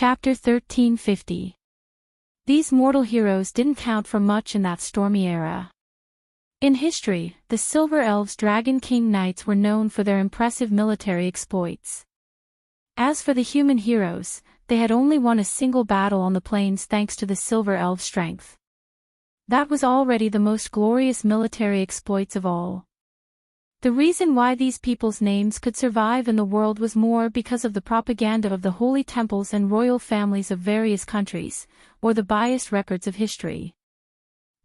Chapter 1350. These mortal heroes didn't count for much in that stormy era. In history, the Silver Elves' Dragon King Knights were known for their impressive military exploits. As for the human heroes, they had only won a single battle on the plains thanks to the Silver Elves' strength. That was already the most glorious military exploits of all. The reason why these people's names could survive in the world was more because of the propaganda of the holy temples and royal families of various countries, or the biased records of history.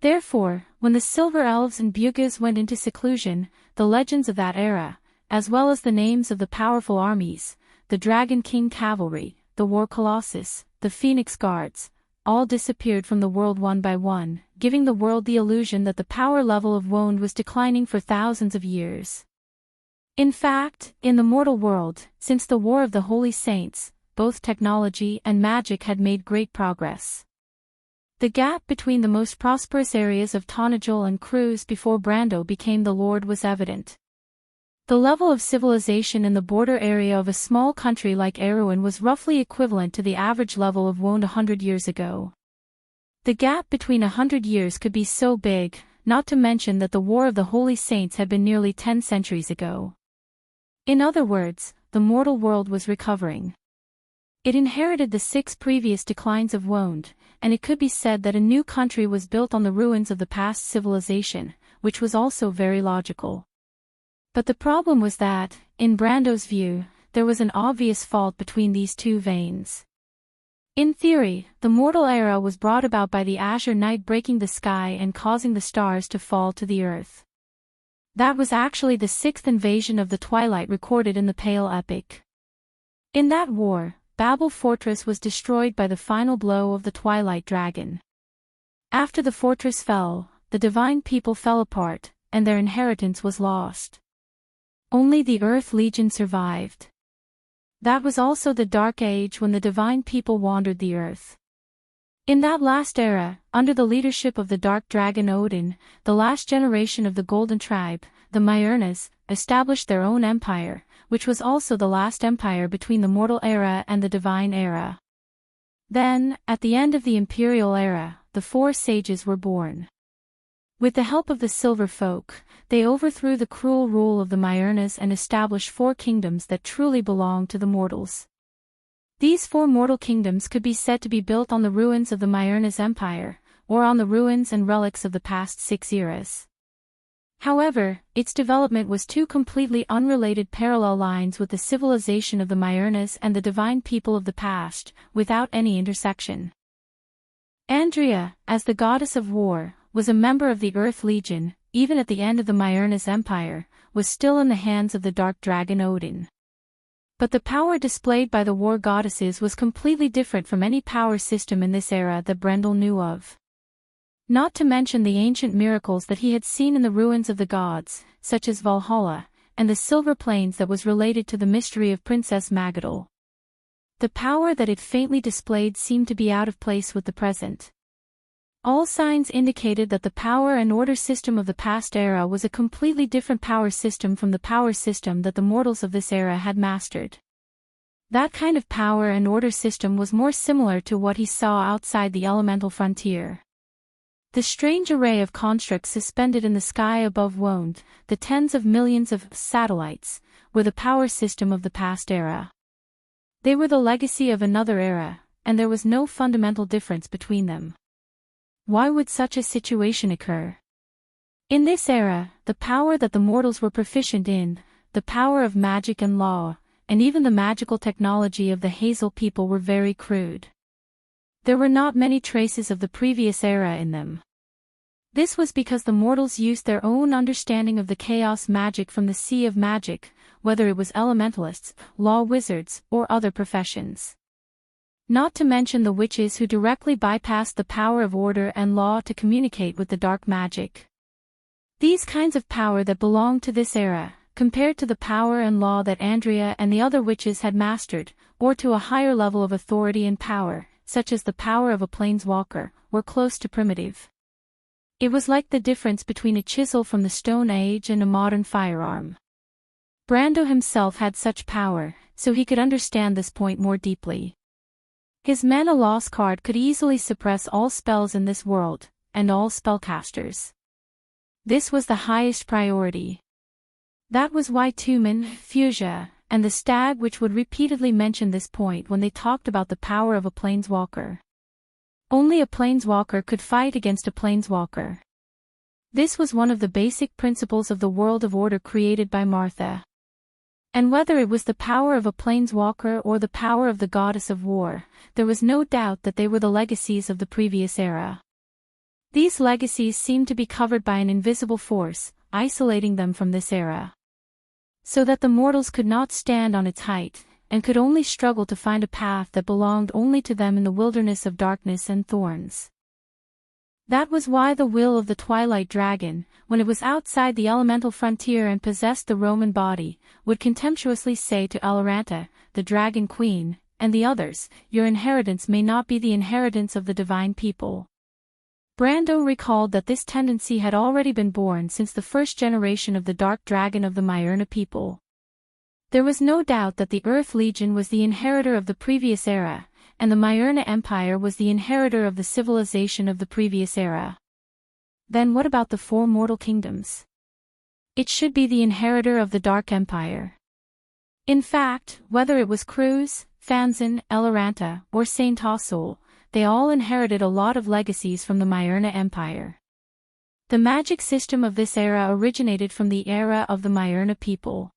Therefore, when the Silver Elves and Bugas went into seclusion, the legends of that era, as well as the names of the powerful armies, the Dragon King Cavalry, the War Colossus, the Phoenix Guards, all disappeared from the world one by one, giving the world the illusion that the power level of Wond was declining for thousands of years. In fact, in the mortal world, since the War of the Holy Saints, both technology and magic had made great progress. The gap between the most prosperous areas of Tonajol and Cruz before Brando became the Lord was evident. The level of civilization in the border area of a small country like Erewhon was roughly equivalent to the average level of Wond 100 years ago. The gap between 100 years could be so big, not to mention that the War of the Holy Saints had been nearly 10 centuries ago. In other words, the mortal world was recovering. It inherited the 6 previous declines of Wond, and it could be said that a new country was built on the ruins of the past civilization, which was also very logical. But the problem was that, in Brando's view, there was an obvious fault between these two veins. In theory, the mortal era was brought about by the azure night breaking the sky and causing the stars to fall to the earth. That was actually the 6th invasion of the Twilight recorded in the Pale Epic. In that war, Babel Fortress was destroyed by the final blow of the Twilight Dragon. After the fortress fell, the divine people fell apart, and their inheritance was lost. Only the Earth Legion survived. That was also the Dark Age when the divine people wandered the earth. In that last era, under the leadership of the Dark Dragon Odin, the last generation of the Golden Tribe, the Myrnas, established their own empire, which was also the last empire between the mortal era and the divine era. Then, at the end of the imperial era, the 4 sages were born. With the help of the Silver Folk, they overthrew the cruel rule of the Myrnas and established 4 kingdoms that truly belonged to the mortals. These 4 mortal kingdoms could be said to be built on the ruins of the Myrnas Empire, or on the ruins and relics of the past 6 eras. However, its development was 2 completely unrelated parallel lines with the civilization of the Myrnas and the divine people of the past, without any intersection. Andrea, as the goddess of war, was a member of the Earth Legion, even at the end of the Myrnas Empire, was still in the hands of the Dark Dragon Odin. But the power displayed by the war goddesses was completely different from any power system in this era that Brendel knew of. Not to mention the ancient miracles that he had seen in the ruins of the gods, such as Valhalla, and the Silver Plains that was related to the mystery of Princess Magadol. The power that it faintly displayed seemed to be out of place with the present. All signs indicated that the power and order system of the past era was a completely different power system from the power system that the mortals of this era had mastered. That kind of power and order system was more similar to what he saw outside the elemental frontier. The strange array of constructs suspended in the sky above Wond, the tens of millions of satellites, were the power system of the past era. They were the legacy of another era, and there was no fundamental difference between them. Why would such a situation occur? In this era, the power that the mortals were proficient in, the power of magic and law, and even the magical technology of the Hazel people were very crude. There were not many traces of the previous era in them. This was because the mortals used their own understanding of the chaos magic from the sea of magic, whether it was elementalists, law wizards, or other professions. Not to mention the witches who directly bypassed the power of order and law to communicate with the dark magic. These kinds of power that belonged to this era, compared to the power and law that Andrea and the other witches had mastered, or to a higher level of authority and power, such as the power of a planeswalker, were close to primitive. It was like the difference between a chisel from the Stone Age and a modern firearm. Brando himself had such power, so he could understand this point more deeply. His Mana Loss card could easily suppress all spells in this world, and all spellcasters. This was the highest priority. That was why Tumen, Fuchsia, and the Stag Witch would repeatedly mention this point when they talked about the power of a planeswalker. Only a planeswalker could fight against a planeswalker. This was one of the basic principles of the world of order created by Martha. And whether it was the power of a planeswalker or the power of the goddess of war, there was no doubt that they were the legacies of the previous era. These legacies seemed to be covered by an invisible force, isolating them from this era. So that the mortals could not stand on its height, and could only struggle to find a path that belonged only to them in the wilderness of darkness and thorns. That was why the will of the Twilight Dragon, when it was outside the elemental frontier and possessed the Roman body, would contemptuously say to Aloranta, the Dragon Queen, and the others, "Your inheritance may not be the inheritance of the divine people." Brando recalled that this tendency had already been born since the first generation of the Dark Dragon of the Myrna people. There was no doubt that the Earth Legion was the inheritor of the previous era, and the Myrna Empire was the inheritor of the civilization of the previous era. Then what about the four mortal kingdoms? It should be the inheritor of the Dark Empire. In fact, whether it was Cruz, Fanzin, Eloranta, or Saint Hassol, they all inherited a lot of legacies from the Myrna Empire. The magic system of this era originated from the era of the Myrna people.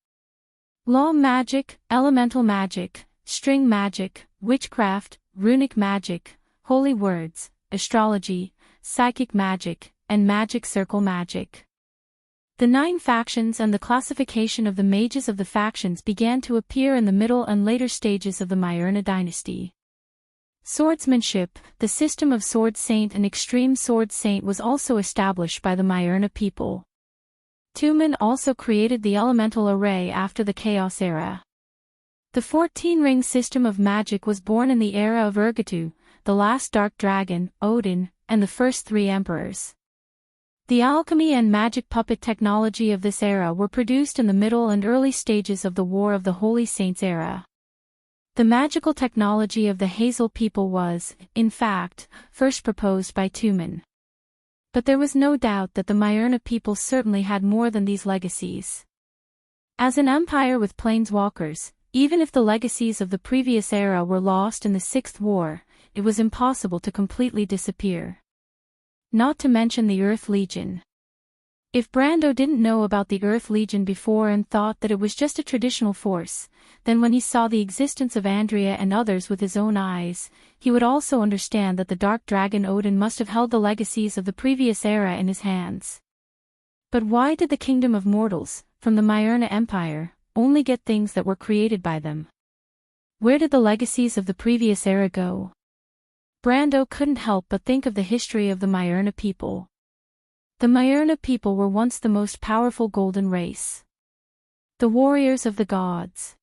Law magic, elemental magic, string magic, witchcraft, runic magic, holy words, astrology, psychic magic, and magic circle magic. The 9 factions and the classification of the mages of the factions began to appear in the middle and later stages of the Myrna dynasty. Swordsmanship, the system of Sword Saint and Extreme Sword Saint was also established by the Myrna people. Tumen also created the elemental array after the Chaos era. The 14-ring system of magic was born in the era of Urgatu, the last Dark Dragon, Odin, and the first 3 emperors. The alchemy and magic puppet technology of this era were produced in the middle and early stages of the War of the Holy Saints era. The magical technology of the Hazel people was, in fact, first proposed by Tumen. But there was no doubt that the Myrna people certainly had more than these legacies. As an empire with planeswalkers, even if the legacies of the previous era were lost in the Sixth War, it was impossible to completely disappear. Not to mention the Earth Legion. If Brando didn't know about the Earth Legion before and thought that it was just a traditional force, then when he saw the existence of Andrea and others with his own eyes, he would also understand that the Dark Dragon Odin must have held the legacies of the previous era in his hands. But why did the Kingdom of Mortals, from the Myrna Empire, only get things that were created by them? Where did the legacies of the previous era go? Brando couldn't help but think of the history of the Myrna people. The Myrna people were once the most powerful golden race. The warriors of the gods.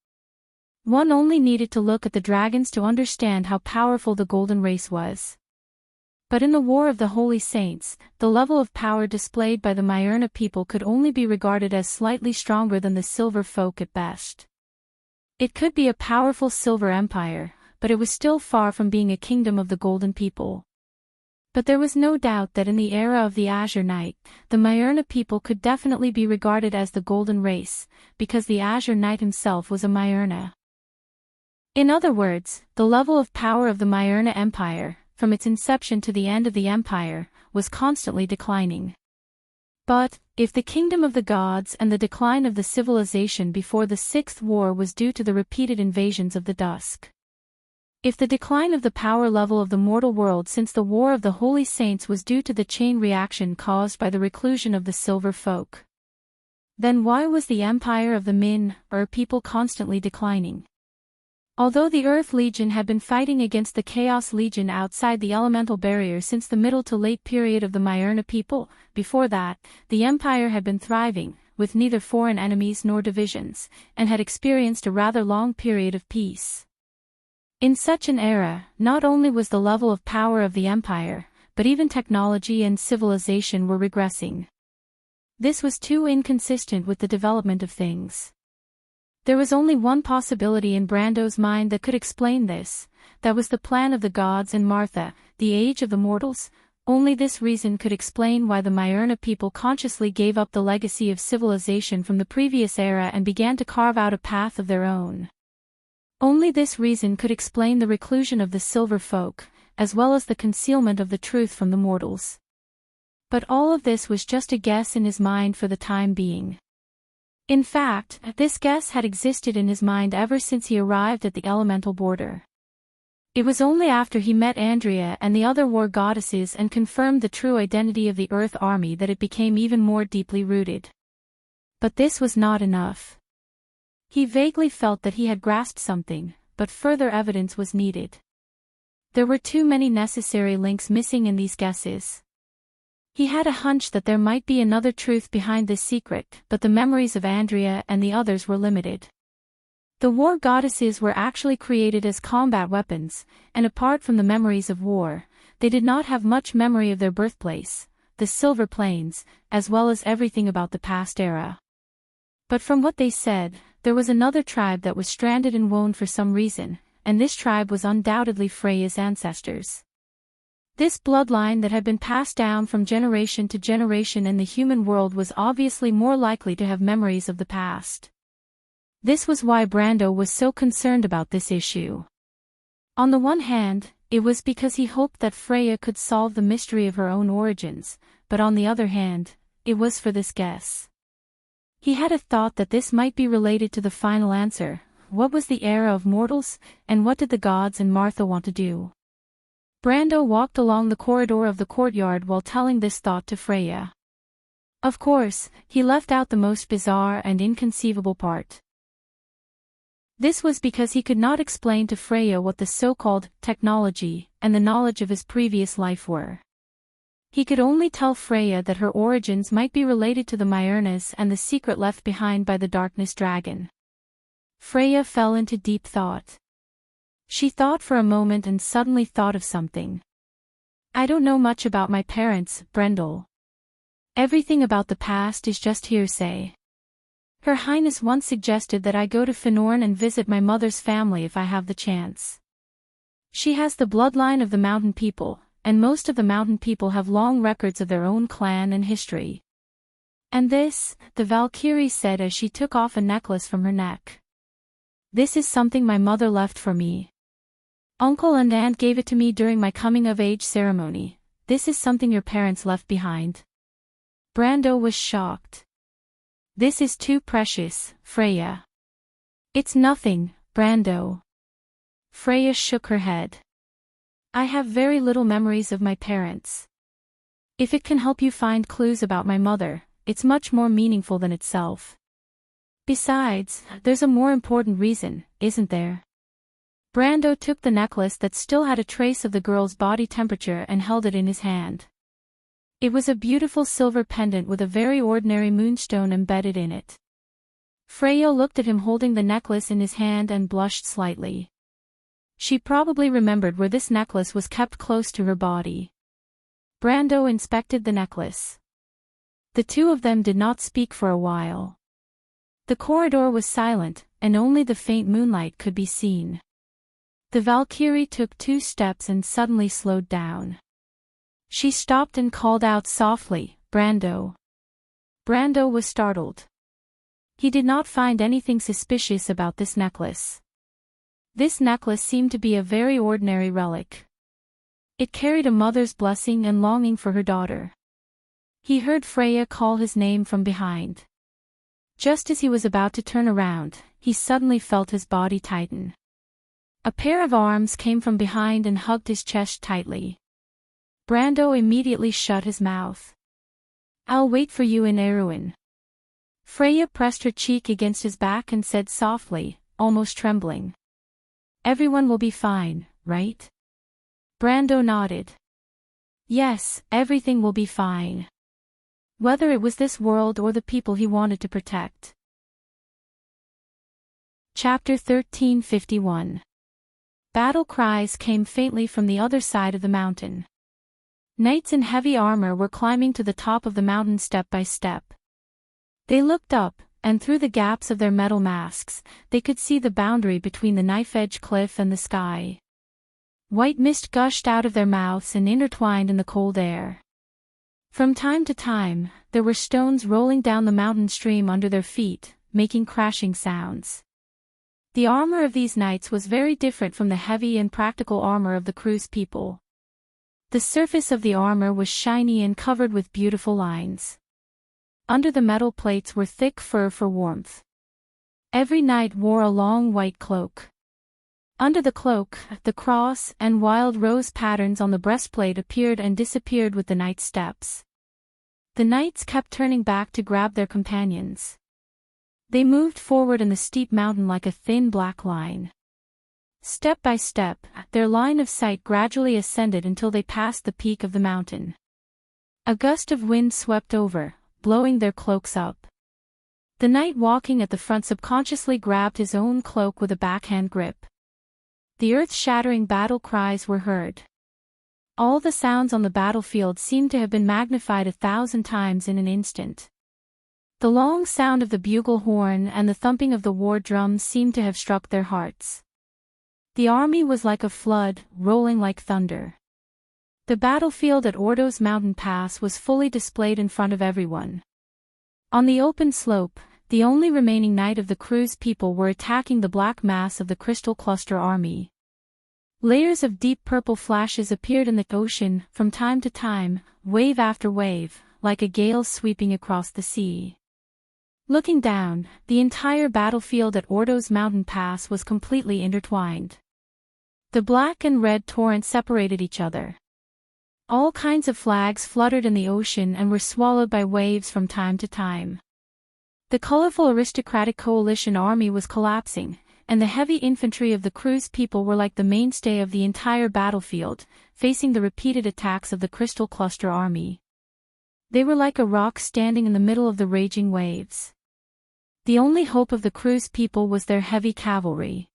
One only needed to look at the dragons to understand how powerful the golden race was. But in the War of the Holy Saints, the level of power displayed by the Myrna people could only be regarded as slightly stronger than the Silver folk at best. It could be a powerful Silver Empire, but it was still far from being a kingdom of the Golden people. But there was no doubt that in the era of the Azure Knight, the Myrna people could definitely be regarded as the Golden race, because the Azure Knight himself was a Myrna. In other words, the level of power of the Myrna Empire, from its inception to the end of the empire, was constantly declining. But, if the kingdom of the gods and the decline of the civilization before the Sixth War was due to the repeated invasions of the Dusk, if the decline of the power level of the mortal world since the War of the Holy Saints was due to the chain reaction caused by the reclusion of the Silver folk, then why was the empire of the Min, or people constantly declining? Although the Earth Legion had been fighting against the Chaos Legion outside the elemental barrier since the middle to late period of the Myrna people, before that, the empire had been thriving, with neither foreign enemies nor divisions, and had experienced a rather long period of peace. In such an era, not only was the level of power of the empire, but even technology and civilization were regressing. This was too inconsistent with the development of things. There was only one possibility in Brando's mind that could explain this, that was the plan of the gods and Martha, the age of the mortals. Only this reason could explain why the Myrna people consciously gave up the legacy of civilization from the previous era and began to carve out a path of their own. Only this reason could explain the reclusion of the Silver Folk, as well as the concealment of the truth from the mortals. But all of this was just a guess in his mind for the time being. In fact, this guess had existed in his mind ever since he arrived at the elemental border. It was only after he met Andrea and the other war goddesses and confirmed the true identity of the Earth Army that it became even more deeply rooted. But this was not enough. He vaguely felt that he had grasped something, but further evidence was needed. There were too many necessary links missing in these guesses. He had a hunch that there might be another truth behind this secret, but the memories of Andrea and the others were limited. The war goddesses were actually created as combat weapons, and apart from the memories of war, they did not have much memory of their birthplace, the Silver Plains, as well as everything about the past era. But from what they said, there was another tribe that was stranded in Wone for some reason, and this tribe was undoubtedly Freya's ancestors. This bloodline that had been passed down from generation to generation in the human world was obviously more likely to have memories of the past. This was why Brando was so concerned about this issue. On the one hand, it was because he hoped that Freya could solve the mystery of her own origins, but on the other hand, it was for this guess. He had a thought that this might be related to the final answer: what was the era of mortals, and what did the gods and Martha want to do? Brando walked along the corridor of the courtyard while telling this thought to Freya. Of course, he left out the most bizarre and inconceivable part. This was because he could not explain to Freya what the so-called technology and the knowledge of his previous life were. He could only tell Freya that her origins might be related to the Myrnas and the secret left behind by the Darkness Dragon. Freya fell into deep thought. She thought for a moment and suddenly thought of something. I don't know much about my parents, Brendel. Everything about the past is just hearsay. Her Highness once suggested that I go to Fënorn and visit my mother's family if I have the chance. She has the bloodline of the mountain people, and most of the mountain people have long records of their own clan and history. And this, the Valkyrie said as she took off a necklace from her neck. This is something my mother left for me. Uncle and aunt gave it to me during my coming-of-age ceremony. This is something your parents left behind. Brando was shocked. This is too precious, Freya. It's nothing, Brando. Freya shook her head. I have very little memories of my parents. If it can help you find clues about my mother, it's much more meaningful than itself. Besides, there's a more important reason, isn't there? Brando took the necklace that still had a trace of the girl's body temperature and held it in his hand. It was a beautiful silver pendant with a very ordinary moonstone embedded in it. Freya looked at him holding the necklace in his hand and blushed slightly. She probably remembered where this necklace was kept close to her body. Brando inspected the necklace. The two of them did not speak for a while. The corridor was silent, and only the faint moonlight could be seen. The Valkyrie took 2 steps and suddenly slowed down. She stopped and called out softly, Brando. Brando was startled. He did not find anything suspicious about this necklace. This necklace seemed to be a very ordinary relic. It carried a mother's blessing and longing for her daughter. He heard Freya call his name from behind. Just as he was about to turn around, he suddenly felt his body tighten. A pair of arms came from behind and hugged his chest tightly. Brando immediately shut his mouth. I'll wait for you in Erewhon. Freya pressed her cheek against his back and said softly, almost trembling. Everyone will be fine, right? Brando nodded. Yes, everything will be fine. Whether it was this world or the people he wanted to protect. Chapter 1351. Battle cries came faintly from the other side of the mountain. Knights in heavy armor were climbing to the top of the mountain step by step. They looked up, and through the gaps of their metal masks, they could see the boundary between the knife-edge cliff and the sky. White mist gushed out of their mouths and intertwined in the cold air. From time to time, there were stones rolling down the mountain stream under their feet, making crashing sounds. The armor of these knights was very different from the heavy and practical armor of the cruise people. The surface of the armor was shiny and covered with beautiful lines. Under the metal plates were thick fur for warmth. Every knight wore a long white cloak. Under the cloak, the cross and wild rose patterns on the breastplate appeared and disappeared with the knight's steps. The knights kept turning back to grab their companions. They moved forward in the steep mountain like a thin black line. Step by step, their line of sight gradually ascended until they passed the peak of the mountain. A gust of wind swept over, blowing their cloaks up. The knight walking at the front subconsciously grabbed his own cloak with a backhand grip. The earth-shattering battle cries were heard. All the sounds on the battlefield seemed to have been magnified 1,000 times in an instant. The long sound of the bugle horn and the thumping of the war drums seemed to have struck their hearts. The army was like a flood, rolling like thunder. The battlefield at Ordo's mountain pass was fully displayed in front of everyone. On the open slope, the only remaining knight of the cruise people were attacking the black mass of the Crystal Cluster army. Layers of deep purple flashes appeared in the ocean from time to time, wave after wave, like a gale sweeping across the sea. Looking down, the entire battlefield at Ordo's mountain pass was completely intertwined. The black and red torrents separated each other. All kinds of flags fluttered in the ocean and were swallowed by waves from time to time. The colorful aristocratic coalition army was collapsing, and the heavy infantry of the cruise people were like the mainstay of the entire battlefield, facing the repeated attacks of the Crystal Cluster army. They were like a rock standing in the middle of the raging waves. The only hope of the cruise people was their heavy cavalry.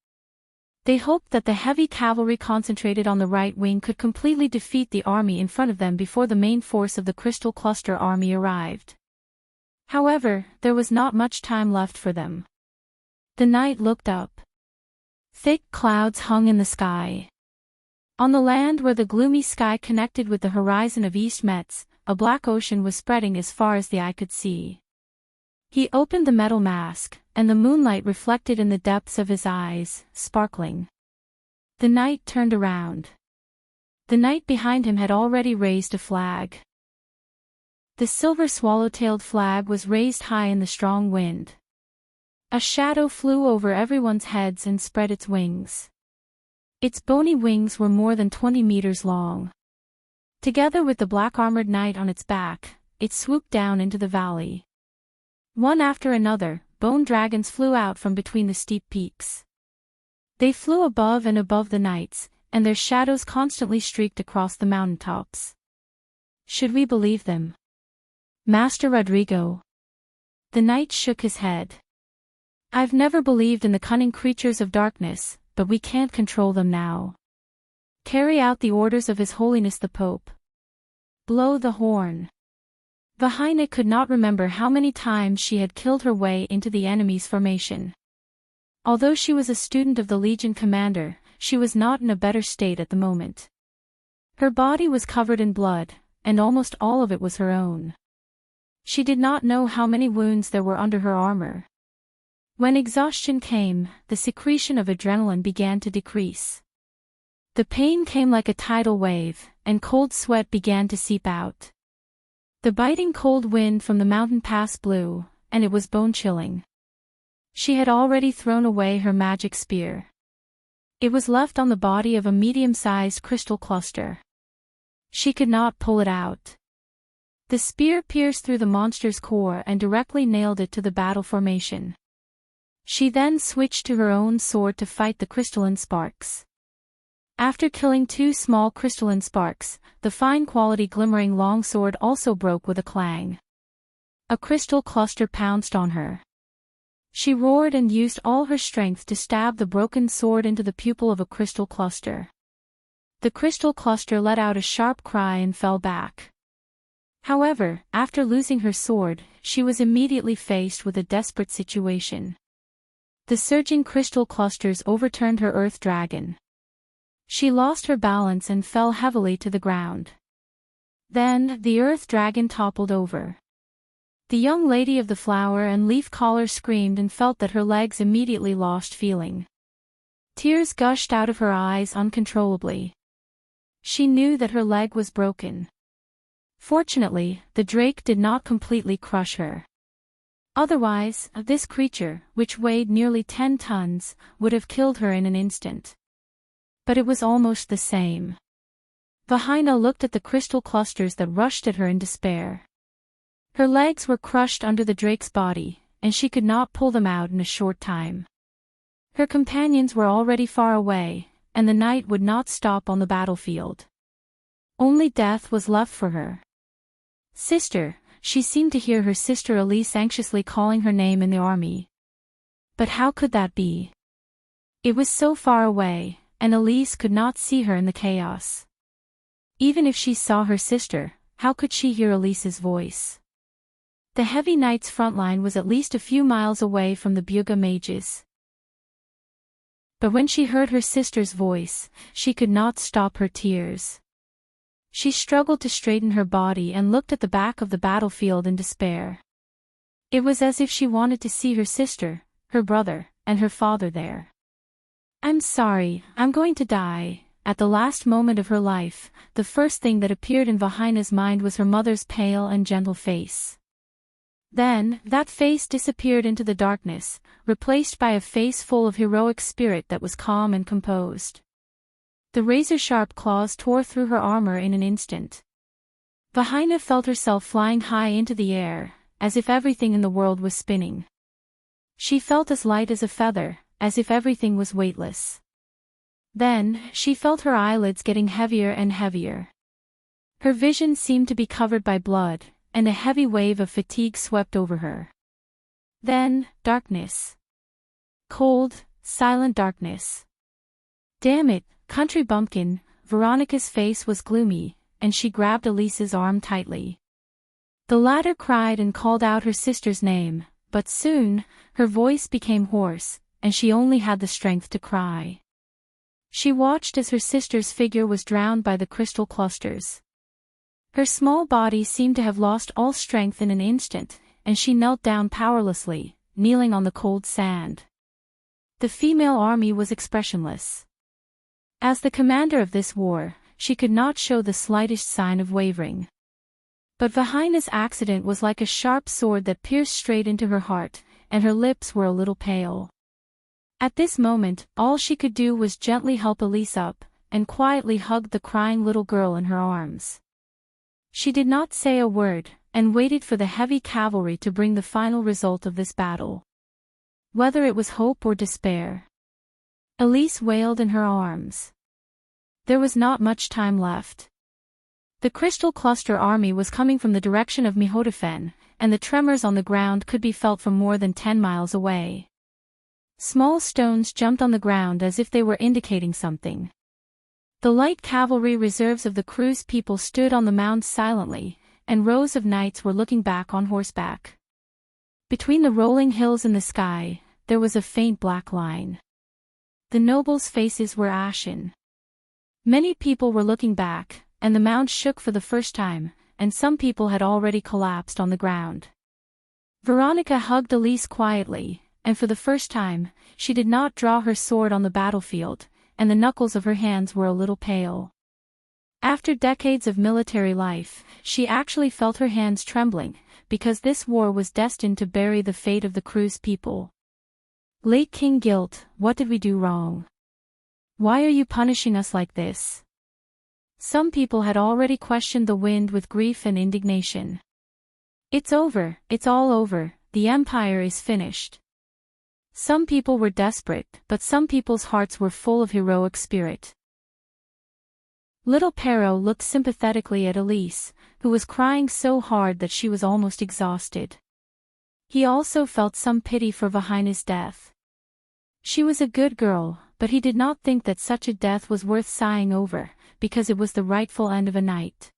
They hoped that the heavy cavalry concentrated on the right wing could completely defeat the army in front of them before the main force of the Crystal Cluster army arrived. However, there was not much time left for them. The knight looked up. Thick clouds hung in the sky. On the land where the gloomy sky connected with the horizon of East Metz, a black ocean was spreading as far as the eye could see. He opened the metal mask, and the moonlight reflected in the depths of his eyes, sparkling. The knight turned around. The knight behind him had already raised a flag. The silver swallow-tailed flag was raised high in the strong wind. A shadow flew over everyone's heads and spread its wings. Its bony wings were more than 20 meters long. Together with the black-armored knight on its back, it swooped down into the valley. One after another, bone dragons flew out from between the steep peaks. They flew above and above the knights, and their shadows constantly streaked across the mountaintops. Should we believe them? Master Rodrigo. The knight shook his head. I've never believed in the cunning creatures of darkness, but we can't control them now. Carry out the orders of His Holiness the Pope. Blow the horn. Vahina could not remember how many times she had killed her way into the enemy's formation. Although she was a student of the Legion commander, she was not in a better state at the moment. Her body was covered in blood, and almost all of it was her own. She did not know how many wounds there were under her armor. When exhaustion came, the secretion of adrenaline began to decrease. The pain came like a tidal wave, and cold sweat began to seep out. The biting cold wind from the mountain pass blew, and it was bone-chilling. She had already thrown away her magic spear. It was left on the body of a medium-sized crystal cluster. She could not pull it out. The spear pierced through the monster's core and directly nailed it to the battle formation. She then switched to her own sword to fight the crystalline sparks. After killing 2 small crystalline sparks, the fine-quality glimmering longsword also broke with a clang. A crystal cluster pounced on her. She roared and used all her strength to stab the broken sword into the pupil of a crystal cluster. The crystal cluster let out a sharp cry and fell back. However, after losing her sword, she was immediately faced with a desperate situation. The surging crystal clusters overturned her earth dragon. She lost her balance and fell heavily to the ground. Then, the earth dragon toppled over. The young lady of the flower and leaf collar screamed and felt that her legs immediately lost feeling. Tears gushed out of her eyes uncontrollably. She knew that her leg was broken. Fortunately, the drake did not completely crush her. Otherwise, this creature, which weighed nearly 10 tons, would have killed her in an instant. But it was almost the same. Vahina looked at the crystal clusters that rushed at her in despair. Her legs were crushed under the drake's body, and she could not pull them out in a short time. Her companions were already far away, and the night would not stop on the battlefield. Only death was left for her. Sister, she seemed to hear her sister Elise anxiously calling her name in the army. But how could that be? It was so far away, and Elise could not see her in the chaos. Even if she saw her sister, how could she hear Elise's voice? The heavy knight's front line was at least a few miles away from the Buga mages. But when she heard her sister's voice, she could not stop her tears. She struggled to straighten her body and looked at the back of the battlefield in despair. It was as if she wanted to see her sister, her brother, and her father there. "I'm sorry, I'm going to die." At the last moment of her life, the first thing that appeared in Vahina's mind was her mother's pale and gentle face. Then, that face disappeared into the darkness, replaced by a face full of heroic spirit that was calm and composed. The razor-sharp claws tore through her armor in an instant. Vahina felt herself flying high into the air, as if everything in the world was spinning. She felt as light as a feather, as if everything was weightless. Then, she felt her eyelids getting heavier and heavier. Her vision seemed to be covered by blood, and a heavy wave of fatigue swept over her. Then, darkness. Cold, silent darkness. "Damn it, country bumpkin." Veronica's face was gloomy, and she grabbed Elise's arm tightly. The latter cried and called out her sister's name, but soon, her voice became hoarse, and she only had the strength to cry. She watched as her sister's figure was drowned by the crystal clusters. Her small body seemed to have lost all strength in an instant, and she knelt down powerlessly, kneeling on the cold sand. The female army was expressionless. As the commander of this war, she could not show the slightest sign of wavering. But Vahina's accident was like a sharp sword that pierced straight into her heart, and her lips were a little pale. At this moment, all she could do was gently help Elise up, and quietly hug the crying little girl in her arms. She did not say a word, and waited for the heavy cavalry to bring the final result of this battle. Whether it was hope or despair. Elise wailed in her arms. There was not much time left. The crystal cluster army was coming from the direction of Mihotefen, and the tremors on the ground could be felt from more than 10 miles away. Small stones jumped on the ground as if they were indicating something. The light cavalry reserves of the crew's people stood on the mound silently, and rows of knights were looking back on horseback. Between the rolling hills and the sky, there was a faint black line. The nobles' faces were ashen. Many people were looking back, and the mound shook for the first time, and some people had already collapsed on the ground. Veronica hugged Elise quietly, and for the first time, she did not draw her sword on the battlefield, and the knuckles of her hands were a little pale. After decades of military life, she actually felt her hands trembling, because this war was destined to bury the fate of the crew's people. Late King Guilt, what did we do wrong? Why are you punishing us like this? Some people had already questioned the wind with grief and indignation. It's over, it's all over, the empire is finished. Some people were desperate, but some people's hearts were full of heroic spirit. Little Pero looked sympathetically at Elise, who was crying so hard that she was almost exhausted. He also felt some pity for Vahina's death. She was a good girl, but he did not think that such a death was worth sighing over, because it was the rightful end of a night.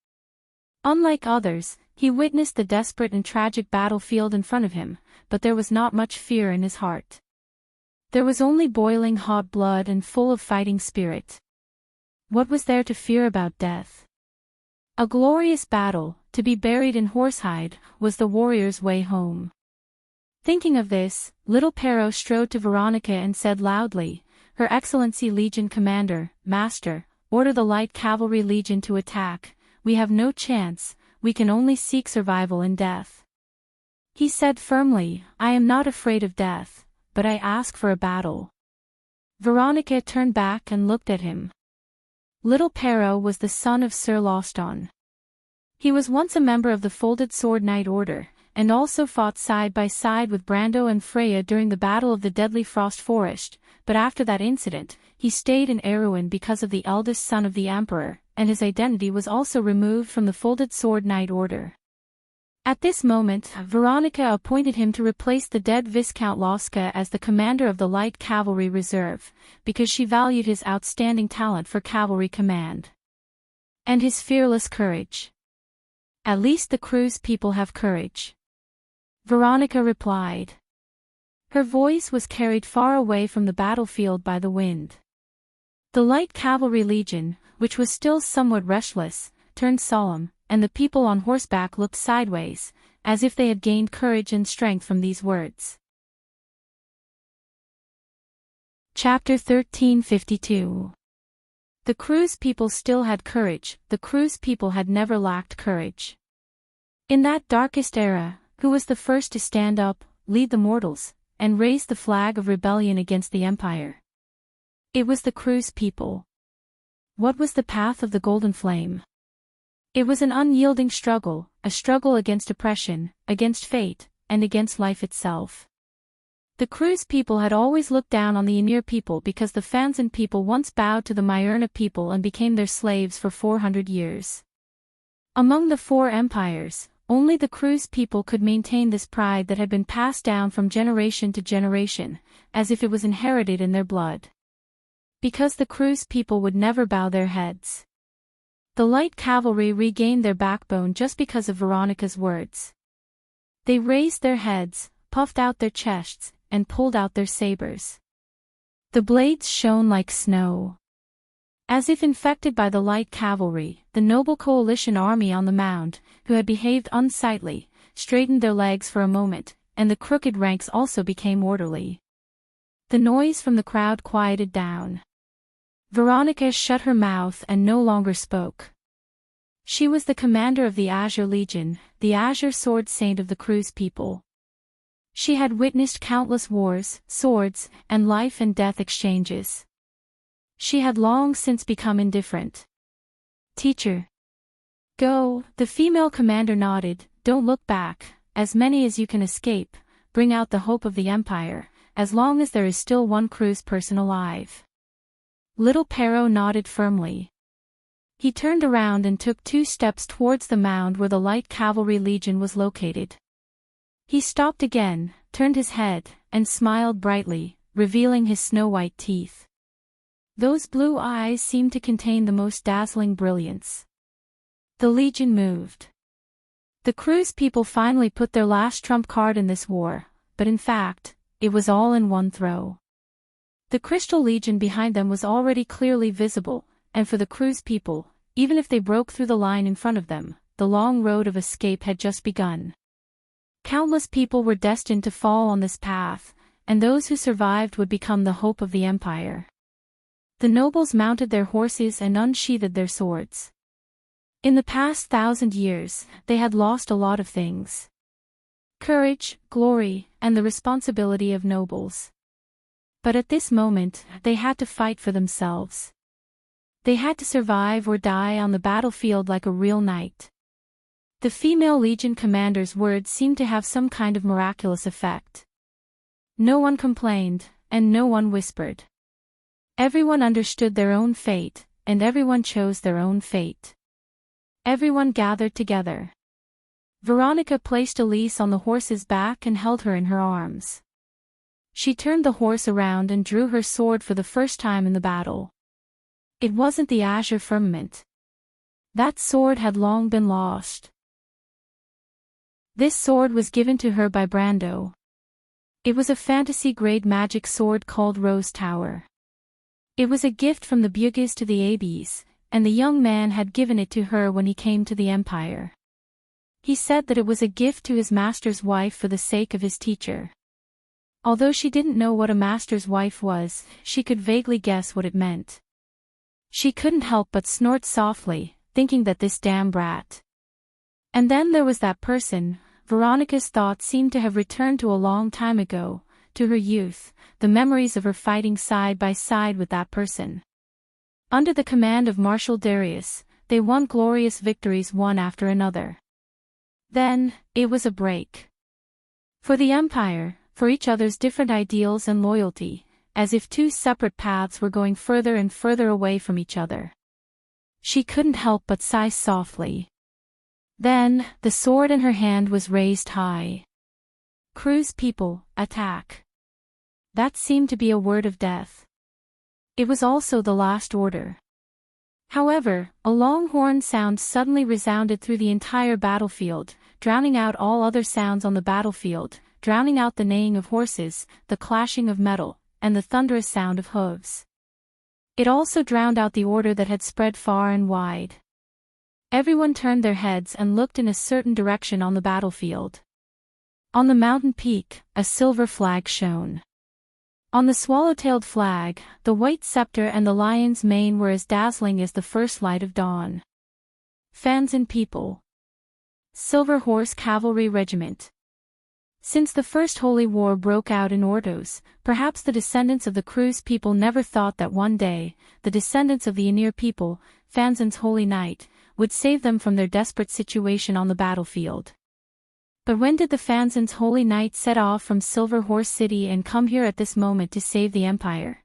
Unlike others, he witnessed the desperate and tragic battlefield in front of him, but there was not much fear in his heart. There was only boiling hot blood and full of fighting spirit. What was there to fear about death? A glorious battle, to be buried in horsehide, was the warrior's way home. Thinking of this, little Pero strode to Veronica and said loudly, "Her Excellency Legion Commander, Master, order the Light Cavalry Legion to attack. We have no chance, we can only seek survival in death." He said firmly, "I am not afraid of death, but I ask for a battle." Veronica turned back and looked at him. Little Pero was the son of Sir Loston. He was once a member of the Folded Sword Knight Order, and also fought side by side with Brando and Freya during the Battle of the Deadly Frost Forest, but after that incident, he stayed in Erewhon because of the eldest son of the Emperor, and his identity was also removed from the Folded Sword Knight Order. At this moment, Veronica appointed him to replace the dead Viscount Losca as the commander of the Light Cavalry Reserve, because she valued his outstanding talent for cavalry command. And his fearless courage. "At least the Crew's people have courage," Veronica replied. Her voice was carried far away from the battlefield by the wind. The Light Cavalry Legion, which was still somewhat restless, turned solemn, and the people on horseback looked sideways, as if they had gained courage and strength from these words. Chapter 1352. The Crew's people still had courage, the Crew's people had never lacked courage. In that darkest era, who was the first to stand up, lead the mortals, and raise the flag of rebellion against the Empire? It was the Crew's people. What was the path of the Golden Flame? It was an unyielding struggle, a struggle against oppression, against fate, and against life itself. The Crew's people had always looked down on the Aenir people because the Fanzan people once bowed to the Myrna people and became their slaves for 400 years. Among the four empires, only the Crew's people could maintain this pride that had been passed down from generation to generation, as if it was inherited in their blood. Because the Crew's people would never bow their heads. The Light Cavalry regained their backbone just because of Veronica's words. They raised their heads, puffed out their chests, and pulled out their sabers. The blades shone like snow. As if infected by the Light Cavalry, the noble coalition army on the mound, who had behaved unsightly, straightened their legs for a moment, and the crooked ranks also became orderly. The noise from the crowd quieted down. Veronica shut her mouth and no longer spoke. She was the commander of the Azure Legion, the Azure Sword Saint of the Crew's people. She had witnessed countless wars, swords, and life and death exchanges. She had long since become indifferent. "Teacher. Go," the female commander nodded, "don't look back, as many as you can escape, bring out the hope of the Empire, as long as there is still one Crew's person alive." Little Pero nodded firmly. He turned around and took 2 steps towards the mound where the Light Cavalry Legion was located. He stopped again, turned his head, and smiled brightly, revealing his snow-white teeth. Those blue eyes seemed to contain the most dazzling brilliance. The Legion moved. The Crew's people finally put their last trump card in this war, but in fact, it was all in one throw. The Crystal Legion behind them was already clearly visible, and for the Crew's people, even if they broke through the line in front of them, the long road of escape had just begun. Countless people were destined to fall on this path, and those who survived would become the hope of the Empire. The nobles mounted their horses and unsheathed their swords. In the past 1,000 years, they had lost a lot of things. Courage, glory, and the responsibility of nobles. But at this moment, they had to fight for themselves. They had to survive or die on the battlefield like a real knight. The female Legion commander's words seemed to have some kind of miraculous effect. No one complained, and no one whispered. Everyone understood their own fate, and everyone chose their own fate. Everyone gathered together. Veronica placed Elise on the horse's back and held her in her arms. She turned the horse around and drew her sword for the first time in the battle. It wasn't the azure firmament. That sword had long been lost. This sword was given to her by Brando. It was a fantasy-grade magic sword called Rose Tower. It was a gift from the Bugis to the Abes, and the young man had given it to her when he came to the empire. He said that it was a gift to his master's wife for the sake of his teacher. Although she didn't know what a master's wife was, she could vaguely guess what it meant. She couldn't help but snort softly, thinking that this damn brat. And then there was that person. Veronica's thoughts seemed to have returned to a long time ago, to her youth, the memories of her fighting side by side with that person. Under the command of Marshal Darius, they won glorious victories one after another. Then, it was a break. For the Empire, for each other's different ideals and loyalty, as if two separate paths were going further and further away from each other. She couldn't help but sigh softly. Then, the sword in her hand was raised high. Cruise people, attack. That seemed to be a word of death. It was also the last order. However, a long horn sound suddenly resounded through the entire battlefield, drowning out all other sounds on the battlefield, drowning out the neighing of horses, the clashing of metal, and the thunderous sound of hooves. It also drowned out the order that had spread far and wide. Everyone turned their heads and looked in a certain direction on the battlefield. On the mountain peak, a silver flag shone. On the swallow-tailed flag, the white scepter and the lion's mane were as dazzling as the first light of dawn. Fans and people. Silver Horse Cavalry Regiment. Since the First Holy War broke out in Ordos, perhaps the descendants of the Cruise people never thought that one day, the descendants of the Aenir people, Fanzin's Holy Knight, would save them from their desperate situation on the battlefield. But when did the Fanzin's Holy Knight set off from Silver Horse City and come here at this moment to save the Empire?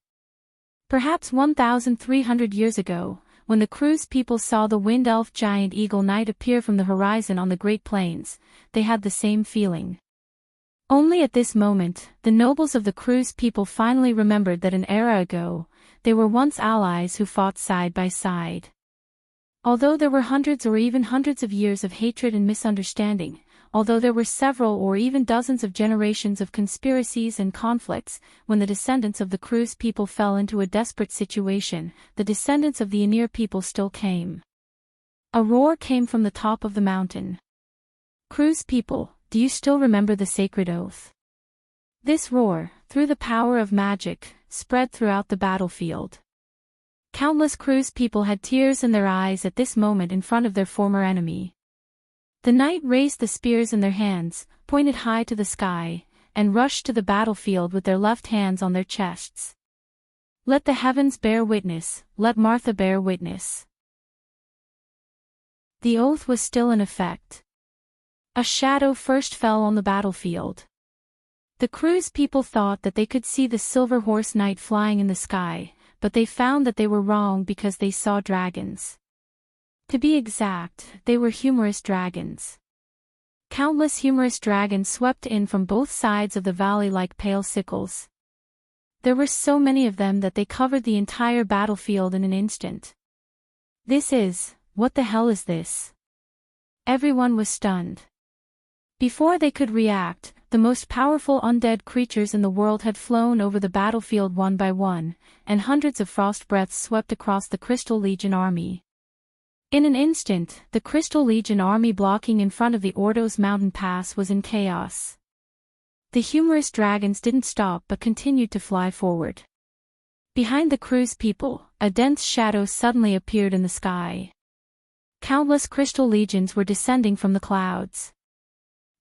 Perhaps 1,300 years ago, when the Cruise people saw the Wind Elf giant Eagle Knight appear from the horizon on the Great Plains, they had the same feeling. Only at this moment, the nobles of the Cruise people finally remembered that an era ago, they were once allies who fought side by side. Although there were hundreds or even hundreds of years of hatred and misunderstanding, although there were several or even dozens of generations of conspiracies and conflicts, when the descendants of the Cruise people fell into a desperate situation, the descendants of the Aenir people still came. A roar came from the top of the mountain. Cruise people, do you still remember the sacred oath? This roar, through the power of magic, spread throughout the battlefield. Countless Cruise people had tears in their eyes at this moment in front of their former enemy. The knight raised the spears in their hands, pointed high to the sky, and rushed to the battlefield with their left hands on their chests. Let the heavens bear witness, let Martha bear witness. The oath was still in effect. A shadow first fell on the battlefield. The Cruise people thought that they could see the Silver Horse Knight flying in the sky, but they found that they were wrong because they saw dragons. To be exact, they were humorous dragons. Countless humorous dragons swept in from both sides of the valley like pale sickles. There were so many of them that they covered the entire battlefield in an instant. What the hell is this? Everyone was stunned. Before they could react, the most powerful undead creatures in the world had flown over the battlefield one by one, and hundreds of frost breaths swept across the Crystal Legion army. In an instant, the Crystal Legion army blocking in front of the Ordos mountain pass was in chaos. The humorous dragons didn't stop but continued to fly forward. Behind the Cruise people, a dense shadow suddenly appeared in the sky. Countless Crystal Legions were descending from the clouds.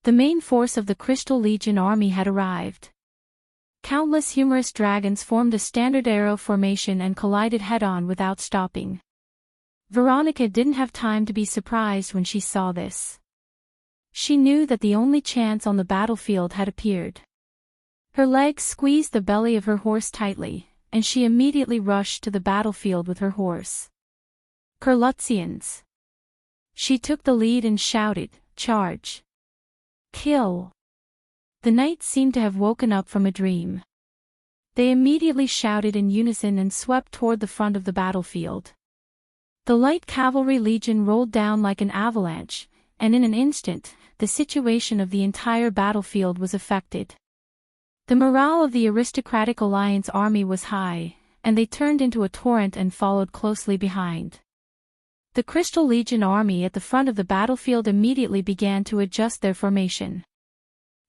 The main force of the Crystal Legion army had arrived. Countless humorous dragons formed a standard arrow formation and collided head-on without stopping. Veronica didn't have time to be surprised when she saw this. She knew that the only chance on the battlefield had appeared. Her legs squeezed the belly of her horse tightly, and she immediately rushed to the battlefield with her horse. Kurlutzians. She took the lead and shouted, "Charge! Kill!" The knights seemed to have woken up from a dream. They immediately shouted in unison and swept toward the front of the battlefield. The light cavalry legion rolled down like an avalanche, and in an instant, the situation of the entire battlefield was affected. The morale of the aristocratic alliance army was high, and they turned into a torrent and followed closely behind. The Crystal Legion army at the front of the battlefield immediately began to adjust their formation.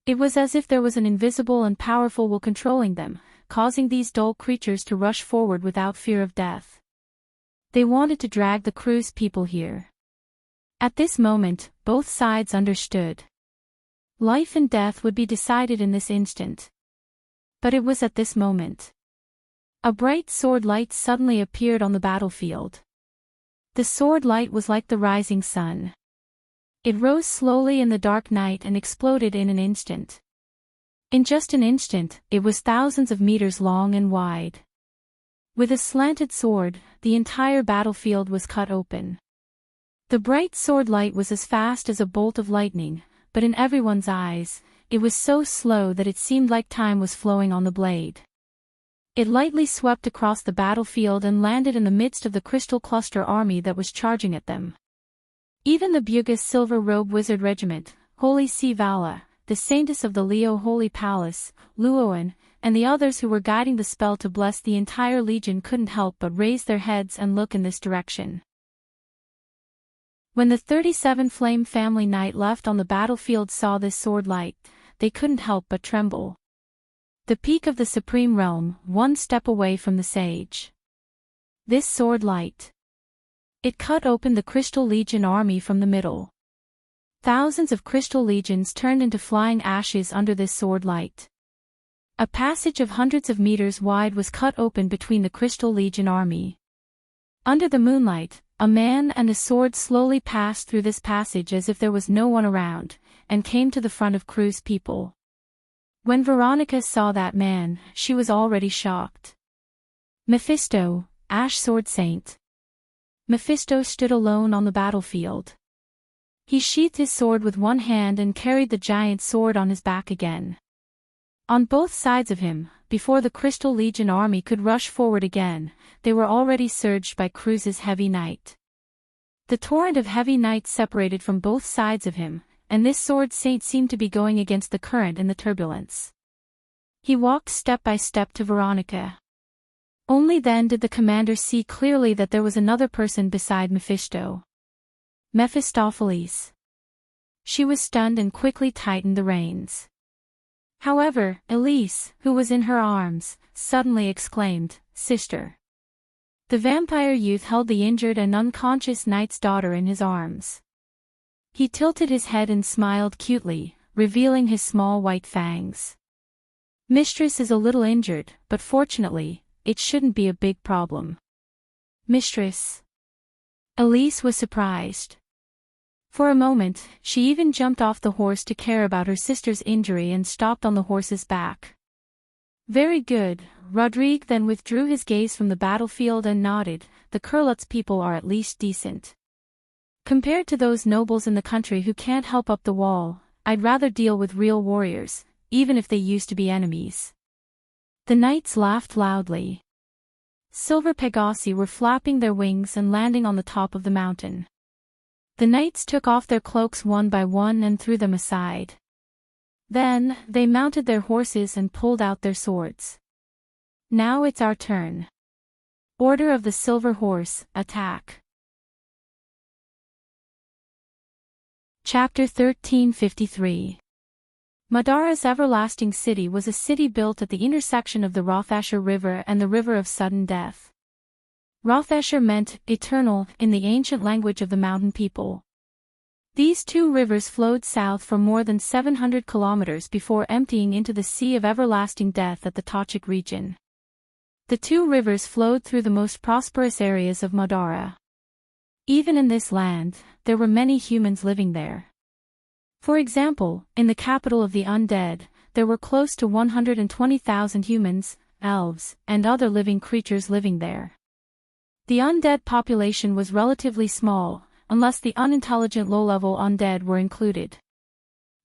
It was as if there was an invisible and powerful will controlling them, causing these dull creatures to rush forward without fear of death. They wanted to drag the crew's people here. At this moment, both sides understood. Life and death would be decided in this instant. But it was at this moment. A bright sword light suddenly appeared on the battlefield. The sword light was like the rising sun. It rose slowly in the dark night and exploded in an instant. In just an instant, it was thousands of meters long and wide. With a slanted sword, the entire battlefield was cut open. The bright sword light was as fast as a bolt of lightning, but in everyone's eyes, it was so slow that it seemed like time was flowing on the blade. It lightly swept across the battlefield and landed in the midst of the Crystal Cluster army that was charging at them. Even the Bugis Silver Robe Wizard Regiment, Holy See Vala, the Saintess of the Leo Holy Palace, Luoan, and the others who were guiding the spell to bless the entire legion couldn't help but raise their heads and look in this direction. When the 37 Flame family knight left on the battlefield saw this sword light, they couldn't help but tremble. The peak of the Supreme Realm, one step away from the sage. This sword light. It cut open the Crystal Legion army from the middle. Thousands of Crystal Legions turned into flying ashes under this sword light. A passage of hundreds of meters wide was cut open between the Crystal Legion army. Under the moonlight, a man and a sword slowly passed through this passage as if there was no one around, and came to the front of Crew's people. When Veronica saw that man, she was already shocked. Mephisto, Ash Sword Saint. Mephisto stood alone on the battlefield. He sheathed his sword with one hand and carried the giant sword on his back again. On both sides of him, before the Crystal Legion army could rush forward again, they were already surged by Crew's heavy knight. The torrent of heavy knights separated from both sides of him, and this sword saint seemed to be going against the current in the turbulence. He walked step by step to Veronica. Only then did the commander see clearly that there was another person beside Mephisto. Mephistopheles. She was stunned and quickly tightened the reins. However, Elise, who was in her arms, suddenly exclaimed, "Sister." The vampire youth held the injured and unconscious knight's daughter in his arms. He tilted his head and smiled cutely, revealing his small white fangs. "Mistress is a little injured, but fortunately, it shouldn't be a big problem." "Mistress?" Elise was surprised. For a moment, she even jumped off the horse to care about her sister's injury and stopped on the horse's back. "Very good." Rodrigue then withdrew his gaze from the battlefield and nodded. "The Kurlutz people are at least decent. Compared to those nobles in the country who can't help up the wall, I'd rather deal with real warriors, even if they used to be enemies." The knights laughed loudly. Silver Pegasi were flapping their wings and landing on the top of the mountain. The knights took off their cloaks one by one and threw them aside. Then, they mounted their horses and pulled out their swords. "Now it's our turn. Order of the Silver Horse, attack." Chapter 1353. Madara's everlasting city was a city built at the intersection of the Rothasher River and the River of Sudden Death. Rothasher meant eternal in the ancient language of the mountain people. These two rivers flowed south for more than 700 kilometers before emptying into the Sea of Everlasting Death at the Tochik region. The two rivers flowed through the most prosperous areas of Madara. Even in this land, there were many humans living there. For example, in the capital of the undead, there were close to 120,000 humans, elves, and other living creatures living there. The undead population was relatively small, unless the unintelligent low-level undead were included.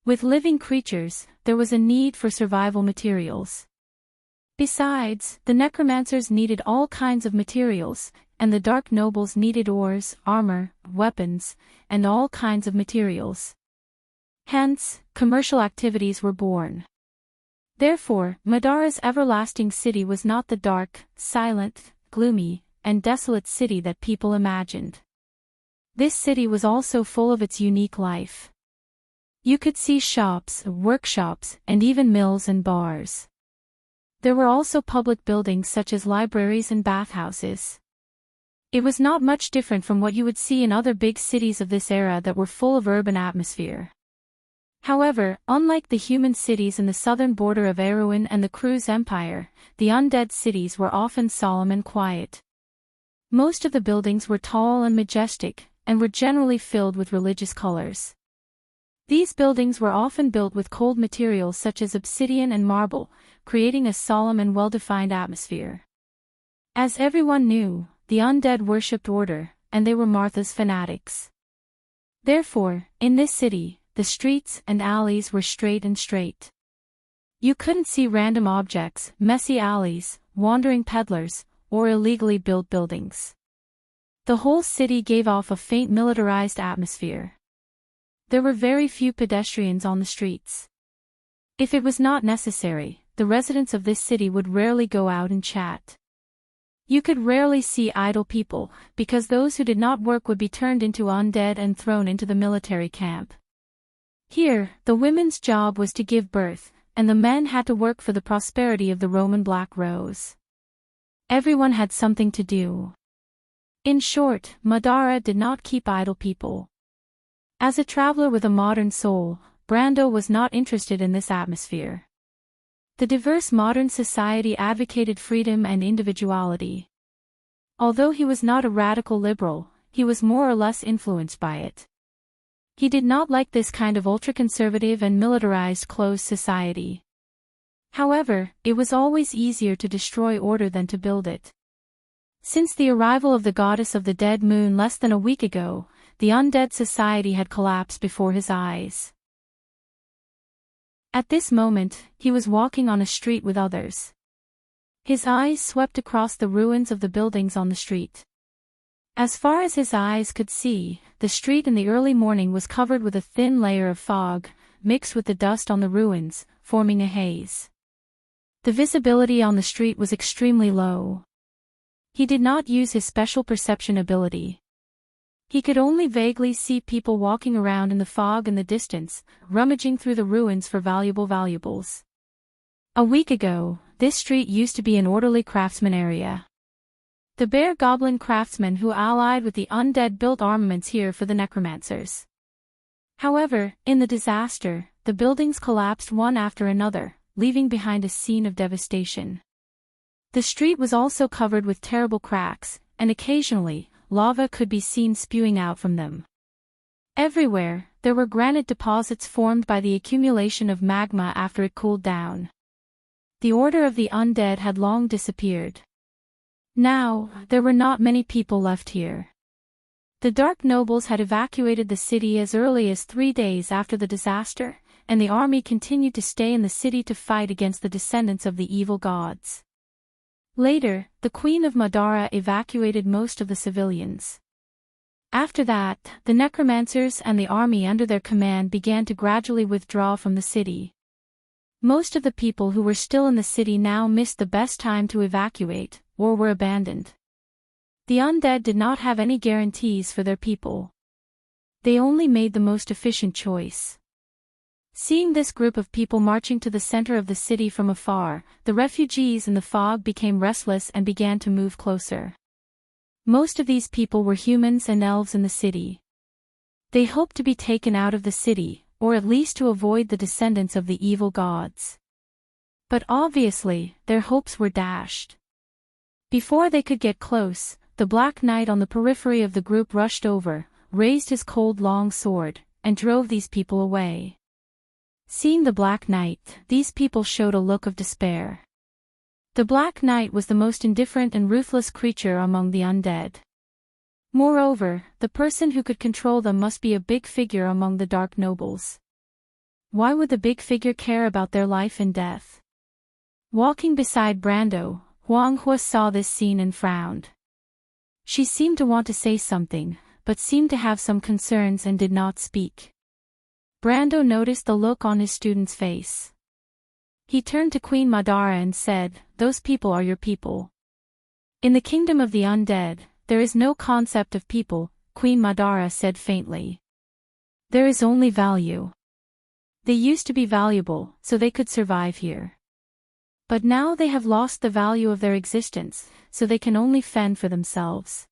With living creatures, there was a need for survival materials. Besides, the necromancers needed all kinds of materials, and the dark nobles needed ores, armor, weapons, and all kinds of materials. Hence, commercial activities were born. Therefore, Madara's everlasting city was not the dark, silent, gloomy, and desolate city that people imagined. This city was also full of its unique life. You could see shops, workshops, and even mills and bars. There were also public buildings such as libraries and bathhouses. It was not much different from what you would see in other big cities of this era that were full of urban atmosphere. However, unlike the human cities in the southern border of Erewhon and the Cruz Empire, the undead cities were often solemn and quiet. Most of the buildings were tall and majestic, and were generally filled with religious colors. These buildings were often built with cold materials such as obsidian and marble, creating a solemn and well-defined atmosphere. As everyone knew, the undead worshipped order, and they were Martha's fanatics. Therefore, in this city, the streets and alleys were straight and straight. You couldn't see random objects, messy alleys, wandering peddlers, or illegally built buildings. The whole city gave off a faint militarized atmosphere. There were very few pedestrians on the streets. If it was not necessary, the residents of this city would rarely go out and chat. You could rarely see idle people, because those who did not work would be turned into undead and thrown into the military camp. Here, the women's job was to give birth, and the men had to work for the prosperity of the Roman Black Rose. Everyone had something to do. In short, Madara did not keep idle people. As a traveler with a modern soul, Brando was not interested in this atmosphere. The diverse modern society advocated freedom and individuality. Although he was not a radical liberal, he was more or less influenced by it. He did not like this kind of ultra-conservative and militarized closed society. However, it was always easier to destroy order than to build it. Since the arrival of the goddess of the dead moon less than a week ago, the undead society had collapsed before his eyes. At this moment, he was walking on a street with others. His eyes swept across the ruins of the buildings on the street. As far as his eyes could see, the street in the early morning was covered with a thin layer of fog, mixed with the dust on the ruins, forming a haze. The visibility on the street was extremely low. He did not use his special perception ability. He could only vaguely see people walking around in the fog in the distance, rummaging through the ruins for valuables. A week ago, this street used to be an orderly craftsman area. The bear goblin craftsmen who allied with the undead built armaments here for the necromancers. However, in the disaster, the buildings collapsed one after another, leaving behind a scene of devastation. The street was also covered with terrible cracks, and occasionally, lava could be seen spewing out from them. Everywhere, there were granite deposits formed by the accumulation of magma after it cooled down. The order of the undead had long disappeared. Now, there were not many people left here. The Dark Nobles had evacuated the city as early as 3 days after the disaster, and the army continued to stay in the city to fight against the descendants of the evil gods. Later, the Queen of Madara evacuated most of the civilians. After that, the necromancers and the army under their command began to gradually withdraw from the city. Most of the people who were still in the city now missed the best time to evacuate, or were abandoned. The undead did not have any guarantees for their people. They only made the most efficient choice. Seeing this group of people marching to the center of the city from afar, the refugees in the fog became restless and began to move closer. Most of these people were humans and elves in the city. They hoped to be taken out of the city, or at least to avoid the descendants of the evil gods. But obviously, their hopes were dashed. Before they could get close, the Black Knight on the periphery of the group rushed over, raised his cold long sword, and drove these people away. Seeing the Black Knight, these people showed a look of despair. The Black Knight was the most indifferent and ruthless creature among the undead. Moreover, the person who could control them must be a big figure among the Dark Nobles. Why would the big figure care about their life and death? Walking beside Brando, Huang Hua saw this scene and frowned. She seemed to want to say something, but seemed to have some concerns and did not speak. Brando noticed the look on his student's face. He turned to Queen Madara and said, "Those people are your people." "In the kingdom of the undead, there is no concept of people," Queen Madara said faintly. "There is only value. They used to be valuable, so they could survive here. But now they have lost the value of their existence, so they can only fend for themselves."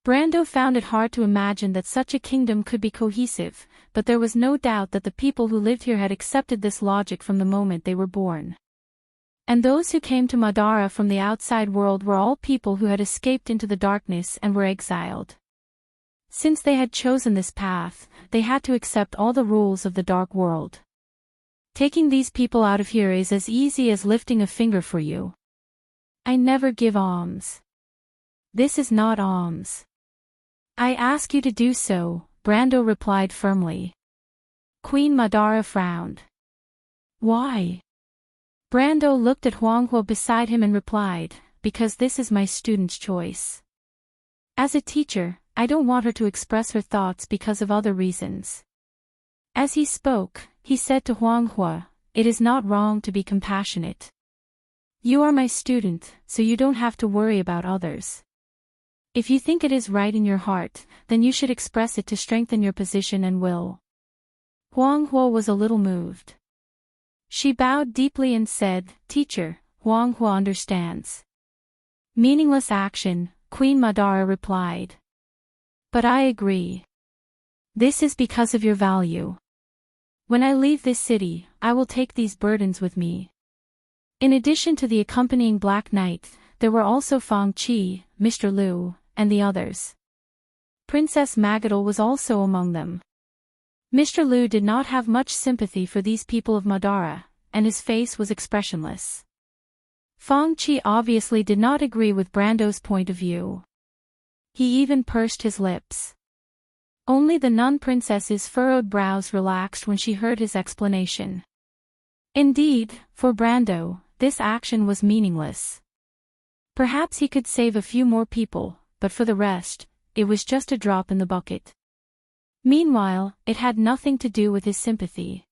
Brando found it hard to imagine that such a kingdom could be cohesive, but there was no doubt that the people who lived here had accepted this logic from the moment they were born. And those who came to Madara from the outside world were all people who had escaped into the darkness and were exiled. Since they had chosen this path, they had to accept all the rules of the dark world. Taking these people out of here is as easy as lifting a finger for you. I never give alms. This is not alms. I ask you to do so, Brando replied firmly. Queen Madara frowned. Why? Brando looked at Huanghua beside him and replied, because this is my student's choice. As a teacher, I don't want her to express her thoughts because of other reasons. As he spoke, he said to Huanghua, it is not wrong to be compassionate. You are my student, so you don't have to worry about others. If you think it is right in your heart, then you should express it to strengthen your position and will. Huanghua was a little moved. She bowed deeply and said, Teacher, Huanghua understands. Meaningless action, Queen Madara replied. But I agree. This is because of your value. When I leave this city, I will take these burdens with me. In addition to the accompanying Black Knight, there were also Fang Qi, Mr. Liu, and the others. Princess Magadal was also among them. Mr. Liu did not have much sympathy for these people of Madara, and his face was expressionless. Fang Qi obviously did not agree with Brando's point of view. He even pursed his lips. Only the nun princess's furrowed brows relaxed when she heard his explanation. Indeed, for Brando, this action was meaningless. Perhaps he could save a few more people, but for the rest, it was just a drop in the bucket. Meanwhile, it had nothing to do with his sympathy.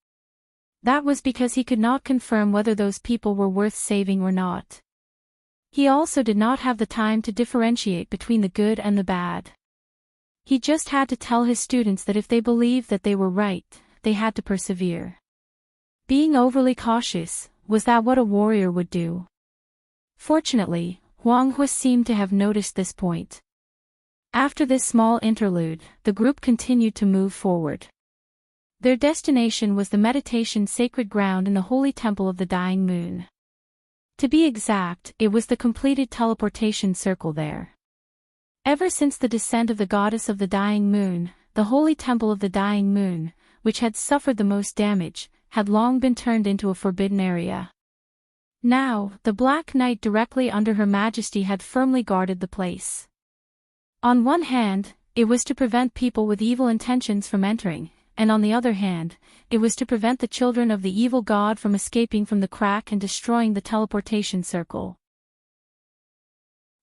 That was because he could not confirm whether those people were worth saving or not. He also did not have the time to differentiate between the good and the bad. He just had to tell his students that if they believed that they were right, they had to persevere. Being overly cautious, was that what a warrior would do? Fortunately, Huanghua seemed to have noticed this point. After this small interlude, the group continued to move forward. Their destination was the meditation sacred ground in the holy temple of the dying moon. To be exact, it was the completed teleportation circle there. Ever since the descent of the goddess of the dying moon, the holy temple of the dying moon, which had suffered the most damage, had long been turned into a forbidden area. Now, the Black Knight directly under Her Majesty had firmly guarded the place. On one hand, it was to prevent people with evil intentions from entering, and on the other hand, it was to prevent the children of the evil god from escaping from the crack and destroying the teleportation circle.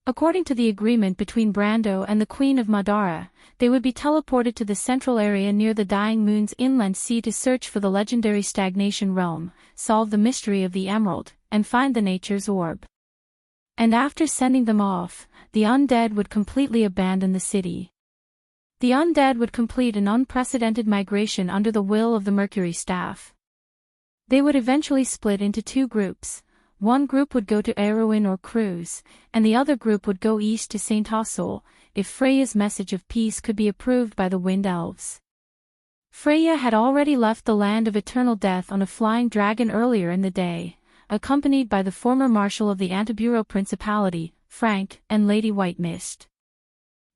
According to the agreement between Brando and the Queen of Madara, they would be teleported to the central area near the dying moon's inland sea to search for the legendary stagnation realm, solve the mystery of the emerald, and find the nature's orb. And after sending them off, the undead would completely abandon the city. The undead would complete an unprecedented migration under the will of the Mercury Staff. They would eventually split into two groups. One group would go to Erewhon or Cruz, and the other group would go east to St. Osol, if Freya's message of peace could be approved by the Wind Elves. Freya had already left the land of eternal death on a flying dragon earlier in the day, accompanied by the former marshal of the Antiburo Principality, Frank, and Lady White Mist.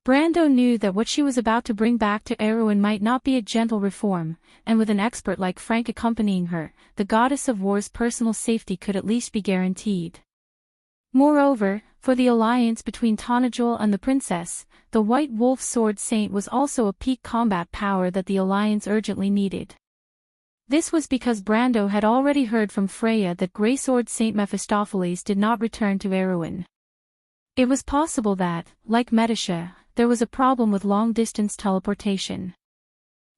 Brando knew that what she was about to bring back to Erewhon might not be a gentle reform, and with an expert like Frank accompanying her, the goddess of war's personal safety could at least be guaranteed. Moreover, for the alliance between Tonajol and the princess, the White Wolf Sword Saint was also a peak combat power that the alliance urgently needed. This was because Brando had already heard from Freya that Greysword Saint Mephistopheles did not return to Erewhon. It was possible that, like Medisha, there was a problem with long-distance teleportation.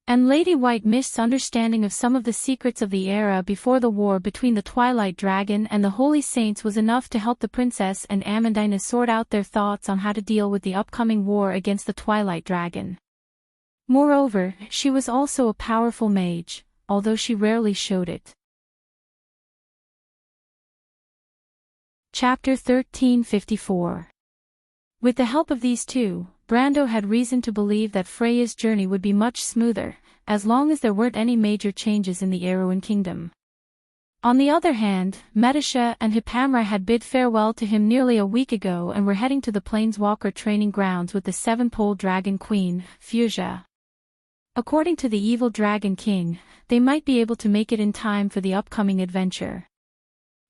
And Lady White Mist's understanding of some of the secrets of the era before the war between the Twilight Dragon and the Holy Saints was enough to help the princess and Amandina sort out their thoughts on how to deal with the upcoming war against the Twilight Dragon. Moreover, she was also a powerful mage, although she rarely showed it. Chapter 1354. With the help of these two, Brando had reason to believe that Freya's journey would be much smoother, as long as there weren't any major changes in the Erewhon kingdom. On the other hand, Medisha and Hippamra had bid farewell to him nearly a week ago and were heading to the Planeswalker training grounds with the seven-pole dragon queen, Fuchsia. According to the evil Dragon King, they might be able to make it in time for the upcoming adventure.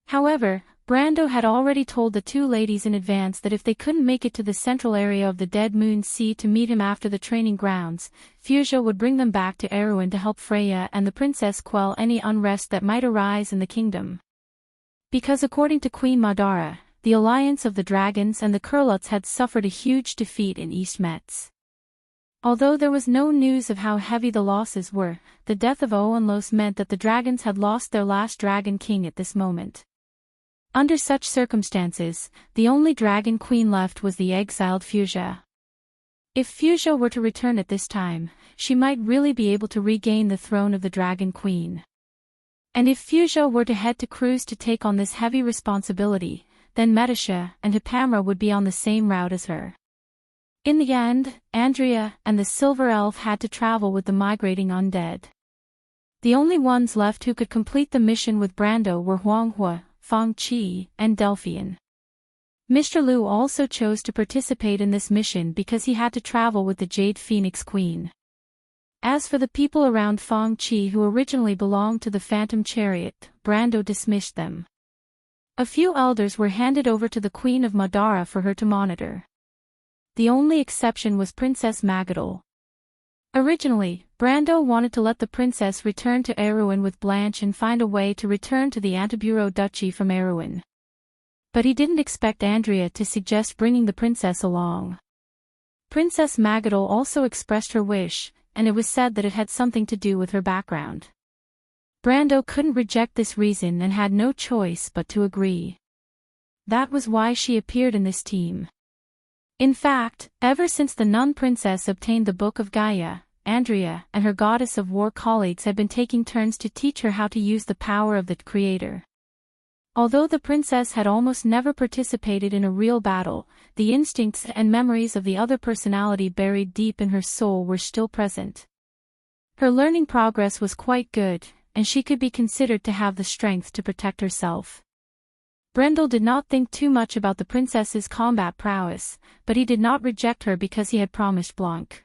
However, Brando had already told the two ladies in advance that if they couldn't make it to the central area of the Dead Moon Sea to meet him after the training grounds, Fuchsia would bring them back to Erewhon to help Freya and the princess quell any unrest that might arise in the kingdom. Because according to Queen Madara, the alliance of the dragons and the Kurlots had suffered a huge defeat in East Metz. Although there was no news of how heavy the losses were, the death of Oanlos meant that the dragons had lost their last Dragon King at this moment. Under such circumstances, the only Dragon Queen left was the exiled Fuchsia. If Fuchsia were to return at this time, she might really be able to regain the throne of the Dragon Queen. And if Fuchsia were to head to Cruz to take on this heavy responsibility, then Medisha and Hippamra would be on the same route as her. In the end, Andrea and the Silver Elf had to travel with the migrating undead. The only ones left who could complete the mission with Brando were Huanghua, Fang Qi, and Delphian. Mr. Liu also chose to participate in this mission because he had to travel with the Jade Phoenix Queen. As for the people around Fang Qi who originally belonged to the Phantom Chariot, Brando dismissed them. A few elders were handed over to the Queen of Madara for her to monitor. The only exception was Princess Magadol. Originally, Brando wanted to let the princess return to Erewhon with Blanche and find a way to return to the Antiburo Duchy from Erewhon. But he didn't expect Andrea to suggest bringing the princess along. Princess Magadol also expressed her wish, and it was said that it had something to do with her background. Brando couldn't reject this reason and had no choice but to agree. That was why she appeared in this team. In fact, ever since the nun princess obtained the Book of Gaia, Andrea and her goddess of war colleagues had been taking turns to teach her how to use the power of the Creator. Although the princess had almost never participated in a real battle, the instincts and memories of the other personality buried deep in her soul were still present. Her learning progress was quite good, and she could be considered to have the strength to protect herself. Brendel did not think too much about the princess's combat prowess, but he did not reject her because he had promised Blanc.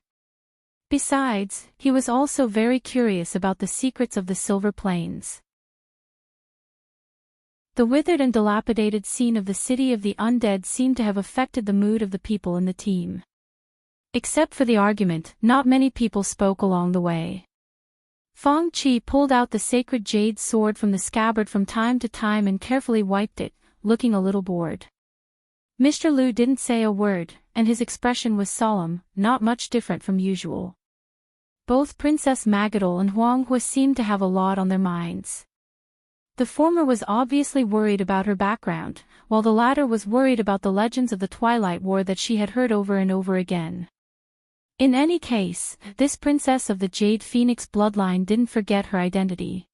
Besides, he was also very curious about the secrets of the Silver Plains. The withered and dilapidated scene of the city of the undead seemed to have affected the mood of the people in the team. Except for the argument, not many people spoke along the way. Fang Qi pulled out the sacred jade sword from the scabbard from time to time and carefully wiped it, looking a little bored. Mr. Liu didn't say a word, and his expression was solemn, not much different from usual. Both Princess Magadol and Huanghua seemed to have a lot on their minds. The former was obviously worried about her background, while the latter was worried about the legends of the Twilight War that she had heard over and over again. In any case, this princess of the Jade Phoenix bloodline didn't forget her identity.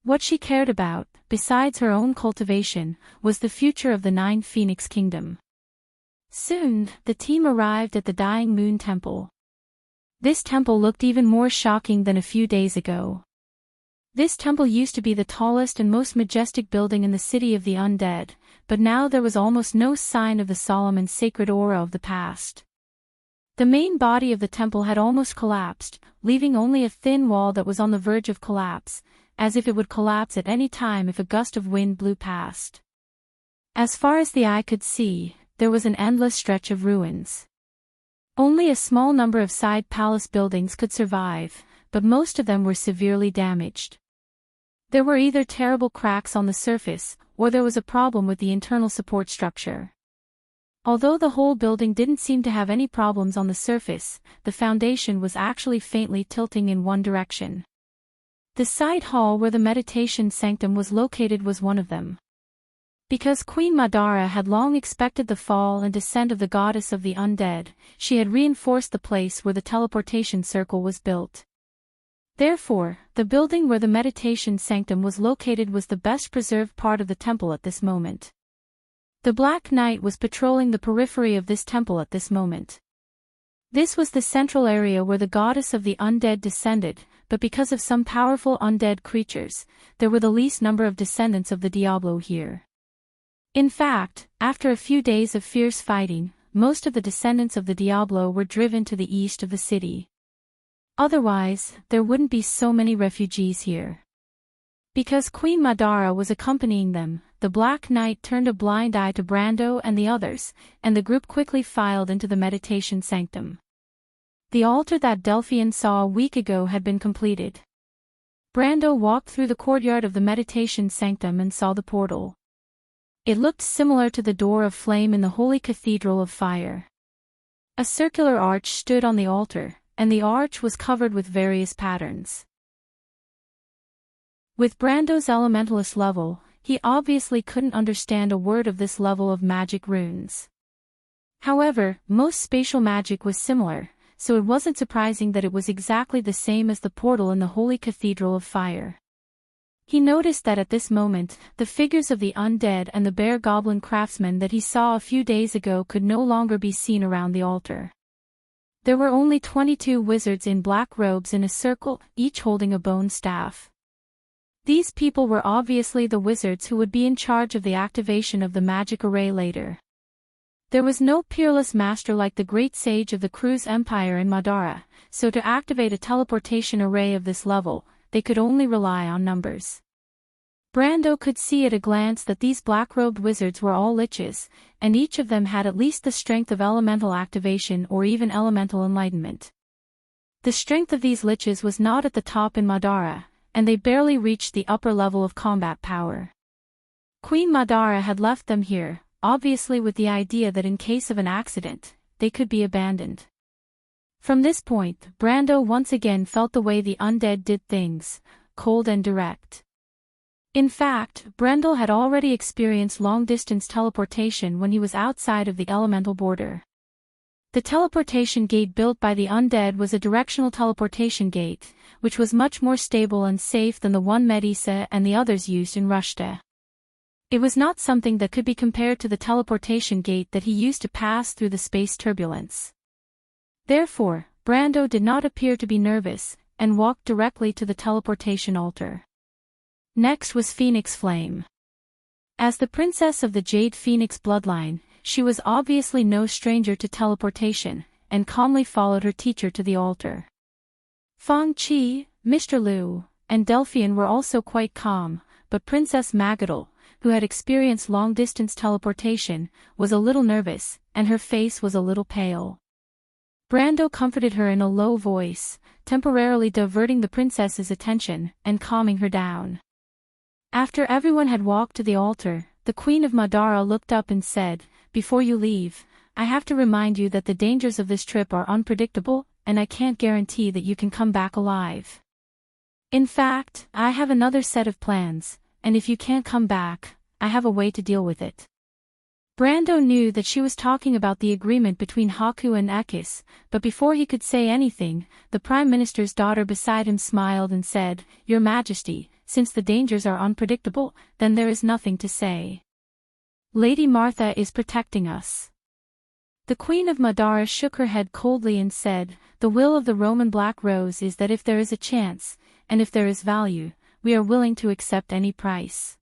What she cared about, besides her own cultivation, was the future of the Nine Phoenix Kingdom. Soon, the team arrived at the Dying Moon Temple. This temple looked even more shocking than a few days ago. This temple used to be the tallest and most majestic building in the city of the undead, but now there was almost no sign of the solemn and sacred aura of the past. The main body of the temple had almost collapsed, leaving only a thin wall that was on the verge of collapse, as if it would collapse at any time if a gust of wind blew past. As far as the eye could see, there was an endless stretch of ruins. Only a small number of side palace buildings could survive, but most of them were severely damaged. There were either terrible cracks on the surface, or there was a problem with the internal support structure. Although the whole building didn't seem to have any problems on the surface, the foundation was actually faintly tilting in one direction. The side hall where the meditation sanctum was located was one of them. Because Queen Madara had long expected the fall and descent of the goddess of the undead, she had reinforced the place where the teleportation circle was built. Therefore, the building where the meditation sanctum was located was the best preserved part of the temple at this moment. The Black Knight was patrolling the periphery of this temple at this moment. This was the central area where the goddess of the undead descended, but because of some powerful undead creatures, there were the least number of descendants of the Diablo here. In fact, after a few days of fierce fighting, most of the descendants of the Diablo were driven to the east of the city. Otherwise, there wouldn't be so many refugees here. Because Queen Madara was accompanying them, the Black Knight turned a blind eye to Brando and the others, and the group quickly filed into the meditation sanctum. The altar that Delphian saw a week ago had been completed. Brando walked through the courtyard of the meditation sanctum and saw the portal. It looked similar to the door of flame in the Holy Cathedral of Fire. A circular arch stood on the altar, and the arch was covered with various patterns. With Brando's elementalist level, he obviously couldn't understand a word of this level of magic runes. However, most spatial magic was similar, so it wasn't surprising that it was exactly the same as the portal in the Holy Cathedral of Fire. He noticed that at this moment, the figures of the undead and the bear goblin craftsmen that he saw a few days ago could no longer be seen around the altar. There were only 22 wizards in black robes in a circle, each holding a bone staff. These people were obviously the wizards who would be in charge of the activation of the magic array later. There was no peerless master like the great sage of the Cruz Empire in Madara, so to activate a teleportation array of this level, they could only rely on numbers. Brando could see at a glance that these black-robed wizards were all liches, and each of them had at least the strength of elemental activation or even elemental enlightenment. The strength of these liches was not at the top in Madara, and they barely reached the upper level of combat power. Queen Madara had left them here, obviously with the idea that in case of an accident, they could be abandoned. From this point, Brando once again felt the way the undead did things, cold and direct. In fact, Brendel had already experienced long-distance teleportation when he was outside of the elemental border. The teleportation gate built by the undead was a directional teleportation gate, which was much more stable and safe than the one Medisa and the others used in Rushta. It was not something that could be compared to the teleportation gate that he used to pass through the space turbulence. Therefore, Brando did not appear to be nervous, and walked directly to the teleportation altar. Next was Phoenix Flame. As the princess of the Jade Phoenix bloodline, she was obviously no stranger to teleportation, and calmly followed her teacher to the altar. Fang Qi, Mr. Liu, and Delphian were also quite calm, but Princess Magadal, who had experienced long-distance teleportation, was a little nervous, and her face was a little pale. Brando comforted her in a low voice, temporarily diverting the princess's attention, and calming her down. After everyone had walked to the altar, the Queen of Madara looked up and said, "Before you leave, I have to remind you that the dangers of this trip are unpredictable, and I can't guarantee that you can come back alive. In fact, I have another set of plans, and if you can't come back, I have a way to deal with it." Brando knew that she was talking about the agreement between Haku and Ekis, but before he could say anything, the Prime Minister's daughter beside him smiled and said, "Your Majesty, since the dangers are unpredictable, then there is nothing to say. Lady Martha is protecting us." The Queen of Madara shook her head coldly and said, "The will of the Roman Black Rose is that if there is a chance, and if there is value, we are willing to accept any price.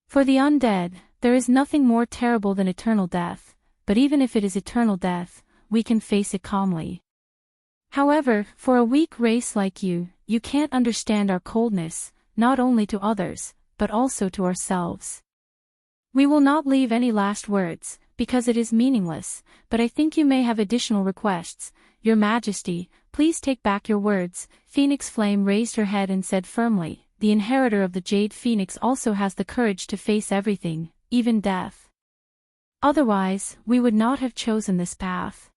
For the undead, there is nothing more terrible than eternal death, but even if it is eternal death, we can face it calmly. However, for a weak race like you, you can't understand our coldness, not only to others, but also to ourselves. We will not leave any last words, because it is meaningless, but I think you may have additional requests. Your Majesty, please take back your words." Phoenix Flame raised her head and said firmly, "The inheritor of the Jade Phoenix also has the courage to face everything, even death." Otherwise, we would not have chosen this path.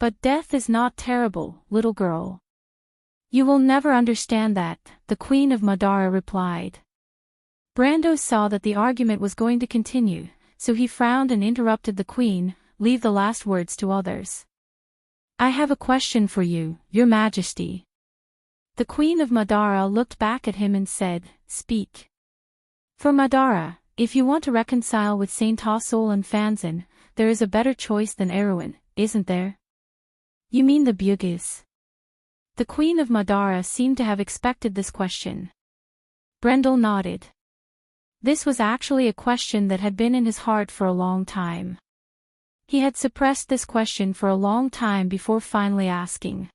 But death is not terrible, little girl. You will never understand that, the Queen of Madara replied. Brando saw that the argument was going to continue, so he frowned and interrupted the Queen, leave the last words to others. I have a question for you, Your Majesty. The Queen of Madara looked back at him and said, Speak. For Madara, if you want to reconcile with Saint Tassol and Fanzan, there is a better choice than Erwin, isn't there? You mean the Bugis? The Queen of Madara seemed to have expected this question. Brendel nodded. This was actually a question that had been in his heart for a long time. He had suppressed this question for a long time before finally asking.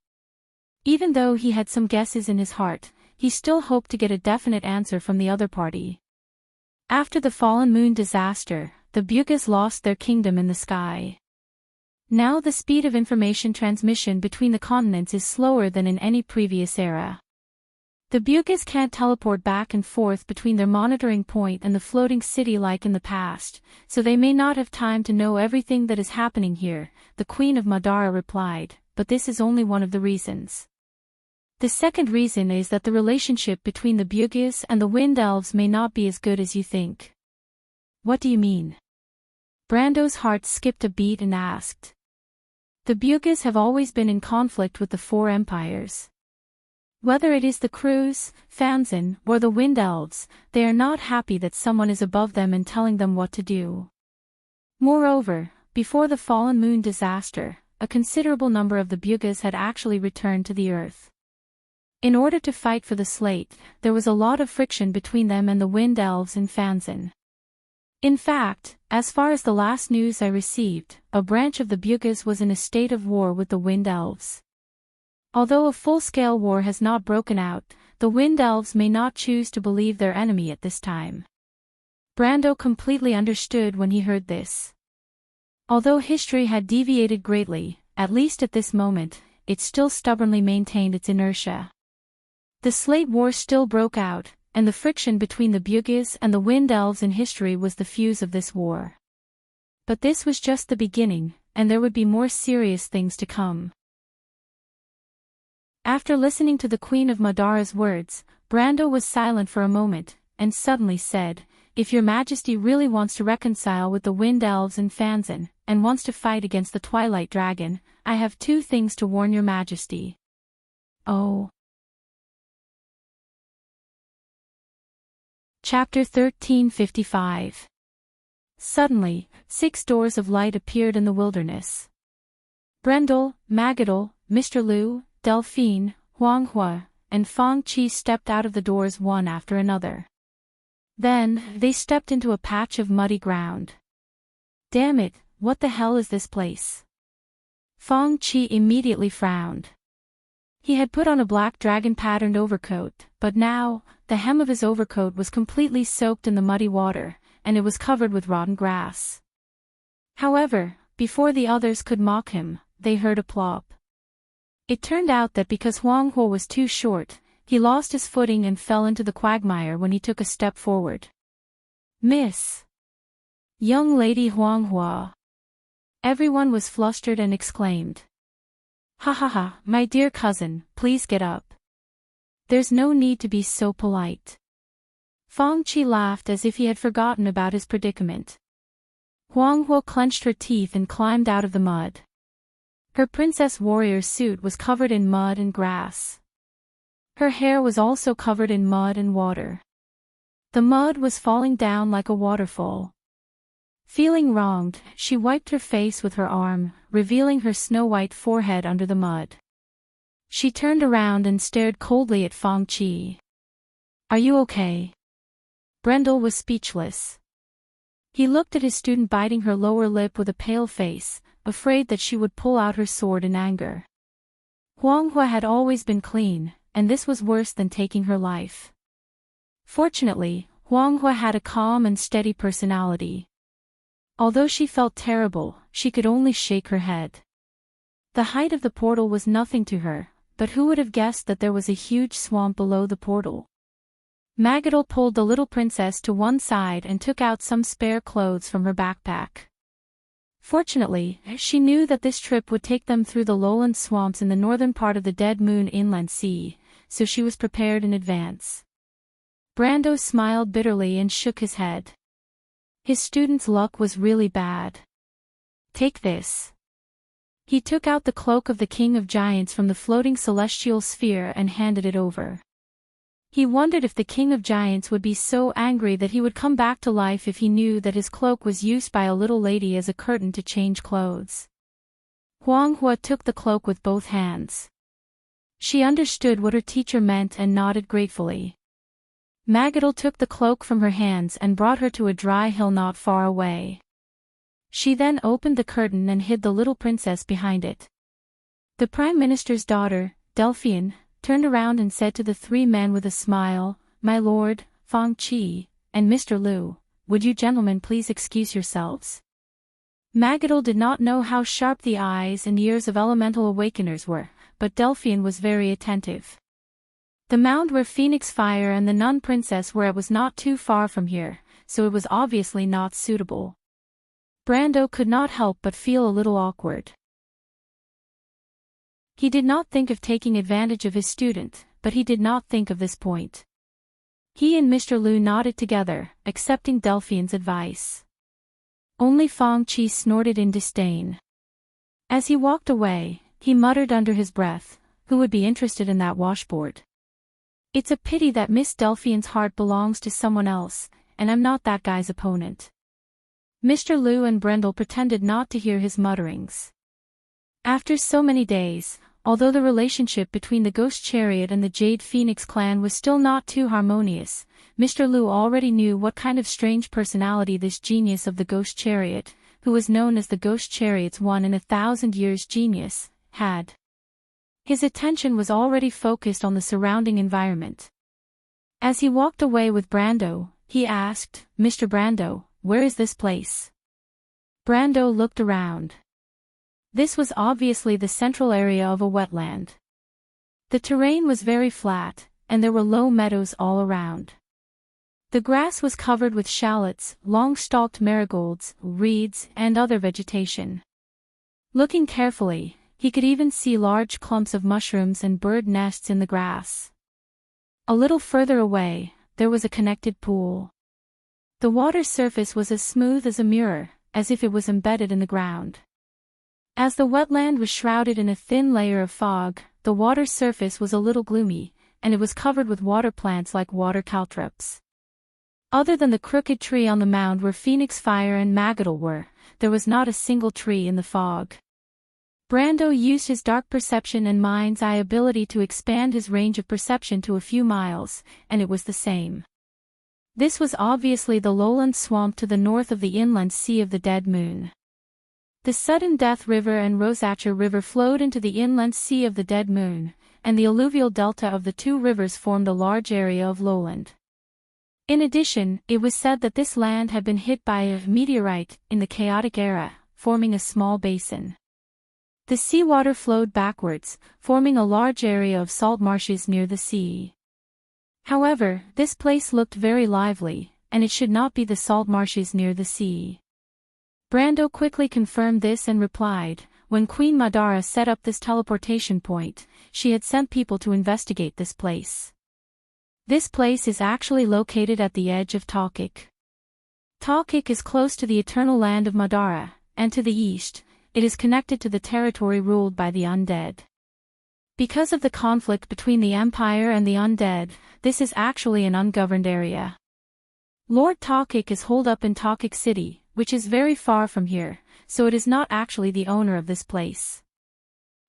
Even though he had some guesses in his heart, he still hoped to get a definite answer from the other party. After the Fallen Moon disaster, the Bugis lost their kingdom in the sky. Now the speed of information transmission between the continents is slower than in any previous era. The Bugis can't teleport back and forth between their monitoring point and the floating city like in the past, so they may not have time to know everything that is happening here, the Queen of Madara replied, but this is only one of the reasons. The second reason is that the relationship between the Bugis and the Wind Elves may not be as good as you think. What do you mean? Brando's heart skipped a beat and asked. The Bugis have always been in conflict with the Four Empires. Whether it is the Crews, Fanzan, or the Wind Elves, they are not happy that someone is above them and telling them what to do. Moreover, before the Fallen Moon disaster, a considerable number of the Bugis had actually returned to the Earth. In order to fight for the slate, there was a lot of friction between them and the Wind Elves in Fanzan. In fact, as far as the last news I received, a branch of the Bugis was in a state of war with the Wind Elves. Although a full-scale war has not broken out, the Wind Elves may not choose to believe their enemy at this time. Brando completely understood when he heard this. Although history had deviated greatly, at least at this moment, it still stubbornly maintained its inertia. The Slate War still broke out, and the friction between the Bugis and the Wind Elves in history was the fuse of this war. But this was just the beginning, and there would be more serious things to come. After listening to the Queen of Madara's words, Brando was silent for a moment, and suddenly said, If Your Majesty really wants to reconcile with the Wind Elves and Fanzan, and wants to fight against the Twilight Dragon, I have two things to warn Your Majesty. Oh. Chapter 1355. Suddenly, 6 doors of light appeared in the wilderness. Brendel, Magadol, Mr. Liu, Delphine, Huanghua, and Fang Qi stepped out of the doors one after another. Then, they stepped into a patch of muddy ground. Damn it, what the hell is this place? Fang Qi immediately frowned. He had put on a black dragon-patterned overcoat, but now, the hem of his overcoat was completely soaked in the muddy water, and it was covered with rotten grass. However, before the others could mock him, they heard a plop. It turned out that because Huanghua was too short, he lost his footing and fell into the quagmire when he took a step forward. Miss! Young Lady Huanghua! Everyone was flustered and exclaimed. Ha ha ha, my dear cousin, please get up. There's no need to be so polite. Fang Qi laughed as if he had forgotten about his predicament. Huanghua clenched her teeth and climbed out of the mud. Her princess warrior suit was covered in mud and grass. Her hair was also covered in mud and water. The mud was falling down like a waterfall. Feeling wronged, she wiped her face with her arm, revealing her snow-white forehead under the mud. She turned around and stared coldly at Fang Qi. Are you okay? Brendel was speechless. He looked at his student biting her lower lip with a pale face, afraid that she would pull out her sword in anger. Huanghua had always been clean, and this was worse than taking her life. Fortunately, Huanghua had a calm and steady personality. Although she felt terrible, she could only shake her head. The height of the portal was nothing to her, but who would have guessed that there was a huge swamp below the portal? Magadol pulled the little princess to one side and took out some spare clothes from her backpack. Fortunately, she knew that this trip would take them through the lowland swamps in the northern part of the Dead Moon Inland Sea, so she was prepared in advance. Brando smiled bitterly and shook his head. His student's luck was really bad. Take this. He took out the cloak of the King of Giants from the floating celestial sphere and handed it over. He wondered if the King of Giants would be so angry that he would come back to life if he knew that his cloak was used by a little lady as a curtain to change clothes. Huang Hua took the cloak with both hands. She understood what her teacher meant and nodded gratefully. Magadal took the cloak from her hands and brought her to a dry hill not far away. She then opened the curtain and hid the little princess behind it. The Prime Minister's daughter, Delphian, turned around and said to the three men with a smile, "My lord, Fang Qi, and Mr. Liu, would you gentlemen please excuse yourselves?" Magadal did not know how sharp the eyes and ears of elemental awakeners were, but Delphian was very attentive. The mound where Phoenix Fire and the nun princess were at was not too far from here, so it was obviously not suitable. Brando could not help but feel a little awkward. He did not think of taking advantage of his student, but he did not think of this point. He and Mr. Liu nodded together, accepting Delphian's advice. Only Fang Qi snorted in disdain. As he walked away, he muttered under his breath, "Who would be interested in that washboard? It's a pity that Miss Delphian's heart belongs to someone else, and I'm not that guy's opponent." Mr. Liu and Brendel pretended not to hear his mutterings. After so many days, although the relationship between the Ghost Chariot and the Jade Phoenix clan was still not too harmonious, Mr. Liu already knew what kind of strange personality this genius of the Ghost Chariot, who was known as the Ghost Chariot's 1-in-1,000 years genius, had. His attention was already focused on the surrounding environment. As he walked away with Brando, he asked, "Mr. Brando, where is this place?" Brando looked around. This was obviously the central area of a wetland. The terrain was very flat, and there were low meadows all around. The grass was covered with shallots, long-stalked marigolds, reeds, and other vegetation. Looking carefully, he could even see large clumps of mushrooms and bird nests in the grass. A little further away, there was a connected pool. The water surface was as smooth as a mirror, as if it was embedded in the ground. As the wetland was shrouded in a thin layer of fog, the water surface was a little gloomy, and it was covered with water plants like water caltrops. Other than the crooked tree on the mound where Phoenix Fire and Magadal were, there was not a single tree in the fog. Brando used his dark perception and mind's eye ability to expand his range of perception to a few miles, and it was the same. This was obviously the lowland swamp to the north of the inland sea of the Dead Moon. The Sudden Death River and Rosacher River flowed into the inland sea of the Dead Moon, and the alluvial delta of the two rivers formed a large area of lowland. In addition, it was said that this land had been hit by a meteorite in the chaotic era, forming a small basin. The seawater flowed backwards, forming a large area of salt marshes near the sea. However, this place looked very lively, and it should not be the salt marshes near the sea. Brando quickly confirmed this and replied, "When Queen Madara set up this teleportation point, she had sent people to investigate this place. This place is actually located at the edge of Talkik. Talkik is close to the eternal land of Madara, and to the east, it is connected to the territory ruled by the undead. Because of the conflict between the Empire and the undead, this is actually an ungoverned area. Lord Talkik is holed up in Talkik City, which is very far from here, so it is not actually the owner of this place.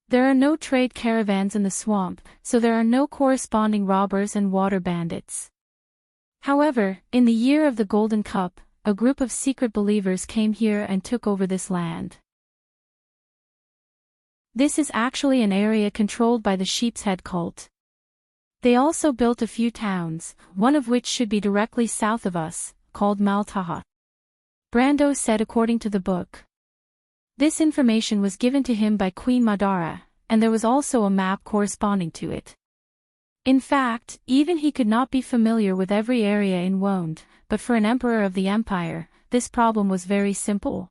There are no trade caravans in the swamp, so there are no corresponding robbers and water bandits. However, in the year of the Golden Cup, a group of secret believers came here and took over this land. This is actually an area controlled by the Sheep's Head cult. They also built a few towns, one of which should be directly south of us, called Maltaha. Brando said according to the book. This information was given to him by Queen Madara, and there was also a map corresponding to it. In fact, even he could not be familiar with every area in Wonde, but for an emperor of the empire, this problem was very simple.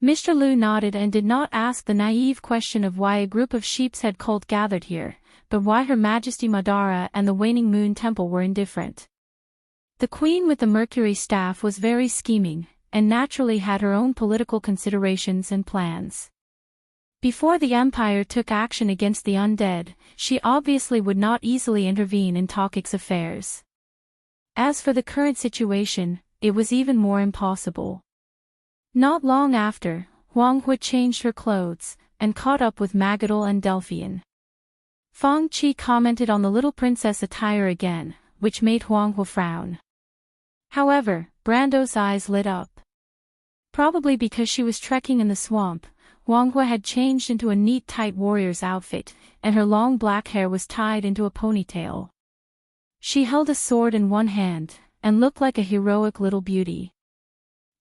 Mr. Lu nodded and did not ask the naive question of why a group of sheepshead cult gathered here, but why Her Majesty Madara and the Waning Moon Temple were indifferent. The queen with the Mercury staff was very scheming, and naturally had her own political considerations and plans. Before the Empire took action against the undead, she obviously would not easily intervene in Tokik's affairs. As for the current situation, it was even more impossible. Not long after, Huang Hui changed her clothes, and caught up with Magadol and Delphian. Fang Qi commented on the little princess attire again, which made Huang Hui frown. However, Brando's eyes lit up. Probably because she was trekking in the swamp, Huang Hui had changed into a neat tight warrior's outfit, and her long black hair was tied into a ponytail. She held a sword in one hand, and looked like a heroic little beauty.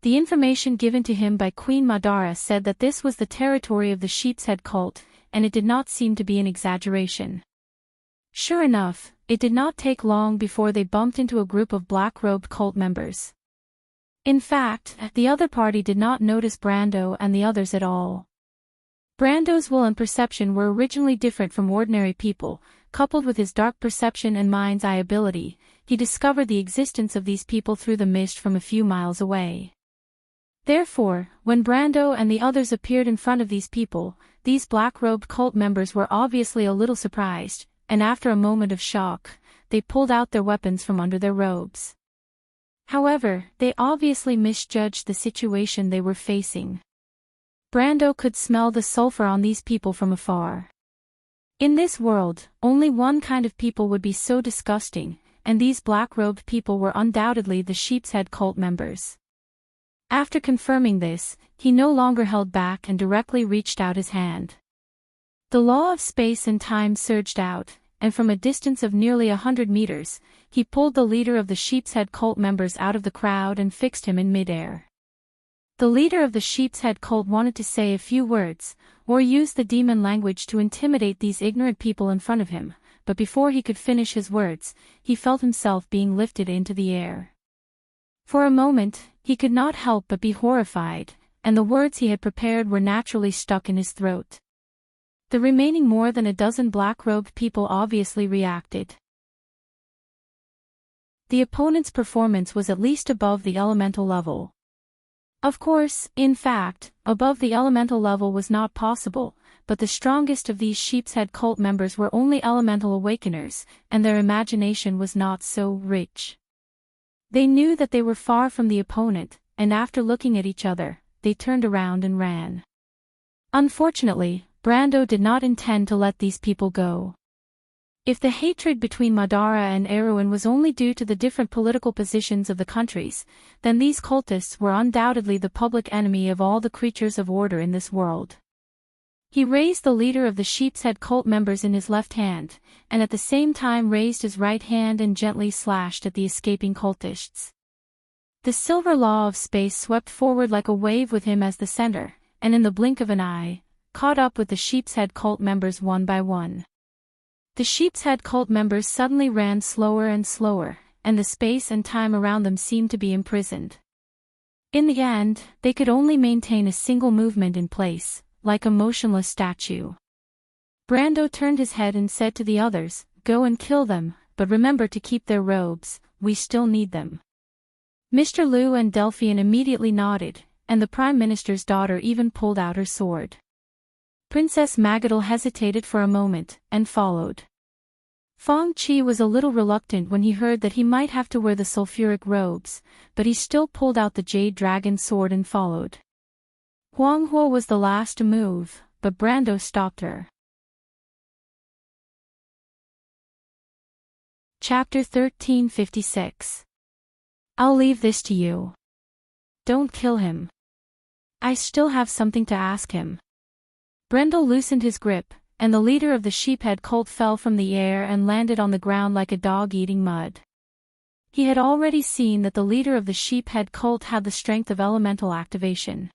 The information given to him by Queen Madara said that this was the territory of the sheepshead cult, and it did not seem to be an exaggeration. Sure enough, it did not take long before they bumped into a group of black-robed cult members. In fact, the other party did not notice Brando and the others at all. Brando's will and perception were originally different from ordinary people. Coupled with his dark perception and mind's eye ability, he discovered the existence of these people through the mist from a few miles away. Therefore, when Brando and the others appeared in front of these people, these black-robed cult members were obviously a little surprised, and after a moment of shock, they pulled out their weapons from under their robes. However, they obviously misjudged the situation they were facing. Brando could smell the sulfur on these people from afar. In this world, only one kind of people would be so disgusting, and these black-robed people were undoubtedly the sheepshead cult members. After confirming this, he no longer held back and directly reached out his hand. The law of space and time surged out, and from a distance of nearly 100 meters, he pulled the leader of the sheepshead cult members out of the crowd and fixed him in midair. The leader of the sheepshead cult wanted to say a few words, or use the demon language to intimidate these ignorant people in front of him, but before he could finish his words, he felt himself being lifted into the air. For a moment, he could not help but be horrified, and the words he had prepared were naturally stuck in his throat. The remaining more than a dozen black-robed people obviously reacted. The opponent's performance was at least above the elemental level. Of course, in fact, above the elemental level was not possible, but the strongest of these sheepshead cult members were only elemental awakeners, and their imagination was not so rich. They knew that they were far from the opponent, and after looking at each other, they turned around and ran. Unfortunately, Brando did not intend to let these people go. If the hatred between Madara and Erwin was only due to the different political positions of the countries, then these cultists were undoubtedly the public enemy of all the creatures of order in this world. He raised the leader of the sheepshead cult members in his left hand, and at the same time raised his right hand and gently slashed at the escaping cultists. The silver law of space swept forward like a wave with him as the center, and in the blink of an eye, caught up with the sheepshead cult members one by one. The sheepshead cult members suddenly ran slower and slower, and the space and time around them seemed to be imprisoned. In the end, they could only maintain a single movement in place, like a motionless statue. Brando turned his head and said to the others, "Go and kill them, but remember to keep their robes, we still need them." Mr. Lu and Delphian immediately nodded, and the Prime Minister's daughter even pulled out her sword. Princess Magadol hesitated for a moment, and followed. Fang Qi was a little reluctant when he heard that he might have to wear the sulfuric robes, but he still pulled out the jade dragon sword and followed. Huang Hui was the last to move, but Brando stopped her. Chapter 1356. I'll leave this to you. Don't kill him. I still have something to ask him. Brendel loosened his grip, and the leader of the sheephead cult fell from the air and landed on the ground like a dog eating mud. He had already seen that the leader of the sheephead cult had the strength of elemental activation.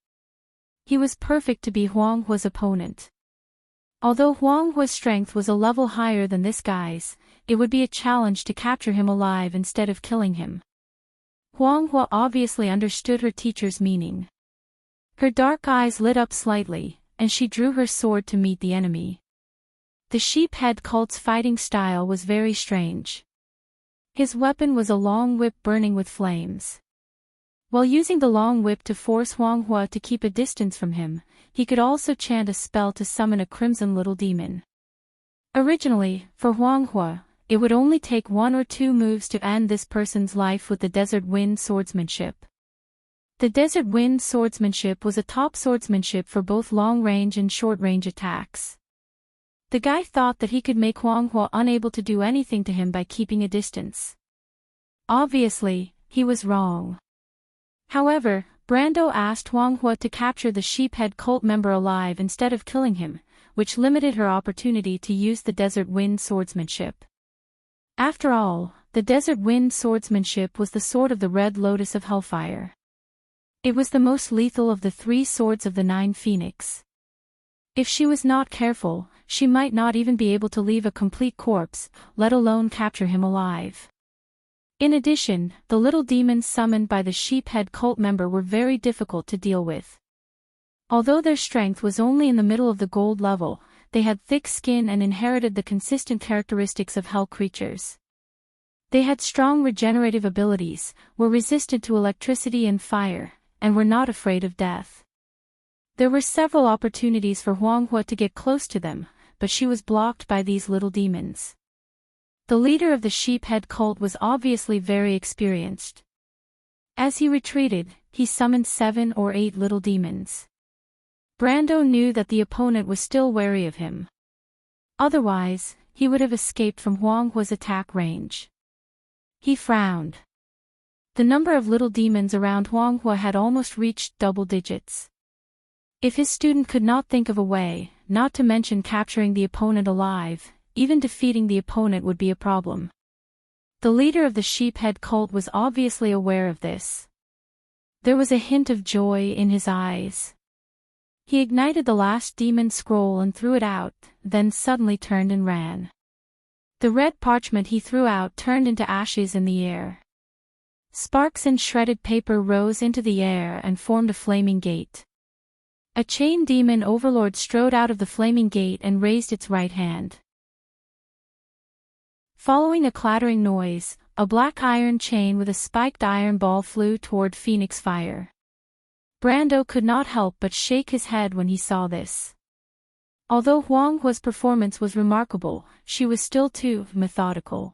He was perfect to be Huang Hui's opponent. Although Huang Hui's strength was a level higher than this guy's, it would be a challenge to capture him alive instead of killing him. Huang Hui obviously understood her teacher's meaning. Her dark eyes lit up slightly, and she drew her sword to meet the enemy. The sheephead cult's fighting style was very strange. His weapon was a long whip burning with flames. While using the long whip to force Huanghua to keep a distance from him, he could also chant a spell to summon a crimson little demon. Originally, for Huanghua, it would only take 1 or 2 moves to end this person's life with the Desert Wind swordsmanship. The Desert Wind swordsmanship was a top swordsmanship for both long-range and short-range attacks. The guy thought that he could make Huanghua unable to do anything to him by keeping a distance. Obviously, he was wrong. However, Brando asked Huanghua to capture the sheephead cult member alive instead of killing him, which limited her opportunity to use the Desert Wind swordsmanship. After all, the Desert Wind swordsmanship was the sword of the Red Lotus of Hellfire. It was the most lethal of the 3 swords of the 9 Phoenix. If she was not careful, she might not even be able to leave a complete corpse, let alone capture him alive. In addition, the little demons summoned by the sheephead cult member were very difficult to deal with. Although their strength was only in the middle of the gold level, they had thick skin and inherited the consistent characteristics of hell creatures. They had strong regenerative abilities, were resistant to electricity and fire, and were not afraid of death. There were several opportunities for Huanghua to get close to them, but she was blocked by these little demons. The leader of the sheephead cult was obviously very experienced. As he retreated, he summoned 7 or 8 little demons. Brando knew that the opponent was still wary of him. Otherwise, he would have escaped from Huanghua's attack range. He frowned. The number of little demons around Huanghua had almost reached double digits. If his student could not think of a way, not to mention capturing the opponent alive, even defeating the opponent would be a problem. The leader of the sheephead cult was obviously aware of this. There was a hint of joy in his eyes. He ignited the last demon scroll and threw it out, then suddenly turned and ran. The red parchment he threw out turned into ashes in the air. Sparks and shredded paper rose into the air and formed a flaming gate. A chain demon overlord strode out of the flaming gate and raised its right hand. Following a clattering noise, a black iron chain with a spiked iron ball flew toward Phoenix Fire. Brando could not help but shake his head when he saw this. Although Huanghua's performance was remarkable, she was still too methodical.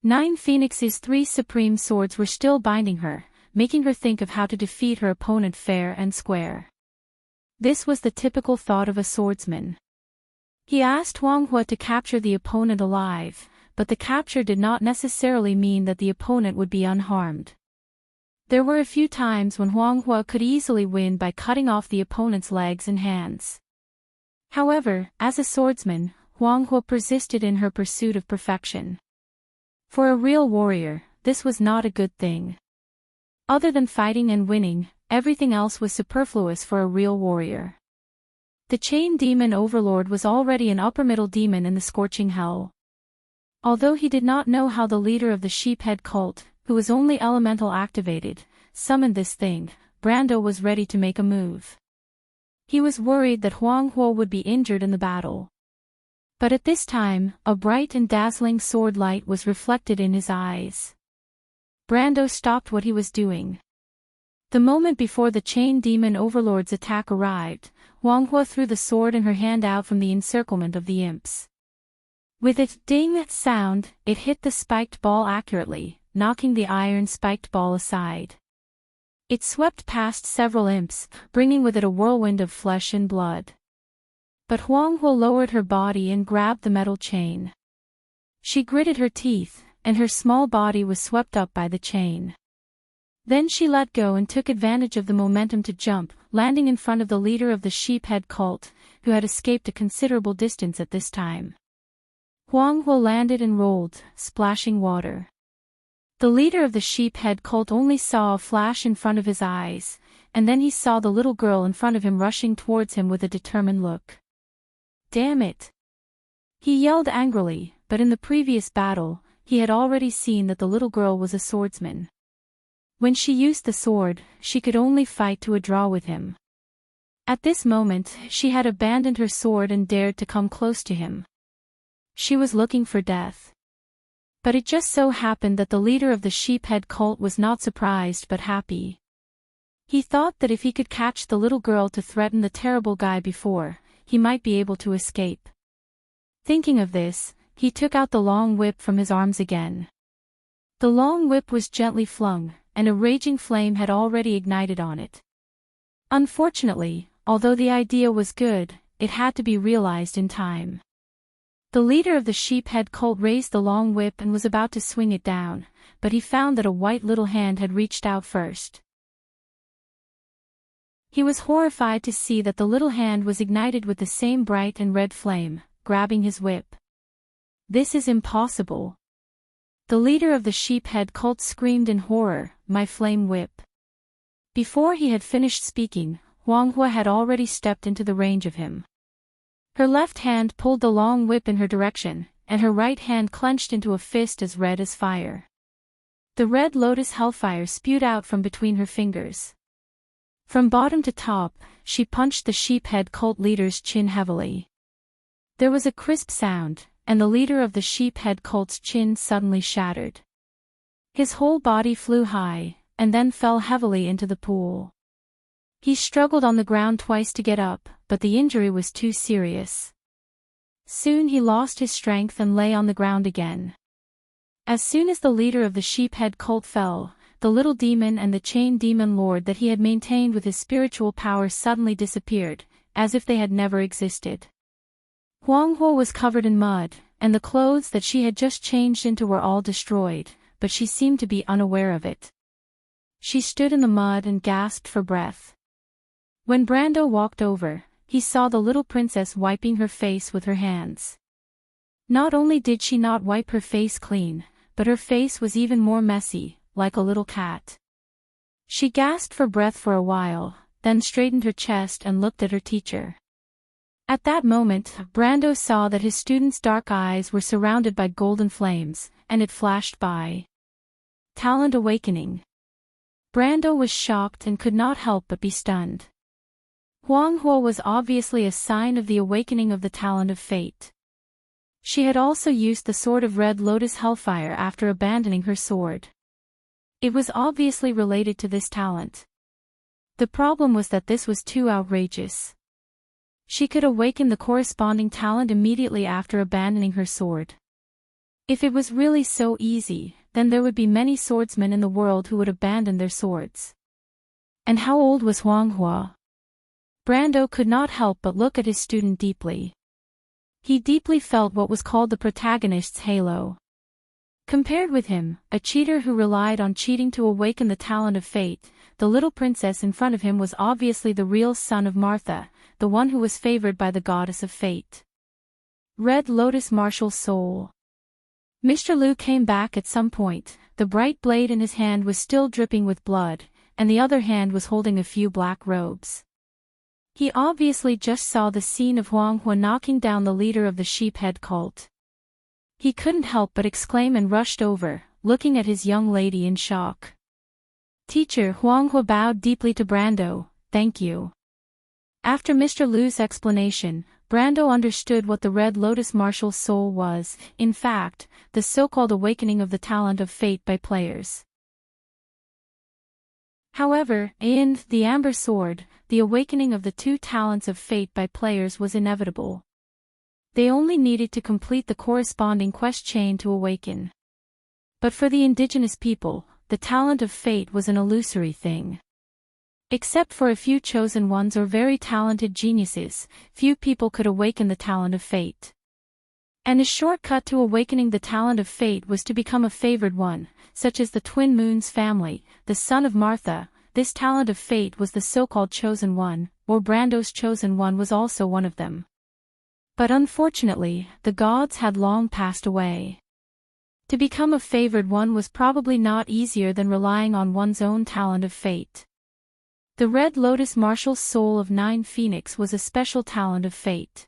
9 Phoenix's 3 supreme swords were still binding her, making her think of how to defeat her opponent fair and square. This was the typical thought of a swordsman. He asked Huanghua to capture the opponent alive, but the capture did not necessarily mean that the opponent would be unharmed. There were a few times when Huanghua could easily win by cutting off the opponent's legs and hands. However, as a swordsman, Huanghua persisted in her pursuit of perfection. For a real warrior, this was not a good thing. Other than fighting and winning, everything else was superfluous for a real warrior. The chain demon overlord was already an upper middle demon in the scorching hell. Although he did not know how the leader of the sheephead cult, who was only elemental activated, summoned this thing, Brando was ready to make a move. He was worried that Huanghua would be injured in the battle. But at this time, a bright and dazzling sword light was reflected in his eyes. Brando stopped what he was doing. The moment before the chain demon overlord's attack arrived, Huanghua threw the sword in her hand out from the encirclement of the imps. With its ding sound, it hit the spiked ball accurately, knocking the iron spiked ball aside. It swept past several imps, bringing with it a whirlwind of flesh and blood. But Huanghua lowered her body and grabbed the metal chain. She gritted her teeth, and her small body was swept up by the chain. Then she let go and took advantage of the momentum to jump, landing in front of the leader of the sheephead cult, who had escaped a considerable distance at this time. Huanghua landed and rolled, splashing water. The leader of the sheephead cult only saw a flash in front of his eyes, and then he saw the little girl in front of him rushing towards him with a determined look. Damn it! He yelled angrily, but in the previous battle, he had already seen that the little girl was a swordsman. When she used the sword, she could only fight to a draw with him. At this moment, she had abandoned her sword and dared to come close to him. She was looking for death. But it just so happened that the leader of the sheephead cult was not surprised but happy. He thought that if he could catch the little girl to threaten the terrible guy before, he might be able to escape. Thinking of this, he took out the long whip from his arms again. The long whip was gently flung, and a raging flame had already ignited on it. Unfortunately, although the idea was good, it had to be realized in time. The leader of the sheephead cult raised the long whip and was about to swing it down, but he found that a white little hand had reached out first. He was horrified to see that the little hand was ignited with the same bright and red flame, grabbing his whip. "This is impossible." The leader of the sheephead cult screamed in horror, "My flame whip." Before he had finished speaking, Huanghua had already stepped into the range of him. Her left hand pulled the long whip in her direction, and her right hand clenched into a fist as red as fire. The red lotus hellfire spewed out from between her fingers. From bottom to top, she punched the sheephead cult leader's chin heavily. There was a crisp sound, and the leader of the sheephead cult's chin suddenly shattered. His whole body flew high, and then fell heavily into the pool. He struggled on the ground twice to get up, but the injury was too serious. Soon he lost his strength and lay on the ground again. As soon as the leader of the sheephead cult fell, the little demon and the chain demon lord that he had maintained with his spiritual power suddenly disappeared, as if they had never existed. Huanghua was covered in mud, and the clothes that she had just changed into were all destroyed, but she seemed to be unaware of it. She stood in the mud and gasped for breath. When Brando walked over, he saw the little princess wiping her face with her hands. Not only did she not wipe her face clean, but her face was even more messy, like a little cat. She gasped for breath for a while, then straightened her chest and looked at her teacher. At that moment, Brando saw that his student's dark eyes were surrounded by golden flames, and it flashed by. Talent awakening. Brando was shocked and could not help but be stunned. Huanghua was obviously a sign of the awakening of the talent of fate. She had also used the sword of red lotus hellfire after abandoning her sword. It was obviously related to this talent. The problem was that this was too outrageous. She could awaken the corresponding talent immediately after abandoning her sword. If it was really so easy, then there would be many swordsmen in the world who would abandon their swords. And how old was Huanghua? Brando could not help but look at his student deeply. He deeply felt what was called the protagonist's halo. Compared with him, a cheater who relied on cheating to awaken the talent of fate, the little princess in front of him was obviously the real son of Martha, the one who was favored by the goddess of fate. Red Lotus Martial Soul. Mr. Liu came back at some point. The bright blade in his hand was still dripping with blood, and the other hand was holding a few black robes. He obviously just saw the scene of Huanghua knocking down the leader of the sheephead cult. He couldn't help but exclaim and rushed over, looking at his young lady in shock. "Teacher," Huanghua bowed deeply to Brando, "thank you." After Mr. Liu's explanation, Brando understood what the Red Lotus Martial Soul was, in fact, the so-called awakening of the talent of fate by players. However, in The Amber Sword, the awakening of the two talents of fate by players was inevitable. They only needed to complete the corresponding quest chain to awaken. But for the indigenous people, the talent of fate was an illusory thing. Except for a few chosen ones or very talented geniuses, few people could awaken the talent of fate. And a shortcut to awakening the talent of fate was to become a favored one, such as the Twin Moons family, the son of Martha. This talent of fate was the so-called chosen one, or Brando's chosen one was also one of them. But unfortunately, the gods had long passed away. To become a favored one was probably not easier than relying on one's own talent of fate. The Red Lotus Martial Soul of Nine Phoenix was a special talent of fate.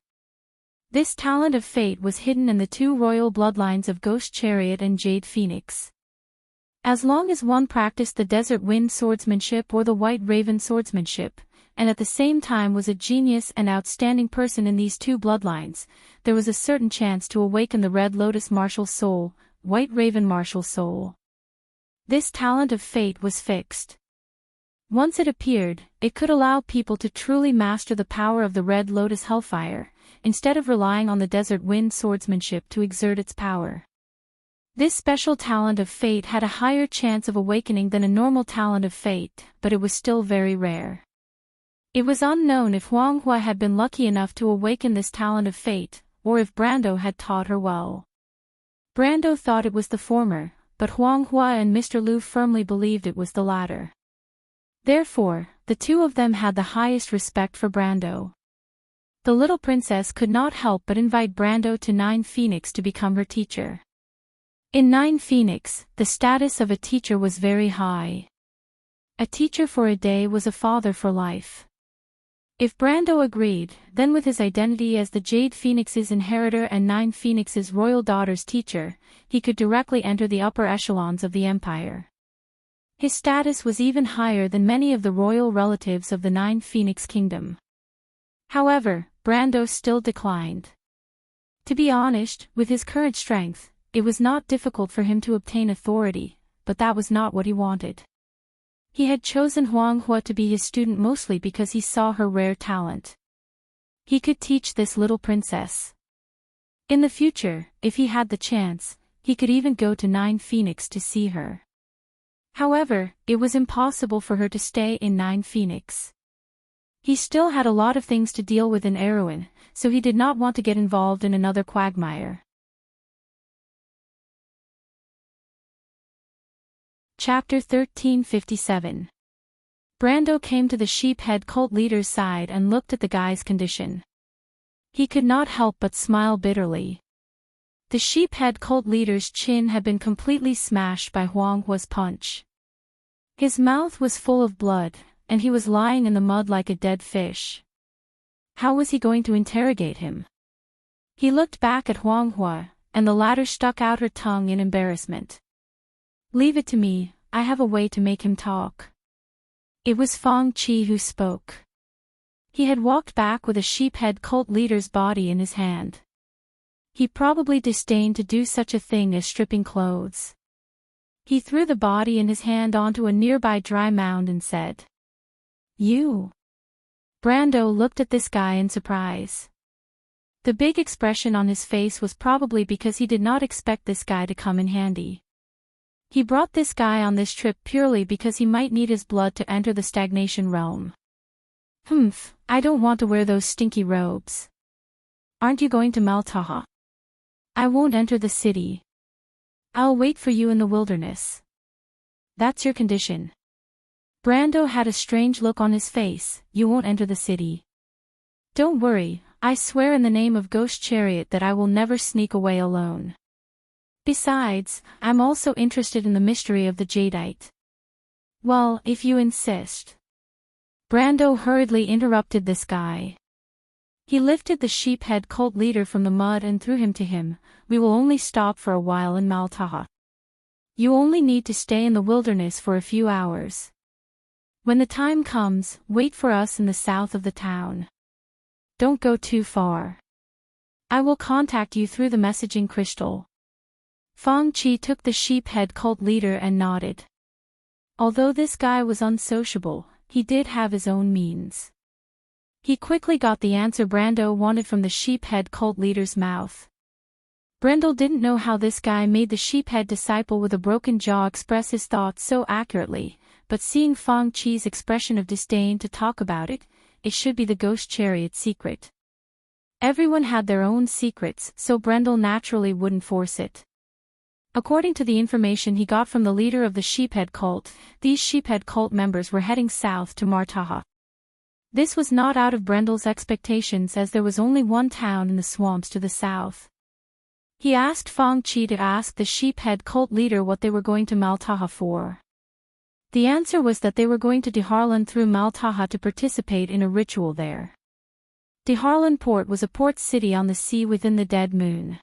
This talent of fate was hidden in the two royal bloodlines of Ghost Chariot and Jade Phoenix. As long as one practiced the Desert Wind swordsmanship or the White Raven swordsmanship, and at the same time was a genius and outstanding person in these two bloodlines, there was a certain chance to awaken the Red Lotus Martial Soul, White Raven Martial Soul. This talent of fate was fixed. Once it appeared, it could allow people to truly master the power of the Red Lotus Hellfire, instead of relying on the Desert Wind swordsmanship to exert its power. This special talent of fate had a higher chance of awakening than a normal talent of fate, but it was still very rare. It was unknown if Huang Hua had been lucky enough to awaken this talent of fate, or if Brando had taught her well. Brando thought it was the former, but Huang Hua and Mr. Liu firmly believed it was the latter. Therefore, the two of them had the highest respect for Brando. The little princess could not help but invite Brando to Nine Phoenix to become her teacher. In Nine Phoenix, the status of a teacher was very high. A teacher for a day was a father for life. If Brando agreed, then with his identity as the Jade Phoenix's inheritor and Nine Phoenix's royal daughter's teacher, he could directly enter the upper echelons of the empire. His status was even higher than many of the royal relatives of the Nine Phoenix Kingdom. However, Brando still declined. To be honest, with his current strength, it was not difficult for him to obtain authority, but that was not what he wanted. He had chosen Huang Hua to be his student mostly because he saw her rare talent. He could teach this little princess. In the future, if he had the chance, he could even go to Nine Phoenix to see her. However, it was impossible for her to stay in Nine Phoenix. He still had a lot of things to deal with in Erewhon, so he did not want to get involved in another quagmire. Chapter 1357. Brando came to the sheephead cult leader's side and looked at the guy's condition. He could not help but smile bitterly. The sheephead cult leader's chin had been completely smashed by Huang Hua's punch. His mouth was full of blood, and he was lying in the mud like a dead fish. How was he going to interrogate him? He looked back at Huang Hua, and the latter stuck out her tongue in embarrassment. "Leave it to me, I have a way to make him talk." It was Fang Qi who spoke. He had walked back with a sheephead cult leader's body in his hand. He probably disdained to do such a thing as stripping clothes. He threw the body in his hand onto a nearby dry mound and said, "You." Brando looked at this guy in surprise. The big expression on his face was probably because he did not expect this guy to come in handy. He brought this guy on this trip purely because he might need his blood to enter the stagnation realm. "Humph, I don't want to wear those stinky robes." "Aren't you going to Maltaha?" "I won't enter the city. I'll wait for you in the wilderness." "That's your condition." Brando had a strange look on his face. "You won't enter the city." "Don't worry, I swear in the name of Ghost Chariot that I will never sneak away alone. Besides, I'm also interested in the mystery of the jadeite." "Well, if you insist." Brando hurriedly interrupted this guy. He lifted the sheephead cult leader from the mud and threw him to him. "We will only stop for a while in Maltaha. You only need to stay in the wilderness for a few hours. When the time comes, wait for us in the south of the town. Don't go too far. I will contact you through the messaging crystal." Fang Qi took the sheephead cult leader and nodded. Although this guy was unsociable, he did have his own means. He quickly got the answer Brando wanted from the sheephead cult leader's mouth. Brando didn't know how this guy made the sheephead disciple with a broken jaw express his thoughts so accurately, but seeing Fang Qi's expression of disdain to talk about it, it should be the Ghost Chariot secret. Everyone had their own secrets, so Brando naturally wouldn't force it. According to the information he got from the leader of the sheephead cult, these sheephead cult members were heading south to Martaha. This was not out of Brendel's expectations as there was only one town in the swamps to the south. He asked Fang Qi to ask the sheephead cult leader what they were going to Maltaha for. The answer was that they were going to Deharlan through Maltaha to participate in a ritual there. Deharlan Port was a port city on the sea within the Dead Moon.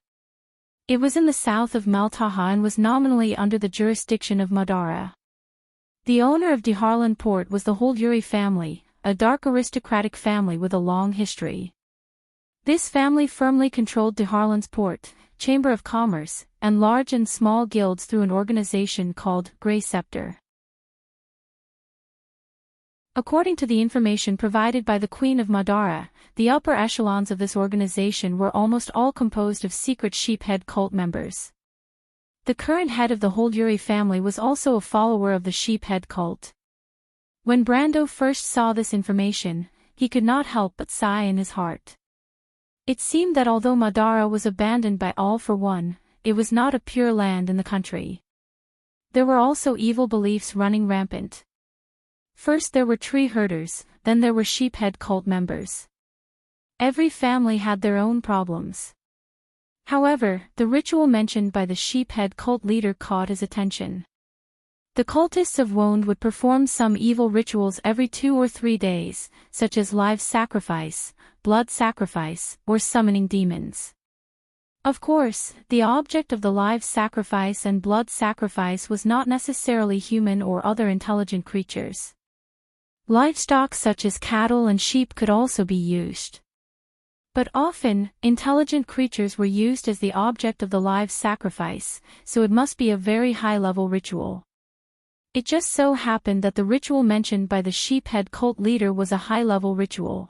It was in the south of Maltaha and was nominally under the jurisdiction of Madara. The owner of Deharlan Port was the whole Yuri family, a dark aristocratic family with a long history. This family firmly controlled de Harlan's port, Chamber of Commerce, and large and small guilds through an organization called Grey Scepter. According to the information provided by the Queen of Madara, the upper echelons of this organization were almost all composed of secret sheephead cult members. The current head of the whole Yuri family was also a follower of the sheephead cult. When Brando first saw this information, he could not help but sigh in his heart. It seemed that although Madara was abandoned by all for one, it was not a pure land in the country. There were also evil beliefs running rampant. First there were tree herders, then there were sheephead cult members. Every family had their own problems. However, the ritual mentioned by the sheephead cult leader caught his attention. The cultists of Wonde would perform some evil rituals every 2 or 3 days, such as live sacrifice, blood sacrifice, or summoning demons. Of course, the object of the live sacrifice and blood sacrifice was not necessarily human or other intelligent creatures. Livestock such as cattle and sheep could also be used. But often, intelligent creatures were used as the object of the live sacrifice, so it must be a very high-level ritual. It just so happened that the ritual mentioned by the sheephead cult leader was a high-level ritual.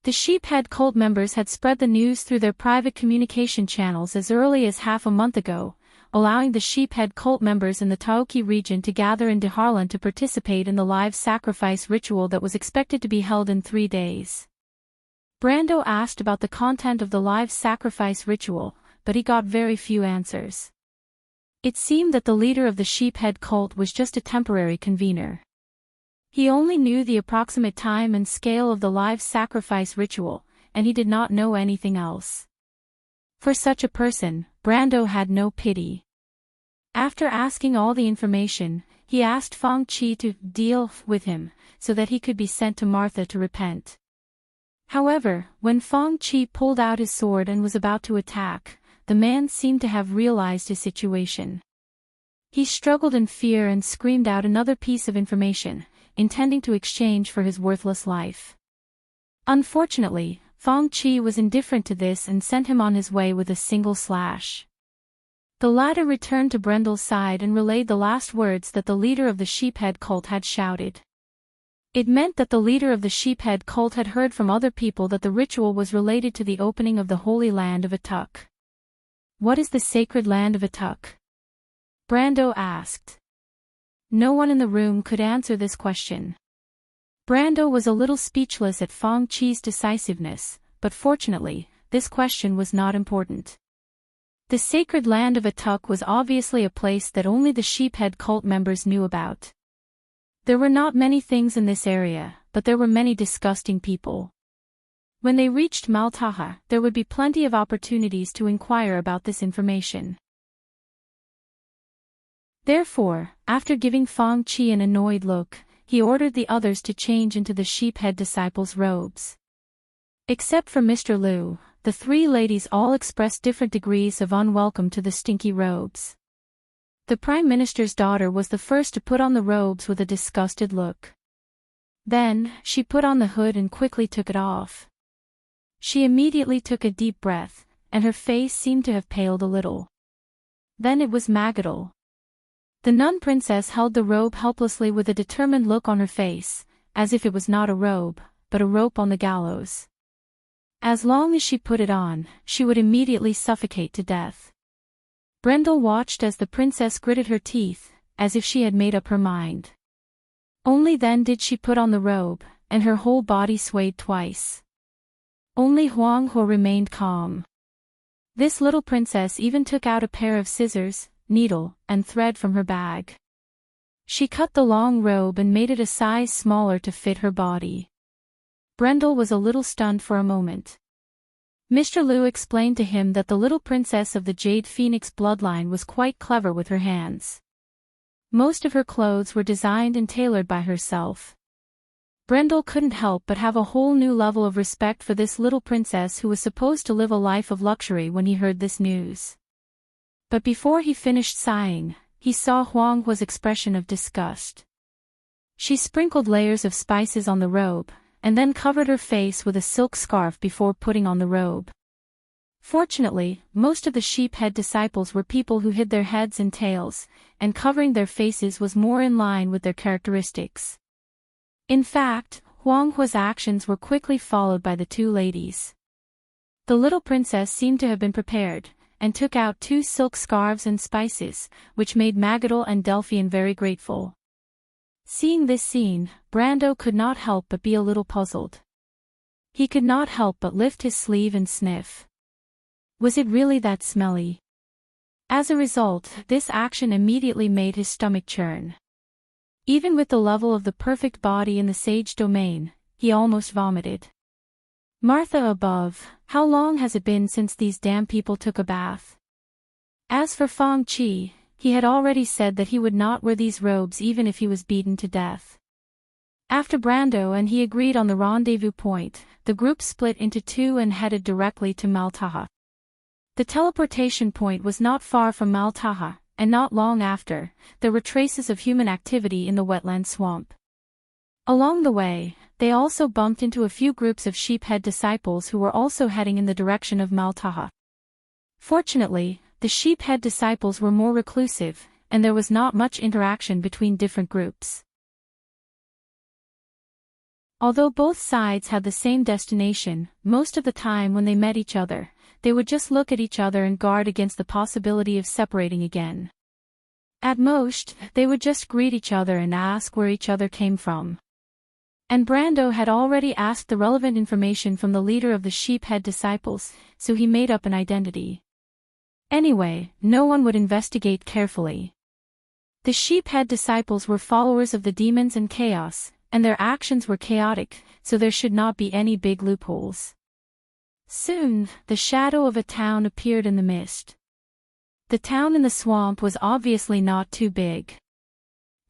The sheephead cult members had spread the news through their private communication channels as early as half a month ago, allowing the sheephead cult members in the Taoki region to gather in de Harlan to participate in the live sacrifice ritual that was expected to be held in 3 days. Brando asked about the content of the live sacrifice ritual, but he got very few answers. It seemed that the leader of the sheephead cult was just a temporary convener. He only knew the approximate time and scale of the live sacrifice ritual, and he did not know anything else. For such a person, Brando had no pity. After asking all the information, he asked Fang Chi to deal with him, so that he could be sent to Martha to repent. However, when Fang Chi pulled out his sword and was about to attack, the man seemed to have realized his situation. He struggled in fear and screamed out another piece of information, intending to exchange for his worthless life. Unfortunately, Fang Chi was indifferent to this and sent him on his way with a single slash. The latter returned to Brendel's side and relayed the last words that the leader of the sheephead cult had shouted. It meant that the leader of the sheephead cult had heard from other people that the ritual was related to the opening of the holy land of Atuk. What is the sacred land of Atuk? Brando asked. No one in the room could answer this question. Brando was a little speechless at Fang Chi's decisiveness, but fortunately, this question was not important. The sacred land of Atuk was obviously a place that only the sheephead cult members knew about. There were not many things in this area, but there were many disgusting people. When they reached Maltaha, there would be plenty of opportunities to inquire about this information. Therefore, after giving Fang Chi an annoyed look, he ordered the others to change into the sheephead disciples' robes. Except for Mr. Liu, the 3 ladies all expressed different degrees of unwelcome to the stinky robes. The Prime Minister's daughter was the first to put on the robes with a disgusted look. Then, she put on the hood and quickly took it off. She immediately took a deep breath, and her face seemed to have paled a little. Then it was Magadol. The nun princess held the robe helplessly with a determined look on her face, as if it was not a robe, but a rope on the gallows. As long as she put it on, she would immediately suffocate to death. Brendel watched as the princess gritted her teeth, as if she had made up her mind. Only then did she put on the robe, and her whole body swayed twice. Only Huang He remained calm. This little princess even took out a pair of scissors, needle, and thread from her bag. She cut the long robe and made it a size smaller to fit her body. Brendel was a little stunned for a moment. Mr. Liu explained to him that the little princess of the Jade Phoenix bloodline was quite clever with her hands. Most of her clothes were designed and tailored by herself. Brendel couldn't help but have a whole new level of respect for this little princess who was supposed to live a life of luxury when he heard this news. But before he finished sighing, he saw Huang He's expression of disgust. She sprinkled layers of spices on the robe, and then covered her face with a silk scarf before putting on the robe. Fortunately, most of the sheep-head disciples were people who hid their heads and tails, and covering their faces was more in line with their characteristics. In fact, Huang Hua's actions were quickly followed by the two ladies. The little princess seemed to have been prepared, and took out 2 silk scarves and spices, which made Magadol and Delphian very grateful. Seeing this scene, Brando could not help but be a little puzzled. He could not help but lift his sleeve and sniff. Was it really that smelly? As a result, this action immediately made his stomach churn. Even with the level of the perfect body in the sage domain, he almost vomited. Martha above, how long has it been since these damn people took a bath? As for Fang Qi, he had already said that he would not wear these robes even if he was beaten to death. After Brando and he agreed on the rendezvous point, the group split into 2 and headed directly to Maltaha. The teleportation point was not far from Maltaha, and not long after, there were traces of human activity in the wetland swamp. Along the way, they also bumped into a few groups of sheep-head disciples who were also heading in the direction of Maltaha. Fortunately, the sheep-head disciples were more reclusive, and there was not much interaction between different groups. Although both sides had the same destination, most of the time when they met each other, they would just look at each other and guard against the possibility of separating again. At most, they would just greet each other and ask where each other came from. And Brando had already asked the relevant information from the leader of the sheep-head disciples, so he made up an identity. Anyway, no one would investigate carefully. The sheep-head disciples were followers of the demons and chaos, and their actions were chaotic, so there should not be any big loopholes. Soon, the shadow of a town appeared in the mist. The town in the swamp was obviously not too big.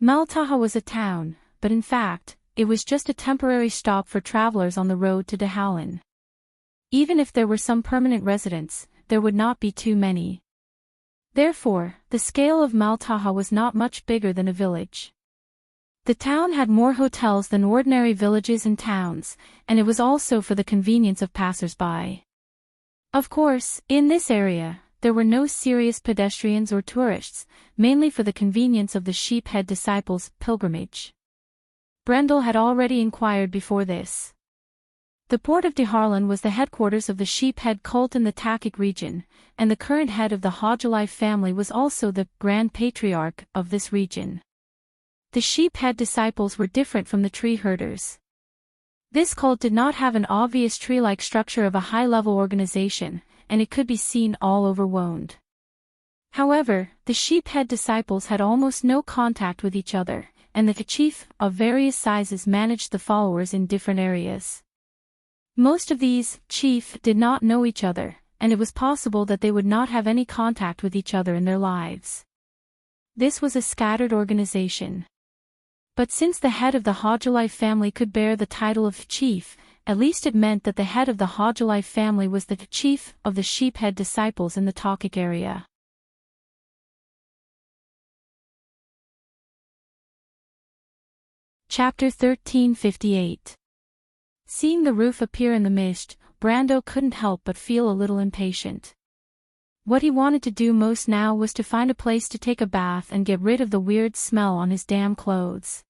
Maltaha was a town, but in fact, it was just a temporary stop for travelers on the road to Dahalan. Even if there were some permanent residents, there would not be too many. Therefore, the scale of Maltaha was not much bigger than a village. The town had more hotels than ordinary villages and towns, and it was also for the convenience of passers-by. Of course, in this area, there were no serious pedestrians or tourists, mainly for the convenience of the sheep-head disciples' pilgrimage. Brendel had already inquired before this. The port of Dahalan was the headquarters of the sheep-head cult in the Takik region, and the current head of the Hodgelai family was also the Grand Patriarch of this region. The sheep-head disciples were different from the tree herders. This cult did not have an obvious tree-like structure of a high-level organization, and it could be seen all over Wonde. However, the sheep-head disciples had almost no contact with each other, and the chief of various sizes managed the followers in different areas. Most of these chief did not know each other, and it was possible that they would not have any contact with each other in their lives. This was a scattered organization. But since the head of the Hodgelai family could bear the title of chief, at least it meant that the head of the Hodgelai family was the chief of the sheep-head disciples in the Takik area. Chapter 1358. Seeing the roof appear in the mist, Brando couldn't help but feel a little impatient. What he wanted to do most now was to find a place to take a bath and get rid of the weird smell on his damn clothes.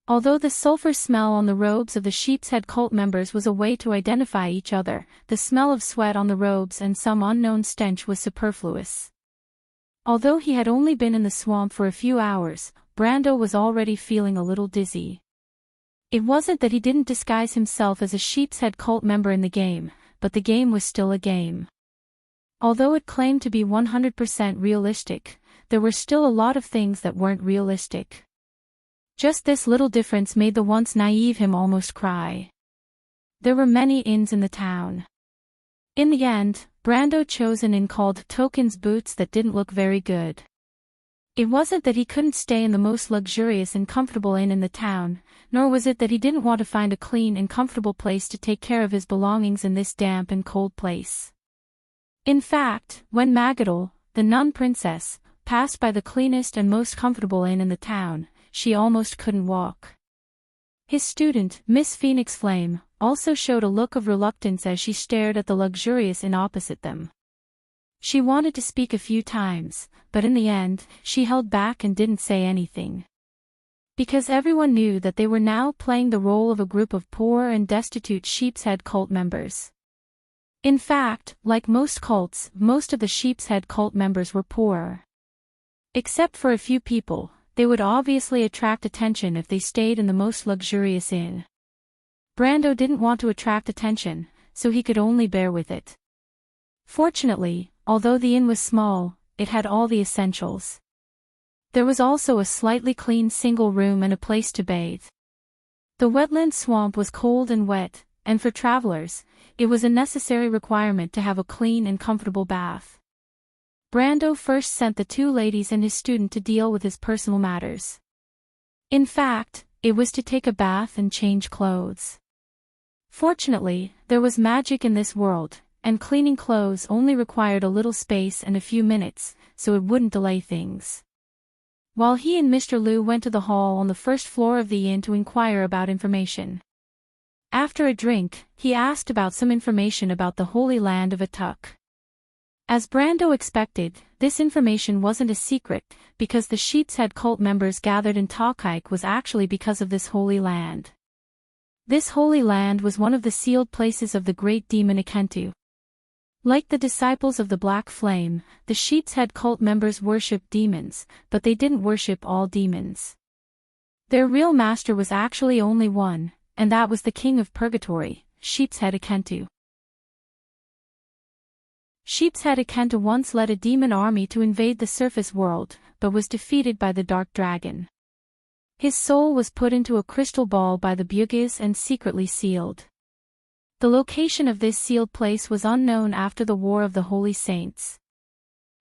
Although the sulfur smell on the robes of the sheep's-head cult members was a way to identify each other, the smell of sweat on the robes and some unknown stench was superfluous. Although he had only been in the swamp for a few hours, Brando was already feeling a little dizzy. It wasn't that he didn't disguise himself as a sheep's-head cult member in the game, but the game was still a game. Although it claimed to be 100% realistic, there were still a lot of things that weren't realistic. Just this little difference made the once naive him almost cry. There were many inns in the town. In the end, Brando chose an inn called Token's Boots that didn't look very good. It wasn't that he couldn't stay in the most luxurious and comfortable inn in the town, nor was it that he didn't want to find a clean and comfortable place to take care of his belongings in this damp and cold place. In fact, when Magadol, the nun princess, passed by the cleanest and most comfortable inn in the town, she almost couldn't walk. His student, Miss Phoenix Flame, also showed a look of reluctance as she stared at the luxurious inn opposite them. She wanted to speak a few times, but in the end, she held back and didn't say anything. Because everyone knew that they were now playing the role of a group of poor and destitute Sheep's Head cult members. In fact, like most cults, most of the Sheep's Head cult members were poor. Except for a few people, they would obviously attract attention if they stayed in the most luxurious inn. Brando didn't want to attract attention, so he could only bear with it. Fortunately, although the inn was small, it had all the essentials. There was also a slightly clean single room and a place to bathe. The wetland swamp was cold and wet, and for travelers, it was a necessary requirement to have a clean and comfortable bath. Brando first sent the two ladies and his student to deal with his personal matters. In fact, it was to take a bath and change clothes. Fortunately, there was magic in this world, and cleaning clothes only required a little space and a few minutes, so it wouldn't delay things. While he and Mr. Liu went to the hall on the first floor of the inn to inquire about information. After a drink, he asked about some information about the Holy Land of Atuk. As Brando expected, this information wasn't a secret, because the Sheep's Head cult members gathered in Talkike was actually because of this Holy Land. This Holy Land was one of the sealed places of the great demon Ikentu. Like the disciples of the Black Flame, the Sheep's Head cult members worshipped demons, but they didn't worship all demons. Their real master was actually only one, and that was the King of Purgatory, Sheep's Head Ikentu. Sheep's Head Ikentu once led a demon army to invade the surface world, but was defeated by the Dark Dragon. His soul was put into a crystal ball by the Bugis and secretly sealed. The location of this sealed place was unknown after the War of the Holy Saints.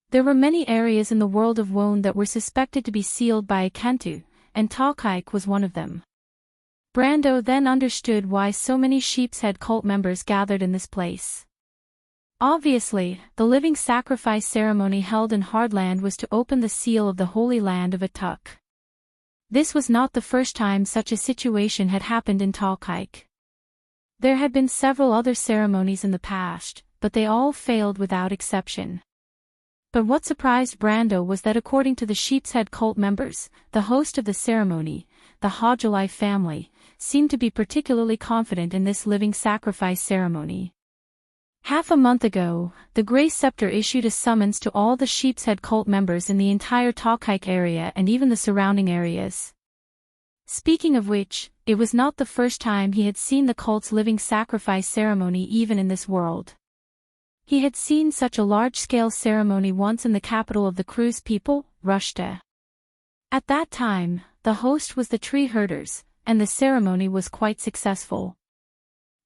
There were many areas in the world of Wone that were suspected to be sealed by Ikentu, and Talkike was one of them. Brando then understood why so many Sheep's Head cult members gathered in this place. Obviously, the living sacrifice ceremony held in Hardland was to open the seal of the Holy Land of Atuk. This was not the first time such a situation had happened in Talkike. There had been several other ceremonies in the past, but they all failed without exception. But what surprised Brando was that according to the Sheep's Head cult members, the host of the ceremony, the Hajulai family, seemed to be particularly confident in this living sacrifice ceremony. Half a month ago, the Grey Scepter issued a summons to all the Sheep's Head cult members in the entire Talkike area and even the surrounding areas. Speaking of which, it was not the first time he had seen the cult's living sacrifice ceremony even in this world. He had seen such a large-scale ceremony once in the capital of the Cruz people, Rushta. At that time, the host was the Tree Herders, and the ceremony was quite successful.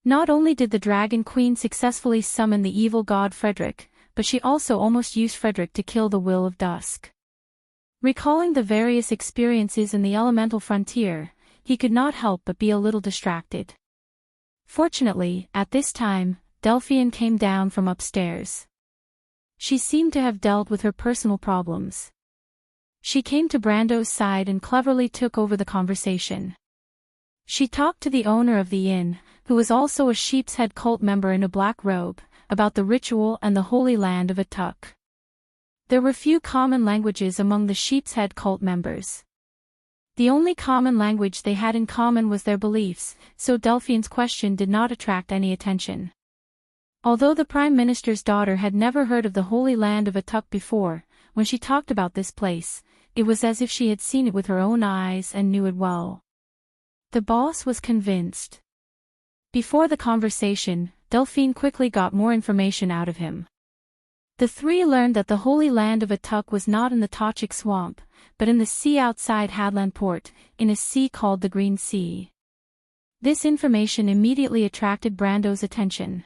Not only did the Dragon Queen successfully summon the evil god Frederick, but she also almost used Frederick to kill the Will of Dusk. Recalling the various experiences in the elemental frontier, he could not help but be a little distracted. Fortunately, at this time, Delphian came down from upstairs. She seemed to have dealt with her personal problems. She came to Brando's side and cleverly took over the conversation. She talked to the owner of the inn, who was also a Sheep's Head cult member in a black robe, about the ritual and the Holy Land of Atuk. There were few common languages among the Sheep's Head cult members. The only common language they had in common was their beliefs, so Delphian's question did not attract any attention. Although the Prime Minister's daughter had never heard of the Holy Land of Atuk before, when she talked about this place, it was as if she had seen it with her own eyes and knew it well. The boss was convinced. Before the conversation, Delphine quickly got more information out of him. The three learned that the Holy Land of Atuk was not in the Tochik Swamp, but in the sea outside Hadland Port, in a sea called the Green Sea. This information immediately attracted Brando's attention.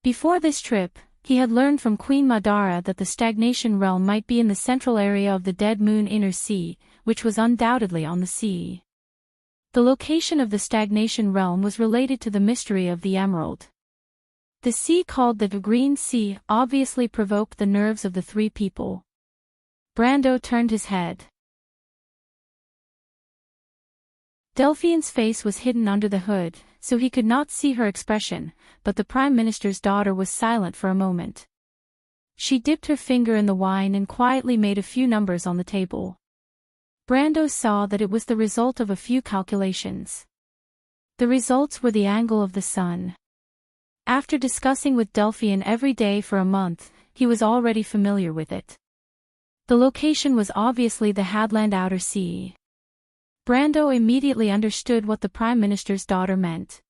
Before this trip, he had learned from Queen Madara that the Stagnation Realm might be in the central area of the Dead Moon Inner Sea, which was undoubtedly on the sea. The location of the Stagnation Realm was related to the mystery of the Emerald. The sea called the Green Sea obviously provoked the nerves of the three people. Brando turned his head. Delphine's face was hidden under the hood, so he could not see her expression, but the Prime Minister's daughter was silent for a moment. She dipped her finger in the wine and quietly made a few numbers on the table. Brando saw that it was the result of a few calculations. The results were the angle of the sun. After discussing with Delphine every day for a month, he was already familiar with it. The location was obviously the Hadland Outer Sea. Brando immediately understood what the Prime Minister's daughter meant.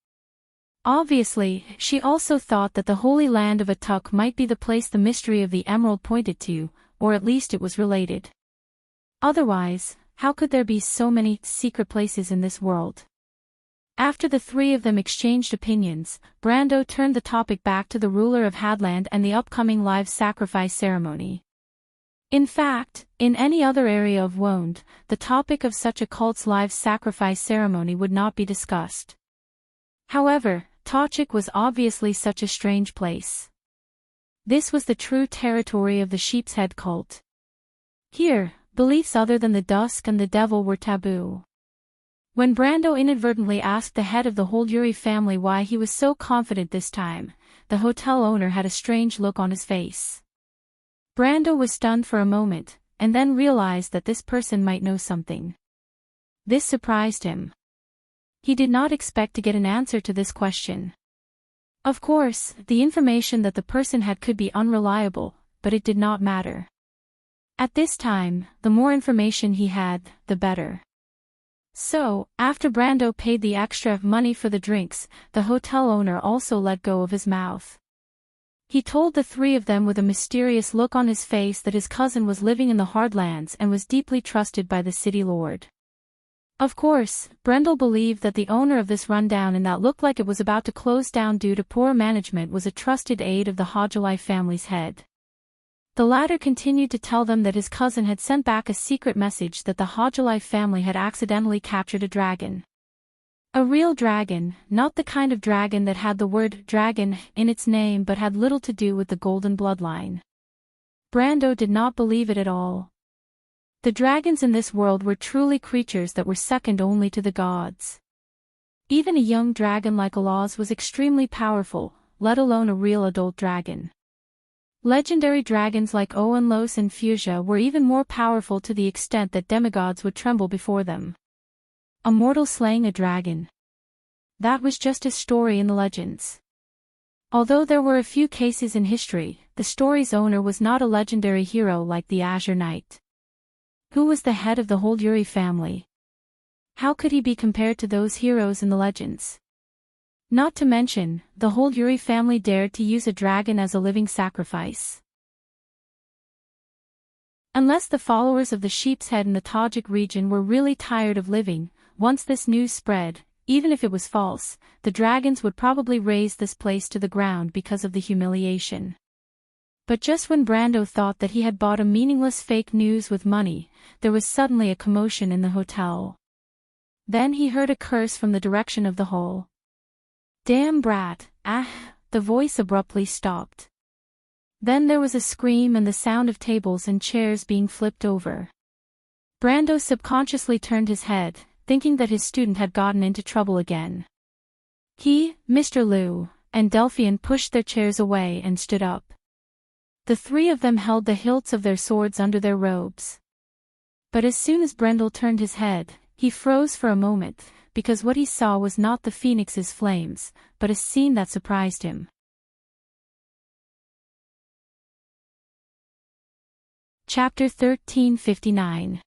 Obviously, she also thought that the Holy Land of Atuk might be the place the mystery of the emerald pointed to, or at least it was related. Otherwise, how could there be so many secret places in this world? After the three of them exchanged opinions, Brando turned the topic back to the ruler of Hadland and the upcoming live sacrifice ceremony. In fact, in any other area of Wonde, the topic of such a cult's live sacrifice ceremony would not be discussed. However, Tochik was obviously such a strange place. This was the true territory of the Sheep's Head cult. Here, beliefs other than the Dusk and the Devil were taboo. When Brando inadvertently asked the head of the Holduri family why he was so confident this time, the hotel owner had a strange look on his face. Brando was stunned for a moment, and then realized that this person might know something. This surprised him. He did not expect to get an answer to this question. Of course, the information that the person had could be unreliable, but it did not matter. At this time, the more information he had, the better. So, after Brando paid the extra money for the drinks, the hotel owner also let go of his mouth. He told the three of them with a mysterious look on his face that his cousin was living in the Hardlands and was deeply trusted by the city lord. Of course, Brendel believed that the owner of this rundown inn that looked like it was about to close down due to poor management was a trusted aide of the Hodgelai family's head. The latter continued to tell them that his cousin had sent back a secret message that the Hodgelai family had accidentally captured a dragon. A real dragon, not the kind of dragon that had the word dragon in its name but had little to do with the golden bloodline. Brando did not believe it at all. The dragons in this world were truly creatures that were second only to the gods. Even a young dragon like Alaz was extremely powerful, let alone a real adult dragon. Legendary dragons like Oanlos and Fuchsia were even more powerful to the extent that demigods would tremble before them. A mortal slaying a dragon. That was just a story in the legends. Although there were a few cases in history, the story's owner was not a legendary hero like the Azure Knight. Who was the head of the Holduri family? How could he be compared to those heroes in the legends? Not to mention, the Holduri family dared to use a dragon as a living sacrifice. Unless the followers of the Sheep's Head in the Tajik region were really tired of living, once this news spread, even if it was false, the dragons would probably raze this place to the ground because of the humiliation. But just when Brando thought that he had bought a meaningless fake news with money, there was suddenly a commotion in the hotel. Then he heard a curse from the direction of the hall. "Damn brat, the voice abruptly stopped. Then there was a scream and the sound of tables and chairs being flipped over. Brando subconsciously turned his head, thinking that his student had gotten into trouble again. He, Mr. Liu, and Delphine pushed their chairs away and stood up. The three of them held the hilts of their swords under their robes. But as soon as Brendel turned his head, he froze for a moment, because what he saw was not the phoenix's flames, but a scene that surprised him. Chapter 1359.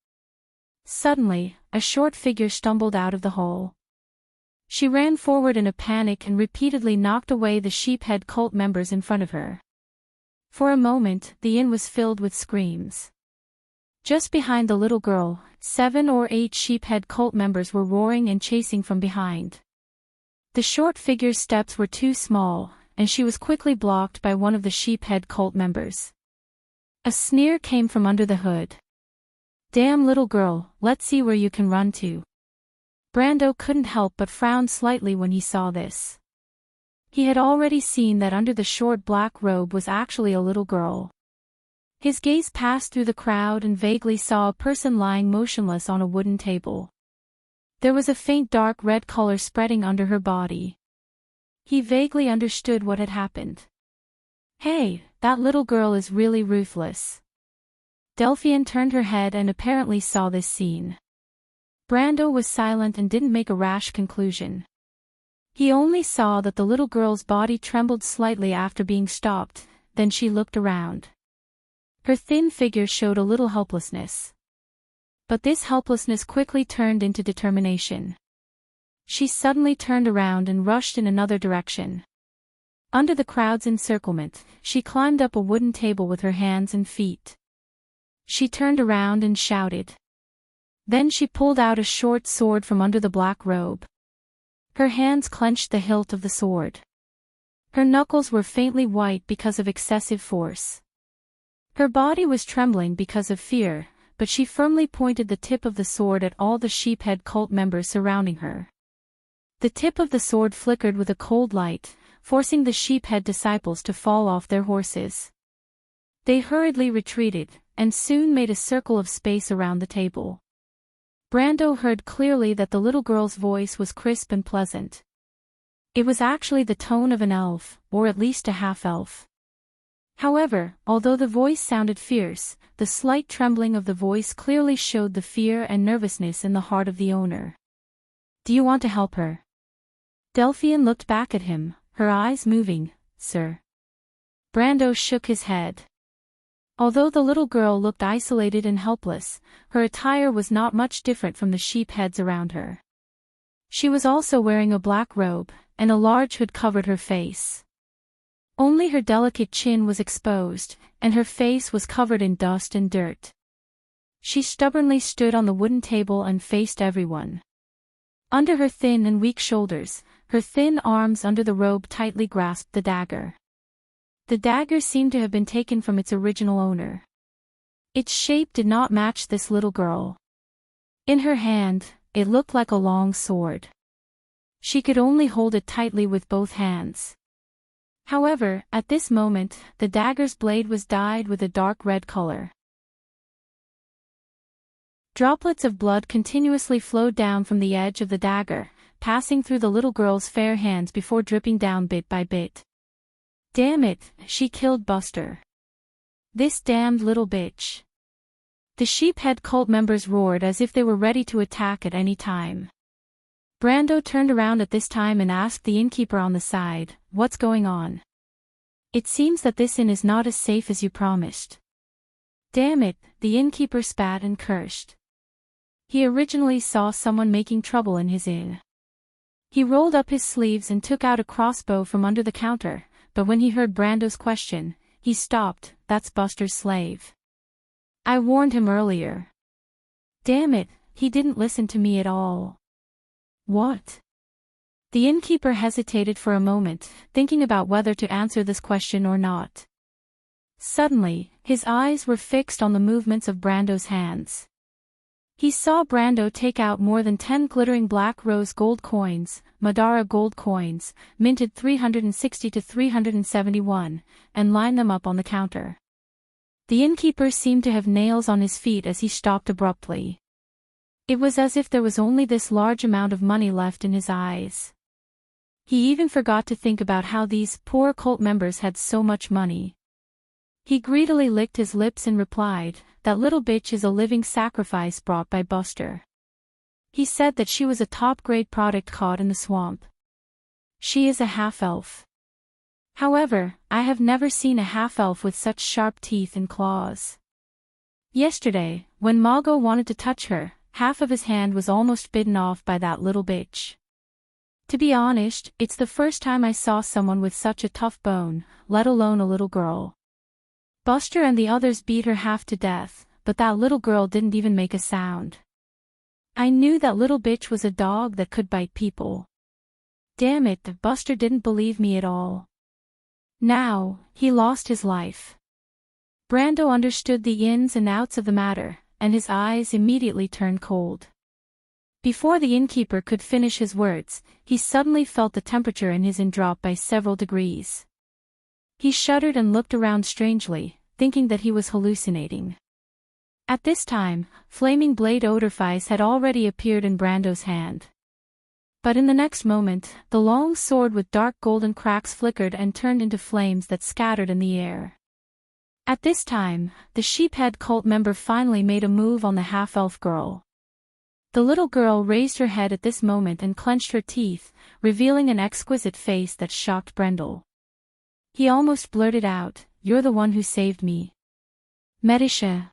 Suddenly, a short figure stumbled out of the hall. She ran forward in a panic and repeatedly knocked away the Sheephead cult members in front of her. For a moment, the inn was filled with screams. Just behind the little girl, 7 or 8 Sheephead cult members were roaring and chasing from behind. The short figure's steps were too small, and she was quickly blocked by one of the Sheephead cult members. A sneer came from under the hood. "Damn little girl, let's see where you can run to." Brando couldn't help but frown slightly when he saw this. He had already seen that under the short black robe was actually a little girl. His gaze passed through the crowd and vaguely saw a person lying motionless on a wooden table. There was a faint dark red color spreading under her body. He vaguely understood what had happened. Hey, that little girl is really ruthless. Delphian turned her head and apparently saw this scene. Brando was silent and didn't make a rash conclusion. He only saw that the little girl's body trembled slightly after being stopped, then she looked around. Her thin figure showed a little helplessness. But this helplessness quickly turned into determination. She suddenly turned around and rushed in another direction. Under the crowd's encirclement, she climbed up a wooden table with her hands and feet. She turned around and shouted. Then she pulled out a short sword from under the black robe. Her hands clenched the hilt of the sword. Her knuckles were faintly white because of excessive force. Her body was trembling because of fear, but she firmly pointed the tip of the sword at all the sheephead cult members surrounding her. The tip of the sword flickered with a cold light, forcing the sheephead disciples to fall off their horses. They hurriedly retreated, and soon made a circle of space around the table. Brando heard clearly that the little girl's voice was crisp and pleasant. It was actually the tone of an elf, or at least a half-elf. However, although the voice sounded fierce, the slight trembling of the voice clearly showed the fear and nervousness in the heart of the owner. "Do you want to help her?" Delphian looked back at him, her eyes moving. "Sir." Brando shook his head. Although the little girl looked isolated and helpless, her attire was not much different from the sheepheads around her. She was also wearing a black robe, and a large hood covered her face. Only her delicate chin was exposed, and her face was covered in dust and dirt. She stubbornly stood on the wooden table and faced everyone. Under her thin and weak shoulders, her thin arms under the robe tightly grasped the dagger. The dagger seemed to have been taken from its original owner. Its shape did not match this little girl. In her hand, it looked like a long sword. She could only hold it tightly with both hands. However, at this moment, the dagger's blade was dyed with a dark red color. Droplets of blood continuously flowed down from the edge of the dagger, passing through the little girl's fair hands before dripping down bit by bit. "Damn it, she killed Buster. This damned little bitch." The sheephead cult members roared as if they were ready to attack at any time. Brando turned around at this time and asked the innkeeper on the side, "What's going on? It seems that this inn is not as safe as you promised." "Damn it," the innkeeper spat and cursed. He originally saw someone making trouble in his inn. He rolled up his sleeves and took out a crossbow from under the counter, but when he heard Brando's question, he stopped. "That's Buster's slave. I warned him earlier. Damn it, he didn't listen to me at all." "What?" The innkeeper hesitated for a moment, thinking about whether to answer this question or not. Suddenly, his eyes were fixed on the movements of Brando's hands. He saw Brando take out more than 10 glittering black rose gold coins, Madara gold coins, minted 360 to 371, and line them up on the counter. The innkeeper seemed to have nails on his feet as he stopped abruptly. It was as if there was only this large amount of money left in his eyes. He even forgot to think about how these poor cult members had so much money. He greedily licked his lips and replied, "That little bitch is a living sacrifice brought by Buster. He said that she was a top-grade product caught in the swamp. She is a half-elf. However, I have never seen a half-elf with such sharp teeth and claws. Yesterday, when Mago wanted to touch her, half of his hand was almost bitten off by that little bitch. To be honest, it's the first time I saw someone with such a tough bone, let alone a little girl. Buster and the others beat her half to death, but that little girl didn't even make a sound. I knew that little bitch was a dog that could bite people. Damn it, Buster didn't believe me at all. Now, he lost his life." Brando understood the ins and outs of the matter, and his eyes immediately turned cold. Before the innkeeper could finish his words, he suddenly felt the temperature in his inn drop by several degrees. He shuddered and looked around strangely, thinking that he was hallucinating. At this time, flaming blade Odorfice had already appeared in Brando's hand. But in the next moment, the long sword with dark golden cracks flickered and turned into flames that scattered in the air. At this time, the sheephead cult member finally made a move on the half-elf girl. The little girl raised her head at this moment and clenched her teeth, revealing an exquisite face that shocked Brendel. He almost blurted out, "You're the one who saved me, Medisha."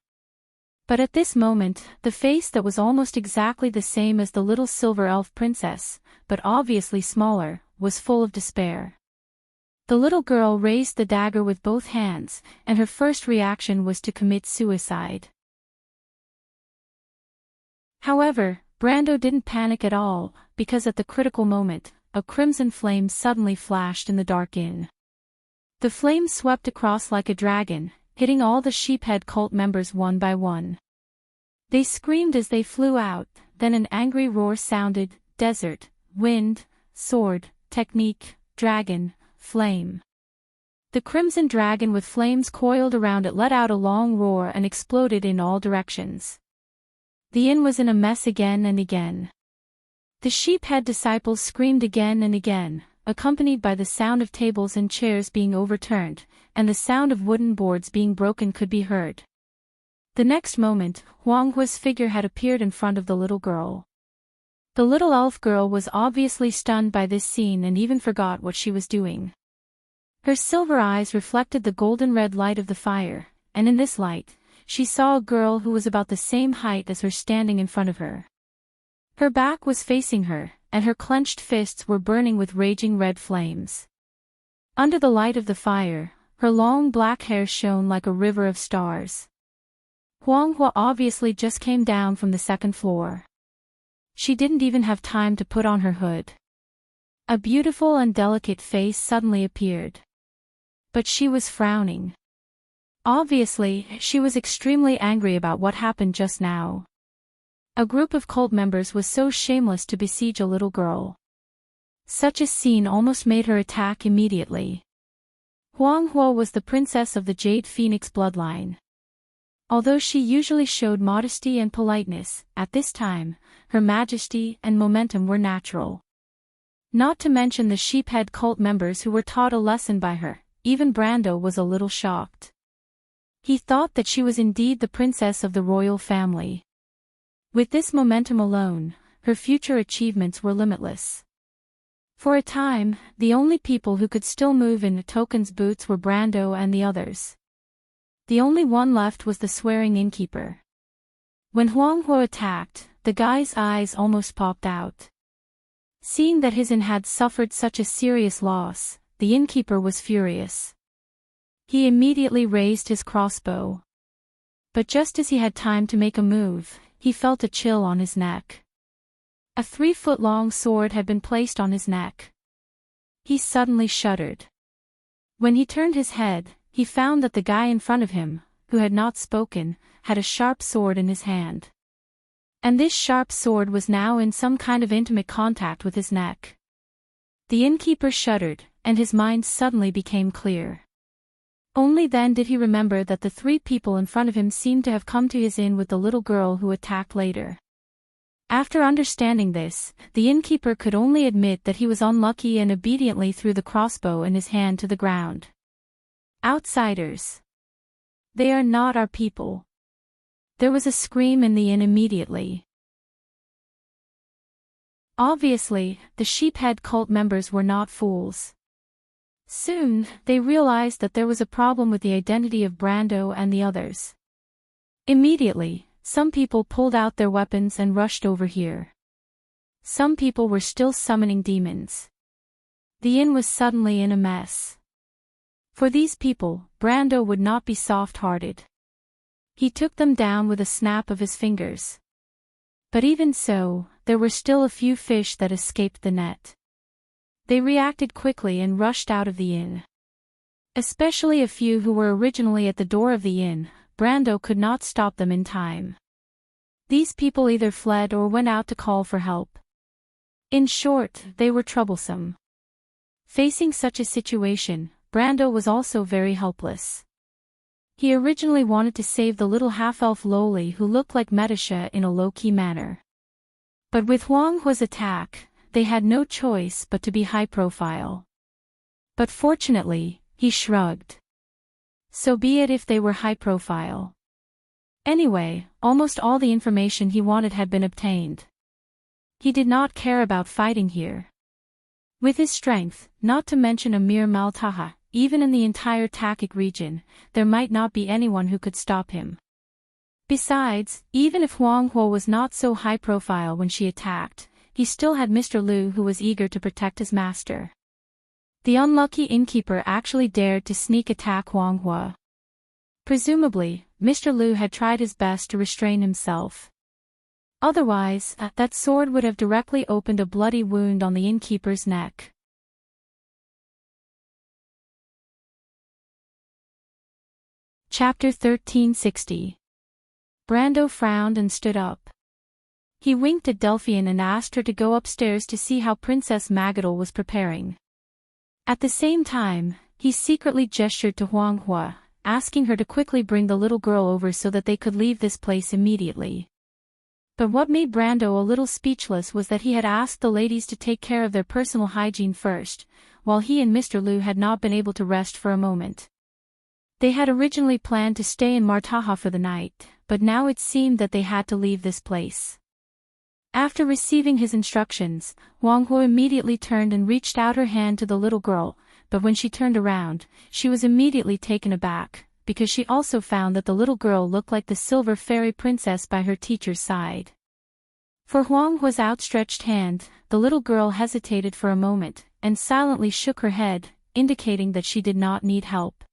But at this moment, the face that was almost exactly the same as the little silver elf princess, but obviously smaller, was full of despair. The little girl raised the dagger with both hands, and her first reaction was to commit suicide. However, Brando didn't panic at all, because at the critical moment, a crimson flame suddenly flashed in the dark inn. The flame swept across like a dragon, hitting all the sheephead cult members one by one. They screamed as they flew out, then an angry roar sounded: desert, wind, sword, technique, dragon, flame. The crimson dragon with flames coiled around it let out a long roar and exploded in all directions. The inn was in a mess again and again. The sheephead disciples screamed again and again, accompanied by the sound of tables and chairs being overturned, and the sound of wooden boards being broken could be heard. The next moment, Huanghua's figure had appeared in front of the little girl. The little elf girl was obviously stunned by this scene and even forgot what she was doing. Her silver eyes reflected the golden red light of the fire, and in this light, she saw a girl who was about the same height as her standing in front of her. Her back was facing her, and her clenched fists were burning with raging red flames. Under the light of the fire, her long black hair shone like a river of stars. Huanghua obviously just came down from the second floor. She didn't even have time to put on her hood. A beautiful and delicate face suddenly appeared. But she was frowning. Obviously, she was extremely angry about what happened just now. A group of cult members was so shameless to besiege a little girl. Such a scene almost made her attack immediately. Huanghua was the princess of the Jade Phoenix bloodline. Although she usually showed modesty and politeness, at this time, her majesty and momentum were natural. Not to mention the sheephead cult members who were taught a lesson by her, even Brando was a little shocked. He thought that she was indeed the princess of the royal family. With this momentum alone, her future achievements were limitless. For a time, the only people who could still move in Token's boots were Brando and the others. The only one left was the swearing innkeeper. When Huanghua attacked, the guy's eyes almost popped out. Seeing that his inn had suffered such a serious loss, the innkeeper was furious. He immediately raised his crossbow. But just as he had time to make a move, he felt a chill on his neck. A 3-foot-long sword had been placed on his neck. He suddenly shuddered. When he turned his head, he found that the guy in front of him, who had not spoken, had a sharp sword in his hand. And this sharp sword was now in some kind of intimate contact with his neck. The innkeeper shuddered, and his mind suddenly became clear. Only then did he remember that the 3 people in front of him seemed to have come to his inn with the little girl who attacked later. After understanding this, the innkeeper could only admit that he was unlucky and obediently threw the crossbow in his hand to the ground. Outsiders. They are not our people. There was a scream in the inn immediately. Obviously, the sheephead cult members were not fools. Soon, they realized that there was a problem with the identity of Brando and the others. Immediately, some people pulled out their weapons and rushed over here. Some people were still summoning demons. The inn was suddenly in a mess. For these people, Brando would not be soft-hearted. He took them down with a snap of his fingers. But even so, there were still a few fish that escaped the net. They reacted quickly and rushed out of the inn. Especially a few who were originally at the door of the inn, Brando could not stop them in time. These people either fled or went out to call for help. In short, they were troublesome. Facing such a situation, Brando was also very helpless. He originally wanted to save the little half-elf Loli who looked like Medisha in a low-key manner. But with Huang Hua's attack, they had no choice but to be high-profile. But fortunately, he shrugged. So be it if they were high-profile. Anyway, almost all the information he wanted had been obtained. He did not care about fighting here. With his strength, not to mention a mere Maltaha, even in the entire Takik region, there might not be anyone who could stop him. Besides, even if Huang Hua was not so high-profile when she attacked, he still had Mr. Liu who was eager to protect his master. The unlucky innkeeper actually dared to sneak attack Huang Hua. Presumably, Mr. Liu had tried his best to restrain himself. Otherwise, that sword would have directly opened a bloody wound on the innkeeper's neck. Chapter 1360. Brando frowned and stood up. He winked at Delphian and asked her to go upstairs to see how Princess Magadol was preparing. At the same time, he secretly gestured to Huang Hua, asking her to quickly bring the little girl over so that they could leave this place immediately. But what made Brando a little speechless was that he had asked the ladies to take care of their personal hygiene first, while he and Mr. Liu had not been able to rest for a moment. They had originally planned to stay in Martaha for the night, but now it seemed that they had to leave this place. After receiving his instructions, Huang Hua immediately turned and reached out her hand to the little girl, but when she turned around, she was immediately taken aback, because she also found that the little girl looked like the silver fairy princess by her teacher's side. For Huang Hua's outstretched hand, the little girl hesitated for a moment, and silently shook her head, indicating that she did not need help.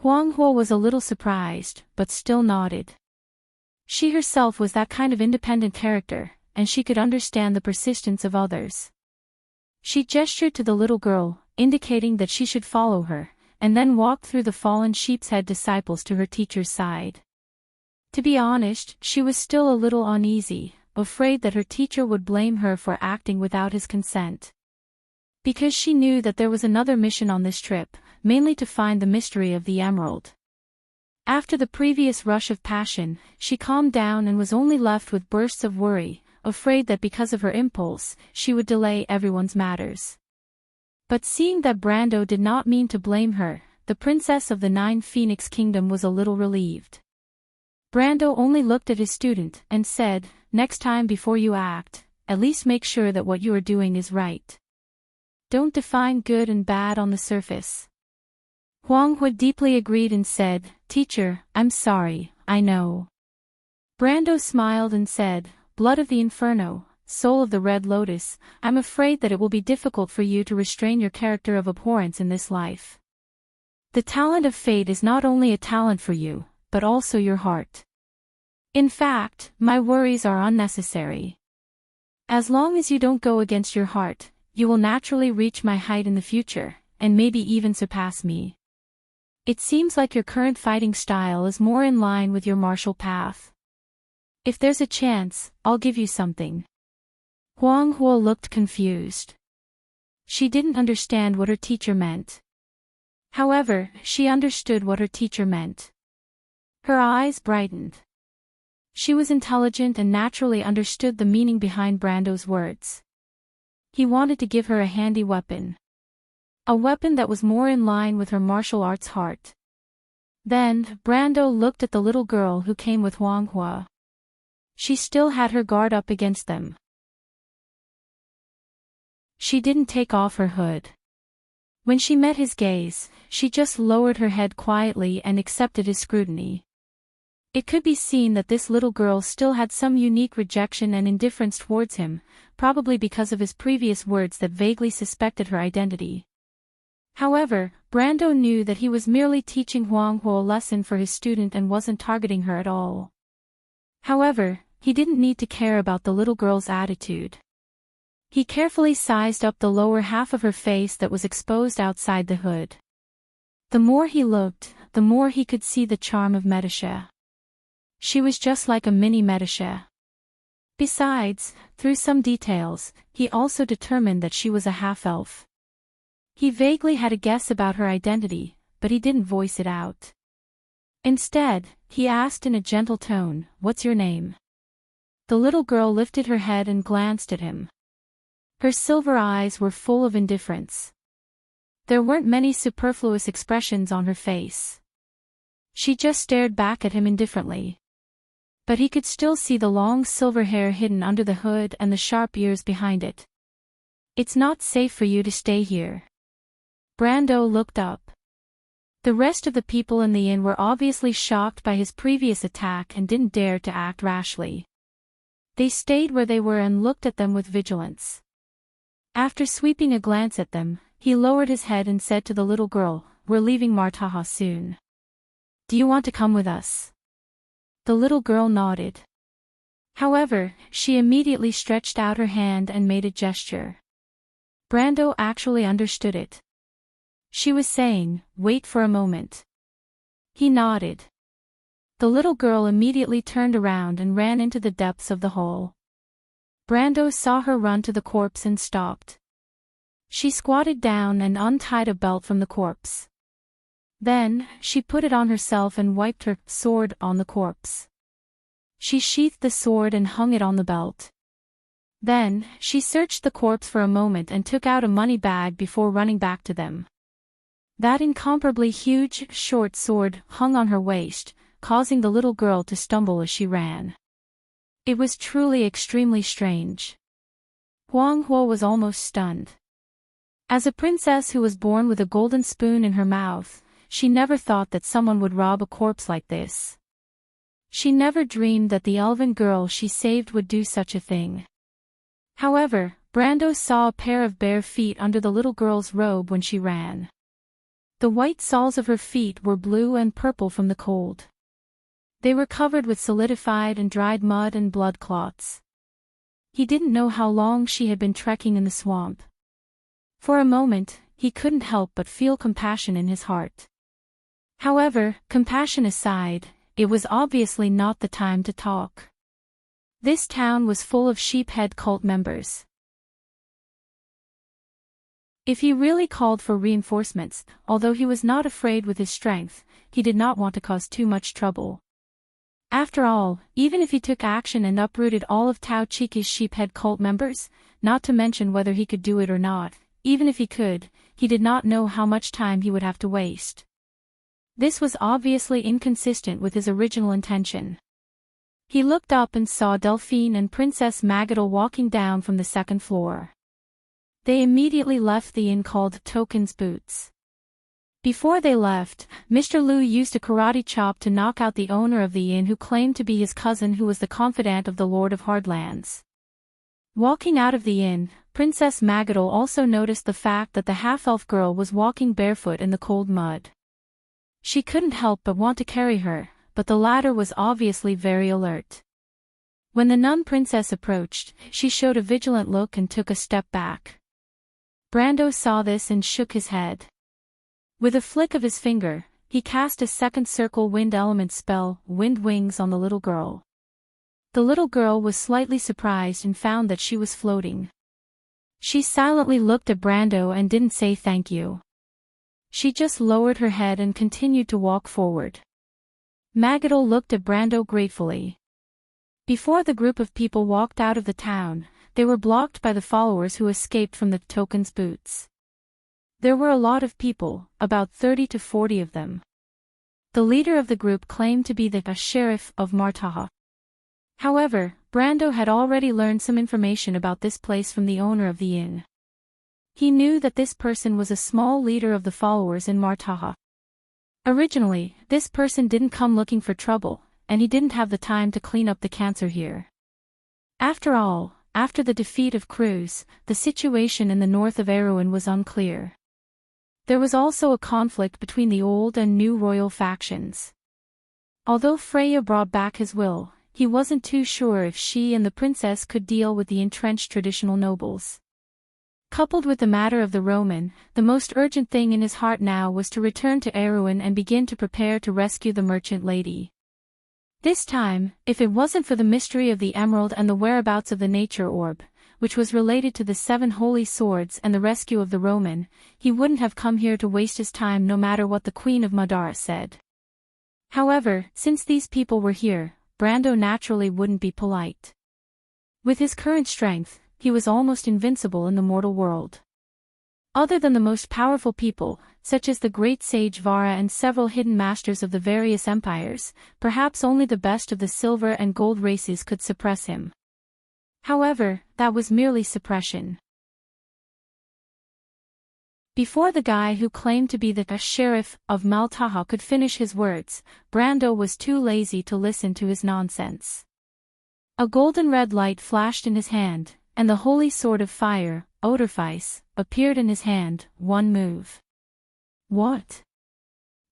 Huang Hua was a little surprised, but still nodded. She herself was that kind of independent character, and she could understand the persistence of others. She gestured to the little girl, indicating that she should follow her, and then walked through the fallen sheep's head disciples to her teacher's side. To be honest, she was still a little uneasy, afraid that her teacher would blame her for acting without his consent. Because she knew that there was another mission on this trip, mainly to find the mystery of the emerald. After the previous rush of passion, she calmed down and was only left with bursts of worry, afraid that because of her impulse, she would delay everyone's matters. But seeing that Brando did not mean to blame her, the princess of the Nine Phoenix Kingdom was a little relieved. Brando only looked at his student and said, "Next time before you act, at least make sure that what you are doing is right. Don't define good and bad on the surface." Huang Hua deeply agreed and said, "Teacher, I'm sorry, I know." Brando smiled and said, "Blood of the Inferno, soul of the Red Lotus, I'm afraid that it will be difficult for you to restrain your character of abhorrence in this life. The talent of fate is not only a talent for you, but also your heart. In fact, my worries are unnecessary. As long as you don't go against your heart, you will naturally reach my height in the future, and maybe even surpass me. It seems like your current fighting style is more in line with your martial path. If there's a chance, I'll give you something." Huang Hua looked confused. She didn't understand what her teacher meant. However, she understood what her teacher meant. Her eyes brightened. She was intelligent and naturally understood the meaning behind Brando's words. He wanted to give her a handy weapon. A weapon that was more in line with her martial arts heart. Then, Brando looked at the little girl who came with Huang Hua. She still had her guard up against them. She didn't take off her hood. When she met his gaze, she just lowered her head quietly and accepted his scrutiny. It could be seen that this little girl still had some unique rejection and indifference towards him, probably because of his previous words that vaguely suspected her identity. However, Brando knew that he was merely teaching Huang Hua a lesson for his student and wasn't targeting her at all. However, he didn't need to care about the little girl's attitude. He carefully sized up the lower half of her face that was exposed outside the hood. The more he looked, the more he could see the charm of Medisha. She was just like a mini Medisha. Besides, through some details, he also determined that she was a half-elf. He vaguely had a guess about her identity, but he didn't voice it out. Instead, he asked in a gentle tone, "What's your name?" The little girl lifted her head and glanced at him. Her silver eyes were full of indifference. There weren't many superfluous expressions on her face. She just stared back at him indifferently. But he could still see the long silver hair hidden under the hood and the sharp ears behind it. "It's not safe for you to stay here." Brando looked up. The rest of the people in the inn were obviously shocked by his previous attack and didn't dare to act rashly. They stayed where they were and looked at them with vigilance. After sweeping a glance at them, he lowered his head and said to the little girl, "We're leaving Martaha soon. Do you want to come with us?" The little girl nodded. However, she immediately stretched out her hand and made a gesture. Brando actually understood it. She was saying, "Wait for a moment." He nodded. The little girl immediately turned around and ran into the depths of the hole. Brando saw her run to the corpse and stopped. She squatted down and untied a belt from the corpse. Then, she put it on herself and wiped her sword on the corpse. She sheathed the sword and hung it on the belt. Then, she searched the corpse for a moment and took out a money bag before running back to them. That incomparably huge, short sword hung on her waist, causing the little girl to stumble as she ran. It was truly extremely strange. Huang Huo was almost stunned. As a princess who was born with a golden spoon in her mouth, she never thought that someone would rob a corpse like this. She never dreamed that the elven girl she saved would do such a thing. However, Brando saw a pair of bare feet under the little girl's robe when she ran. The white soles of her feet were blue and purple from the cold. They were covered with solidified and dried mud and blood clots. He didn't know how long she had been trekking in the swamp. For a moment, he couldn't help but feel compassion in his heart. However, compassion aside, it was obviously not the time to talk. This town was full of sheephead cult members. If he really called for reinforcements, although he was not afraid with his strength, he did not want to cause too much trouble. After all, even if he took action and uprooted all of Tao Chiki's sheephead cult members, not to mention whether he could do it or not, even if he could, he did not know how much time he would have to waste. This was obviously inconsistent with his original intention. He looked up and saw Delphine and Princess Magadol walking down from the second floor. They immediately left the inn called Token's Boots. Before they left, Mr. Liu used a karate chop to knock out the owner of the inn who claimed to be his cousin who was the confidant of the Lord of Hardlands. Walking out of the inn, Princess Magadol also noticed the fact that the half-elf girl was walking barefoot in the cold mud. She couldn't help but want to carry her, but the latter was obviously very alert. When the nun princess approached, she showed a vigilant look and took a step back. Brando saw this and shook his head. With a flick of his finger, he cast a second circle wind element spell, Wind Wings, on the little girl. The little girl was slightly surprised and found that she was floating. She silently looked at Brando and didn't say thank you. She just lowered her head and continued to walk forward. Magadol looked at Brando gratefully. Before the group of people walked out of the town, they were blocked by the followers who escaped from the Token's Boots. There were a lot of people, about 30 to 40 of them. The leader of the group claimed to be the sheriff of Martaha. However, Brando had already learned some information about this place from the owner of the inn. He knew that this person was a small leader of the followers in Martaha. Originally, this person didn't come looking for trouble, and he didn't have the time to clean up the cancer here. After all, after the defeat of Cruz, the situation in the north of Erewhon was unclear. There was also a conflict between the old and new royal factions. Although Freya brought back his will, he wasn't too sure if she and the princess could deal with the entrenched traditional nobles. Coupled with the matter of the Roman, the most urgent thing in his heart now was to return to Erewhon and begin to prepare to rescue the merchant lady. This time, if it wasn't for the mystery of the emerald and the whereabouts of the nature orb, which was related to the 7 holy swords and the rescue of the Roman, he wouldn't have come here to waste his time no matter what the Queen of Madara said. However, since these people were here, Brando naturally wouldn't be polite. With his current strength, he was almost invincible in the mortal world. Other than the most powerful people, such as the great sage Vara and several hidden masters of the various empires, perhaps only the best of the silver and gold races could suppress him. However, that was merely suppression. Before the guy who claimed to be the sheriff of Maltaha could finish his words, Brando was too lazy to listen to his nonsense. A golden red light flashed in his hand, and the holy sword of fire, Odorfice, appeared in his hand. One move. What?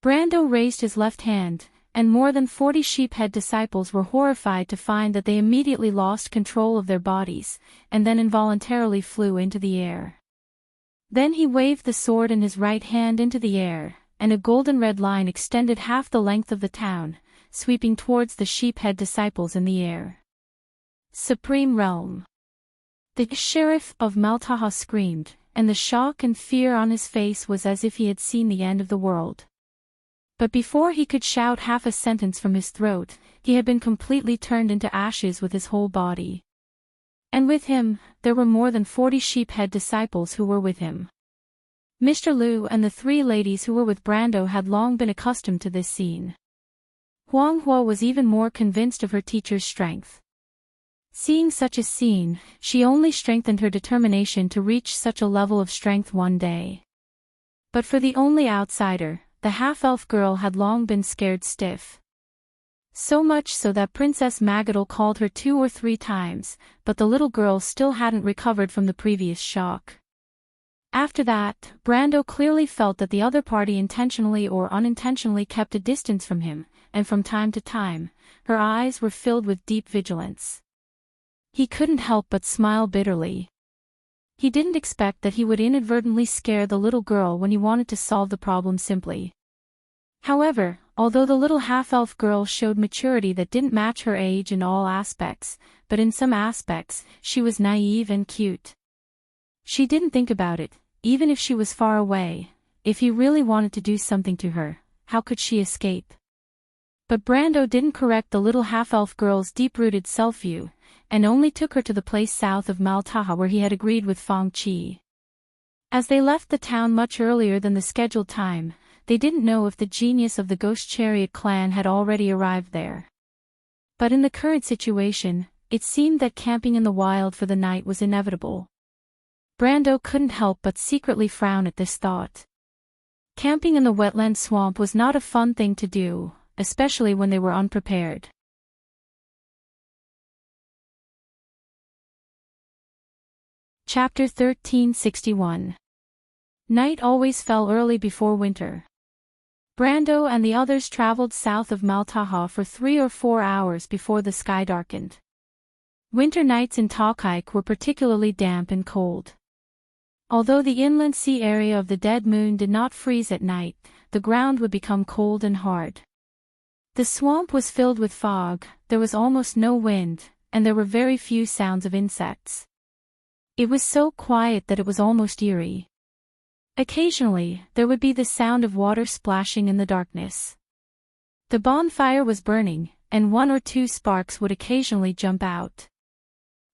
Brando raised his left hand, and more than 40 sheephead disciples were horrified to find that they immediately lost control of their bodies, and then involuntarily flew into the air. Then he waved the sword in his right hand into the air, and a golden red line extended half the length of the town, sweeping towards the sheephead disciples in the air. Supreme Realm. The sheriff of Maltaha screamed, and the shock and fear on his face was as if he had seen the end of the world. But before he could shout half a sentence from his throat, he had been completely turned into ashes with his whole body. And with him, there were more than 40 sheephead disciples who were with him. Mr. Liu and the 3 ladies who were with Brando had long been accustomed to this scene. Huang Hua was even more convinced of her teacher's strength. Seeing such a scene, she only strengthened her determination to reach such a level of strength one day. But for the only outsider, the half-elf girl had long been scared stiff. So much so that Princess Magadal called her 2 or 3 times, but the little girl still hadn't recovered from the previous shock. After that, Brando clearly felt that the other party intentionally or unintentionally kept a distance from him, and from time to time, her eyes were filled with deep vigilance. He couldn't help but smile bitterly. He didn't expect that he would inadvertently scare the little girl when he wanted to solve the problem simply. However, although the little half-elf girl showed maturity that didn't match her age in all aspects, but in some aspects, she was naive and cute. She didn't think about it, even if she was far away. If he really wanted to do something to her, how could she escape? But Brando didn't correct the little half-elf girl's deep-rooted self-view, and only took her to the place south of Maltaha where he had agreed with Fang Qi. As they left the town much earlier than the scheduled time, they didn't know if the genius of the Ghost Chariot clan had already arrived there. But in the current situation, it seemed that camping in the wild for the night was inevitable. Brando couldn't help but secretly frown at this thought. Camping in the wetland swamp was not a fun thing to do, especially when they were unprepared. Chapter 1361. Night always fell early before winter. Brando and the others traveled south of Maltaha for 3 or 4 hours before the sky darkened. Winter nights in Talkike were particularly damp and cold. Although the inland sea area of the Dead Moon did not freeze at night, the ground would become cold and hard. The swamp was filled with fog, there was almost no wind, and there were very few sounds of insects. It was so quiet that it was almost eerie. Occasionally, there would be the sound of water splashing in the darkness. The bonfire was burning, and 1 or 2 sparks would occasionally jump out.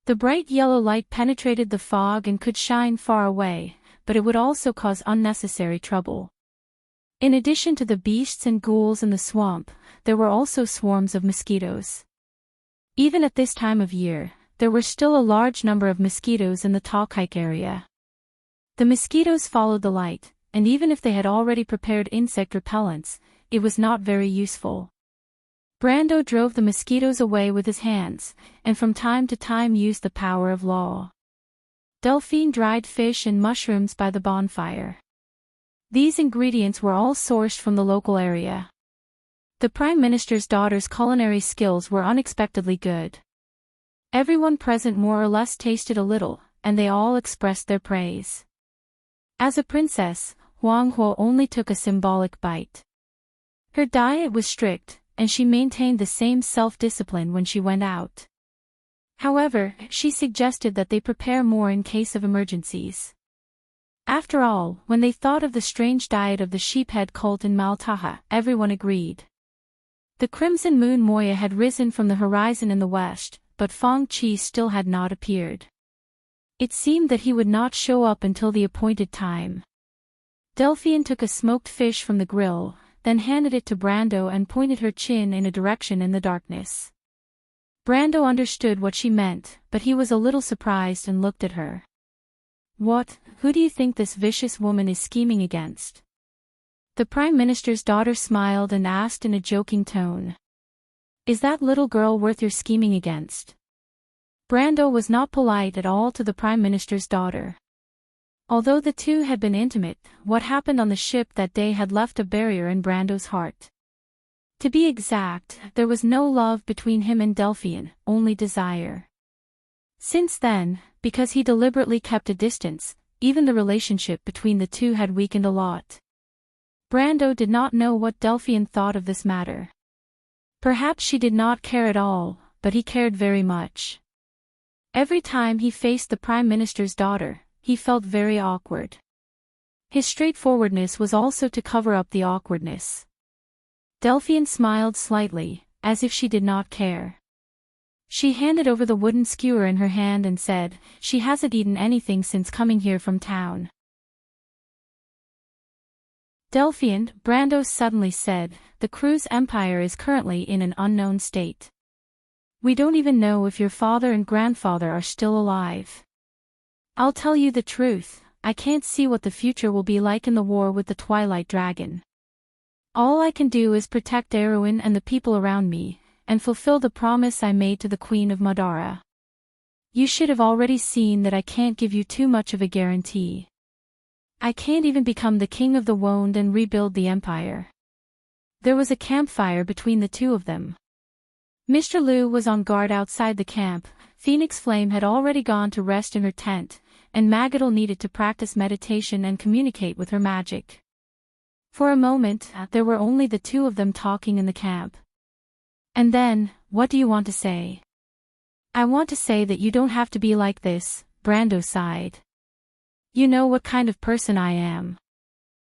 The bright yellow light penetrated the fog and could shine far away, but it would also cause unnecessary trouble. In addition to the beasts and ghouls in the swamp, there were also swarms of mosquitoes. Even at this time of year, there were still a large number of mosquitoes in the Talkike area. The mosquitoes followed the light, and even if they had already prepared insect repellents, it was not very useful. Brando drove the mosquitoes away with his hands, and from time to time used the power of law. Delphine dried fish and mushrooms by the bonfire. These ingredients were all sourced from the local area. The Prime Minister's daughter's culinary skills were unexpectedly good. Everyone present more or less tasted a little, and they all expressed their praise. As a princess, Huang Hua only took a symbolic bite. Her diet was strict, and she maintained the same self-discipline when she went out. However, she suggested that they prepare more in case of emergencies. After all, when they thought of the strange diet of the sheephead cult in Maltaha, everyone agreed. The crimson moon Moya had risen from the horizon in the west, but Feng Qi still had not appeared. It seemed that he would not show up until the appointed time. Delphian took a smoked fish from the grill, then handed it to Brando and pointed her chin in a direction in the darkness. Brando understood what she meant, but he was a little surprised and looked at her. What? Who do you think this vicious woman is scheming against? The Prime Minister's daughter smiled and asked in a joking tone. Is that little girl worth your scheming against? Brando was not polite at all to the Prime Minister's daughter. Although the two had been intimate, what happened on the ship that day had left a barrier in Brando's heart. To be exact, there was no love between him and Delphian, only desire. Since then, because he deliberately kept a distance, even the relationship between the two had weakened a lot. Brando did not know what Delphian thought of this matter. Perhaps she did not care at all, but he cared very much. Every time he faced the Prime Minister's daughter, he felt very awkward. His straightforwardness was also to cover up the awkwardness. Delphian smiled slightly, as if she did not care. She handed over the wooden skewer in her hand and said, "She hasn't eaten anything since coming here from town." Delphian, Brando suddenly said, "The crew's empire is currently in an unknown state. We don't even know if your father and grandfather are still alive. I'll tell you the truth, I can't see what the future will be like in the war with the Twilight Dragon. All I can do is protect Erwin and the people around me, and fulfill the promise I made to the Queen of Madara. You should have already seen that I can't give you too much of a guarantee. I can't even become the king of the Wound and rebuild the empire." There was a campfire between the two of them. Mr. Liu was on guard outside the camp, Phoenix Flame had already gone to rest in her tent, and Magadal needed to practice meditation and communicate with her magic. For a moment, there were only the two of them talking in the camp. "And then, what do you want to say?" "I want to say that you don't have to be like this," Brando sighed. "You know what kind of person I am.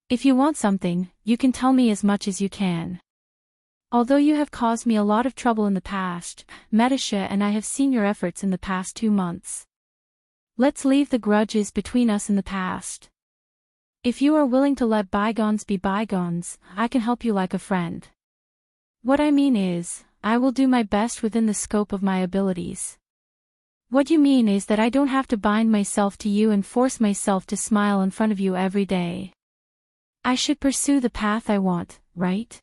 If you want something, you can tell me as much as you can. Although you have caused me a lot of trouble in the past, Medisha and I have seen your efforts in the past 2 months. Let's leave the grudges between us in the past. If you are willing to let bygones be bygones, I can help you like a friend. What I mean is, I will do my best within the scope of my abilities. What you mean is that I don't have to bind myself to you and force myself to smile in front of you every day. I should pursue the path I want, right?"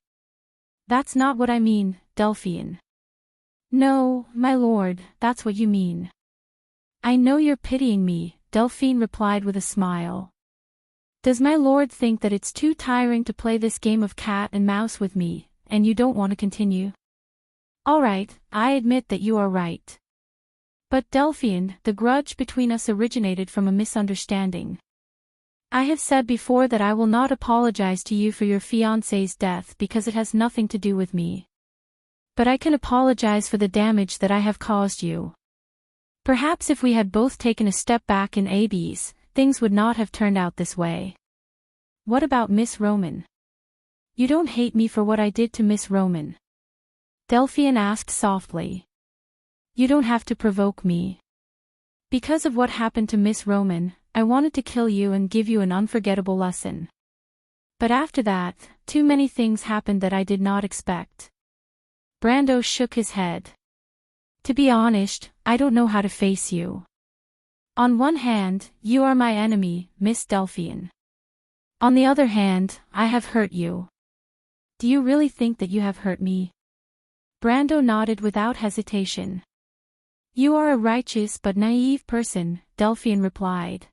"That's not what I mean, Delphian." "No, my lord, that's what you mean." "I know you're pitying me," Delphine replied with a smile. "Does my lord think that it's too tiring to play this game of cat and mouse with me, and you don't want to continue? All right, I admit that you are right. But Delphian, the grudge between us originated from a misunderstanding. I have said before that I will not apologize to you for your fiancé's death because it has nothing to do with me. But I can apologize for the damage that I have caused you. Perhaps if we had both taken a step back in Hades, things would not have turned out this way. What about Miss Roman? You don't hate me for what I did to Miss Roman?" Delphian asked softly. "You don't have to provoke me. Because of what happened to Miss Roman, I wanted to kill you and give you an unforgettable lesson. But after that, too many things happened that I did not expect." Brando shook his head. "To be honest, I don't know how to face you. On one hand, you are my enemy, Miss Delphian. On the other hand, I have hurt you. Do you really think that you have hurt me?" Brando nodded without hesitation. "You are a righteous but naive person," Delphian replied.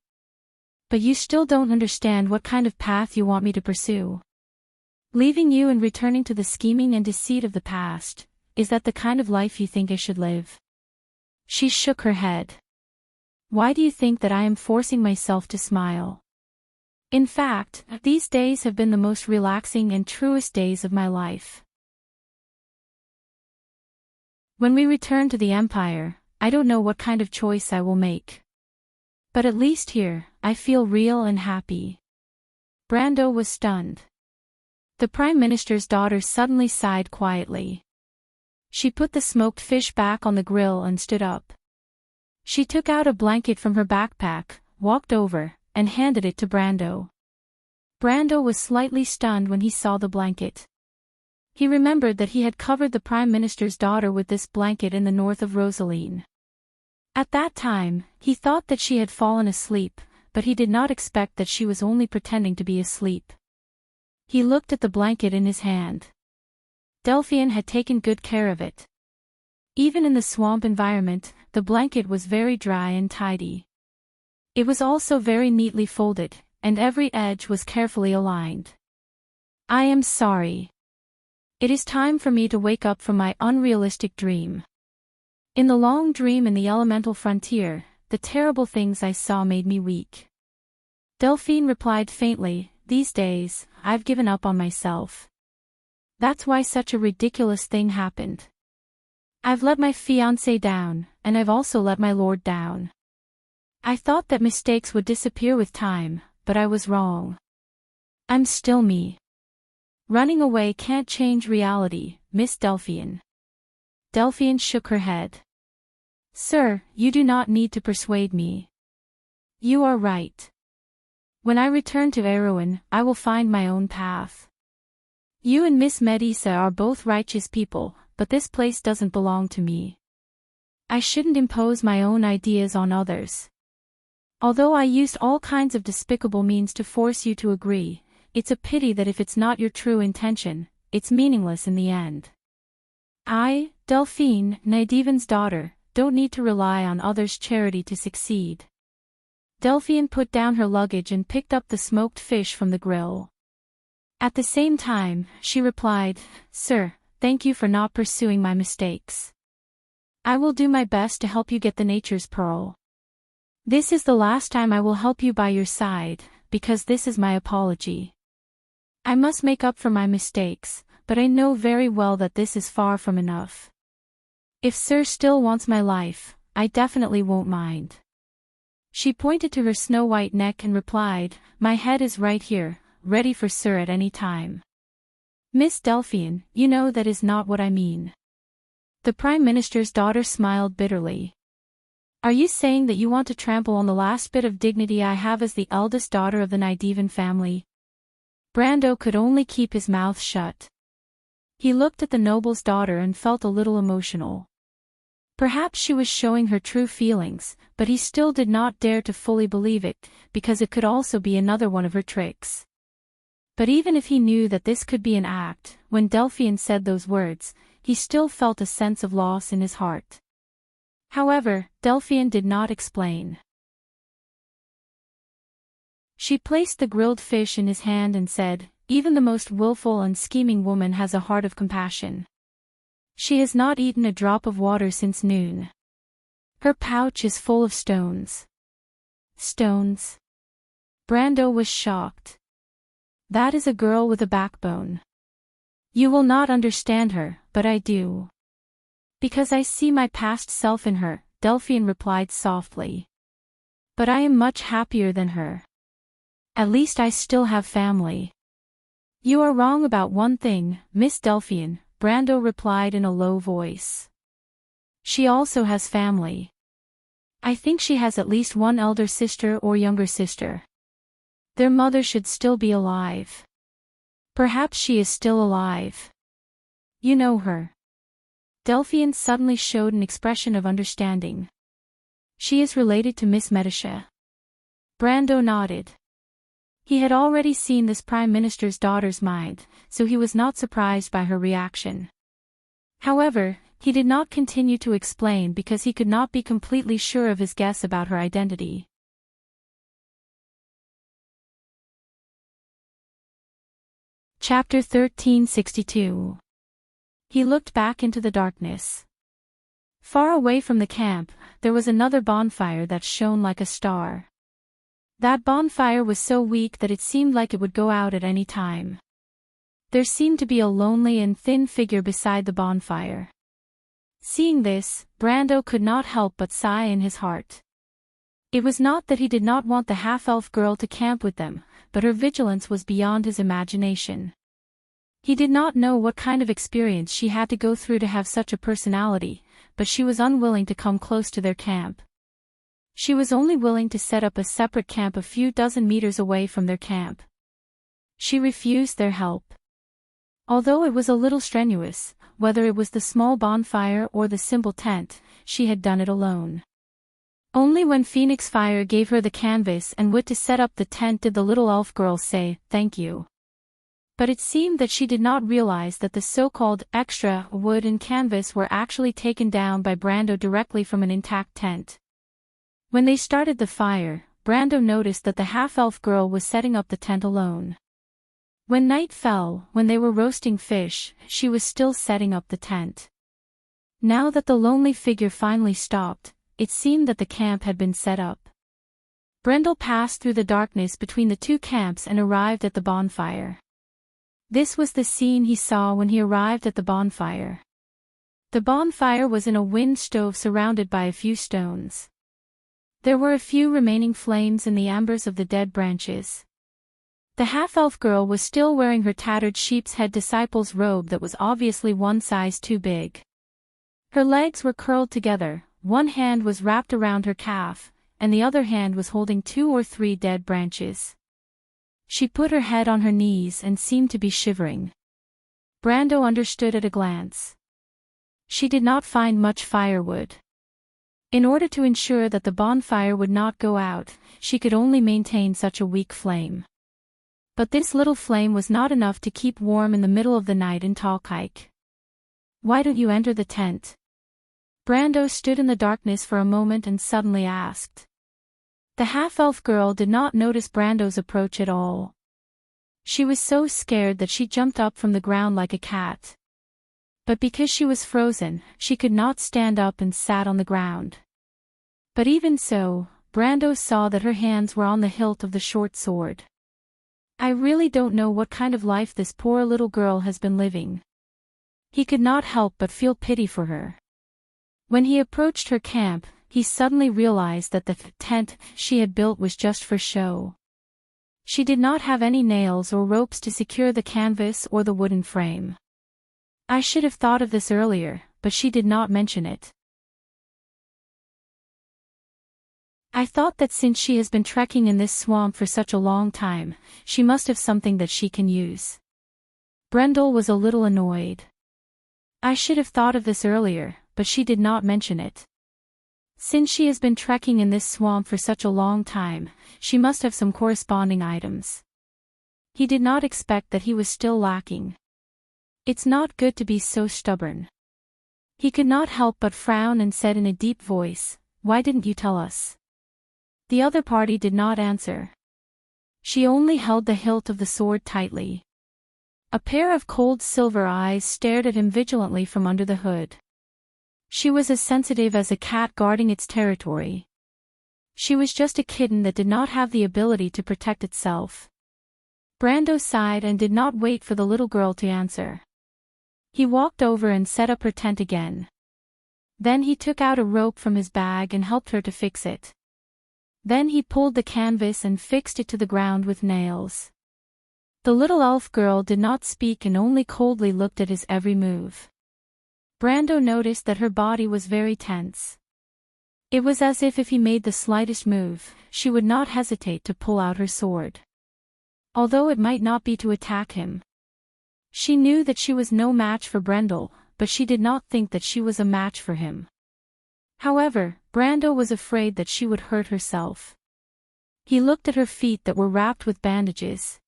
"But you still don't understand what kind of path you want me to pursue. Leaving you and returning to the scheming and deceit of the past, is that the kind of life you think I should live?" She shook her head. "Why do you think that I am forcing myself to smile? In fact, these days have been the most relaxing and truest days of my life. When we return to the Empire, I don't know what kind of choice I will make. But at least here, I feel real and happy." Brando was stunned. The Prime Minister's daughter suddenly sighed quietly. She put the smoked fish back on the grill and stood up. She took out a blanket from her backpack, walked over, and handed it to Brando. Brando was slightly stunned when he saw the blanket. He remembered that he had covered the Prime Minister's daughter with this blanket in the north of Rosaline. At that time, he thought that she had fallen asleep, but he did not expect that she was only pretending to be asleep. He looked at the blanket in his hand. Delphine had taken good care of it. Even in the swamp environment, the blanket was very dry and tidy. It was also very neatly folded, and every edge was carefully aligned. I am sorry. It is time for me to wake up from my unrealistic dream. In the long dream in the elemental frontier, the terrible things I saw made me weak. Delphine replied faintly, these days, I've given up on myself. That's why such a ridiculous thing happened. I've let my fiancé down, and I've also let my lord down. I thought that mistakes would disappear with time, but I was wrong. I'm still me. Running away can't change reality, Miss Delphine. Delphine shook her head. Sir, you do not need to persuade me. You are right. When I return to Erewhon, I will find my own path. You and Miss Medisa are both righteous people, but this place doesn't belong to me. I shouldn't impose my own ideas on others. Although I used all kinds of despicable means to force you to agree, it's a pity that if it's not your true intention, it's meaningless in the end. I, Delphine, Nydiven's daughter, don't need to rely on others' charity to succeed. Delphine put down her luggage and picked up the smoked fish from the grill. At the same time, she replied, Sir, thank you for not pursuing my mistakes. I will do my best to help you get the nature's pearl. This is the last time I will help you by your side, because this is my apology. I must make up for my mistakes, but I know very well that this is far from enough. If Sir still wants my life, I definitely won't mind. She pointed to her snow-white neck and replied, My head is right here, ready for Sir at any time. Miss Delphine, you know that is not what I mean. The Prime Minister's daughter smiled bitterly. Are you saying that you want to trample on the last bit of dignity I have as the eldest daughter of the Nydiven family? Brando could only keep his mouth shut. He looked at the noble's daughter and felt a little emotional. Perhaps she was showing her true feelings, but he still did not dare to fully believe it, because it could also be another one of her tricks. But even if he knew that this could be an act, when Delphine said those words, he still felt a sense of loss in his heart. However, Delphine did not explain. She placed the grilled fish in his hand and said, Even the most willful and scheming woman has a heart of compassion. She has not eaten a drop of water since noon. Her pouch is full of stones. Stones? Brando was shocked. That is a girl with a backbone. You will not understand her, but I do. Because I see my past self in her, Delphine replied softly. But I am much happier than her. At least I still have family. You are wrong about one thing, Miss Delphine, Brando replied in a low voice. She also has family. I think she has at least one elder sister or younger sister. Their mother should still be alive. Perhaps she is still alive. You know her. Delphine suddenly showed an expression of understanding. She is related to Miss Medisa. Brando nodded. He had already seen this Prime Minister's daughter's mind, so he was not surprised by her reaction. However, he did not continue to explain because he could not be completely sure of his guess about her identity. Chapter 1362. He looked back into the darkness. Far away from the camp, there was another bonfire that shone like a star. That bonfire was so weak that it seemed like it would go out at any time. There seemed to be a lonely and thin figure beside the bonfire. Seeing this, Brando could not help but sigh in his heart. It was not that he did not want the half-elf girl to camp with them, but her vigilance was beyond his imagination. He did not know what kind of experience she had to go through to have such a personality, but she was unwilling to come close to their camp. She was only willing to set up a separate camp a few dozen meters away from their camp. She refused their help. Although it was a little strenuous, whether it was the small bonfire or the simple tent, she had done it alone. Only when Phoenix Fire gave her the canvas and wood to set up the tent did the little elf girl say, "Thank you." But it seemed that she did not realize that the so-called extra wood and canvas were actually taken down by Brando directly from an intact tent. When they started the fire, Brando noticed that the half-elf girl was setting up the tent alone. When night fell, when they were roasting fish, she was still setting up the tent. Now that the lonely figure finally stopped, it seemed that the camp had been set up. Brendel passed through the darkness between the two camps and arrived at the bonfire. This was the scene he saw when he arrived at the bonfire. The bonfire was in a wind stove surrounded by a few stones. There were a few remaining flames in the embers of the dead branches. The half-elf girl was still wearing her tattered sheep's head disciple's robe that was obviously one size too big. Her legs were curled together, one hand was wrapped around her calf, and the other hand was holding 2 or 3 dead branches. She put her head on her knees and seemed to be shivering. Brando understood at a glance. She did not find much firewood. In order to ensure that the bonfire would not go out, she could only maintain such a weak flame. But this little flame was not enough to keep warm in the middle of the night in Talkike. "Why don't you enter the tent?" Brando stood in the darkness for a moment and suddenly asked. The half-elf girl did not notice Brando's approach at all. She was so scared that she jumped up from the ground like a cat. But because she was frozen, she could not stand up and sat on the ground. But even so, Brando saw that her hands were on the hilt of the short sword. "I really don't know what kind of life this poor little girl has been living." He could not help but feel pity for her. When he approached her camp, he suddenly realized that the tent she had built was just for show. She did not have any nails or ropes to secure the canvas or the wooden frame. "I should have thought of this earlier," but she did not mention it. "I thought that since she has been trekking in this swamp for such a long time, she must have something that she can use." Brendel was a little annoyed. "I should have thought of this earlier," but she did not mention it. "Since she has been trekking in this swamp for such a long time, she must have some corresponding items." He did not expect that he was still lacking. It's not good to be so stubborn. He could not help but frown and said in a deep voice, "Why didn't you tell us?" The other party did not answer. She only held the hilt of the sword tightly. A pair of cold silver eyes stared at him vigilantly from under the hood. She was as sensitive as a cat guarding its territory. She was just a kitten that did not have the ability to protect itself. Brando sighed and did not wait for the little girl to answer. He walked over and set up her tent again. Then he took out a rope from his bag and helped her to fix it. Then he pulled the canvas and fixed it to the ground with nails. The little elf girl did not speak and only coldly looked at his every move. Brando noticed that her body was very tense. It was as if he made the slightest move, she would not hesitate to pull out her sword. Although it might not be to attack him. She knew that she was no match for Brendel, but she did not think that she was a match for him. However, Brando was afraid that she would hurt herself. He looked at her feet that were wrapped with bandages.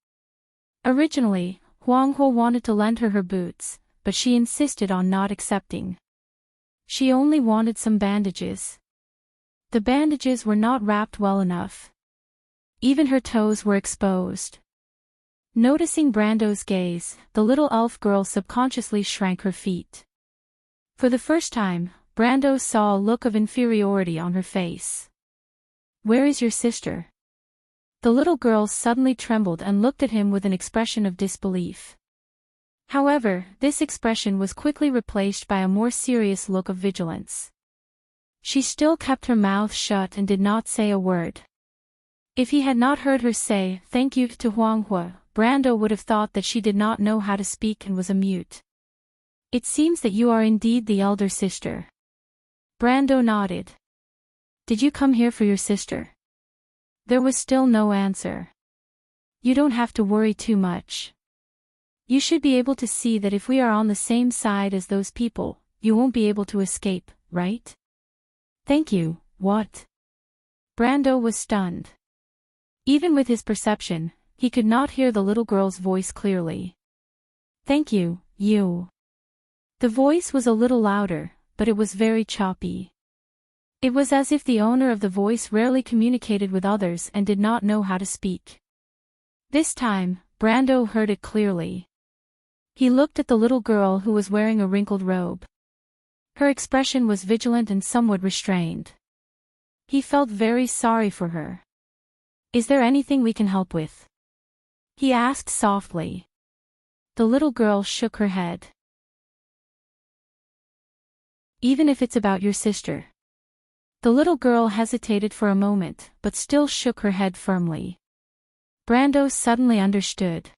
Originally, Huanghua wanted to lend her boots, but she insisted on not accepting. She only wanted some bandages. The bandages were not wrapped well enough. Even her toes were exposed. Noticing Brando's gaze, the little elf girl subconsciously shrank her feet. For the first time, Brando saw a look of inferiority on her face. "Where is your sister?" The little girl suddenly trembled and looked at him with an expression of disbelief. However, this expression was quickly replaced by a more serious look of vigilance. She still kept her mouth shut and did not say a word. If he had not heard her say "thank you" to Huanghua, Brando would have thought that she did not know how to speak and was a mute. It seems that you are indeed the elder sister. Brando nodded. Did you come here for your sister? There was still no answer. You don't have to worry too much. You should be able to see that if we are on the same side as those people, you won't be able to escape, right? Thank you, what? Brando was stunned. Even with his perception, he could not hear the little girl's voice clearly. Thank you, you. The voice was a little louder, but it was very choppy. It was as if the owner of the voice rarely communicated with others and did not know how to speak. This time, Brando heard it clearly. He looked at the little girl who was wearing a wrinkled robe. Her expression was vigilant and somewhat restrained. He felt very sorry for her. Is there anything we can help with? He asked softly. The little girl shook her head. Even if it's about your sister. The little girl hesitated for a moment, but still shook her head firmly. Brando suddenly understood.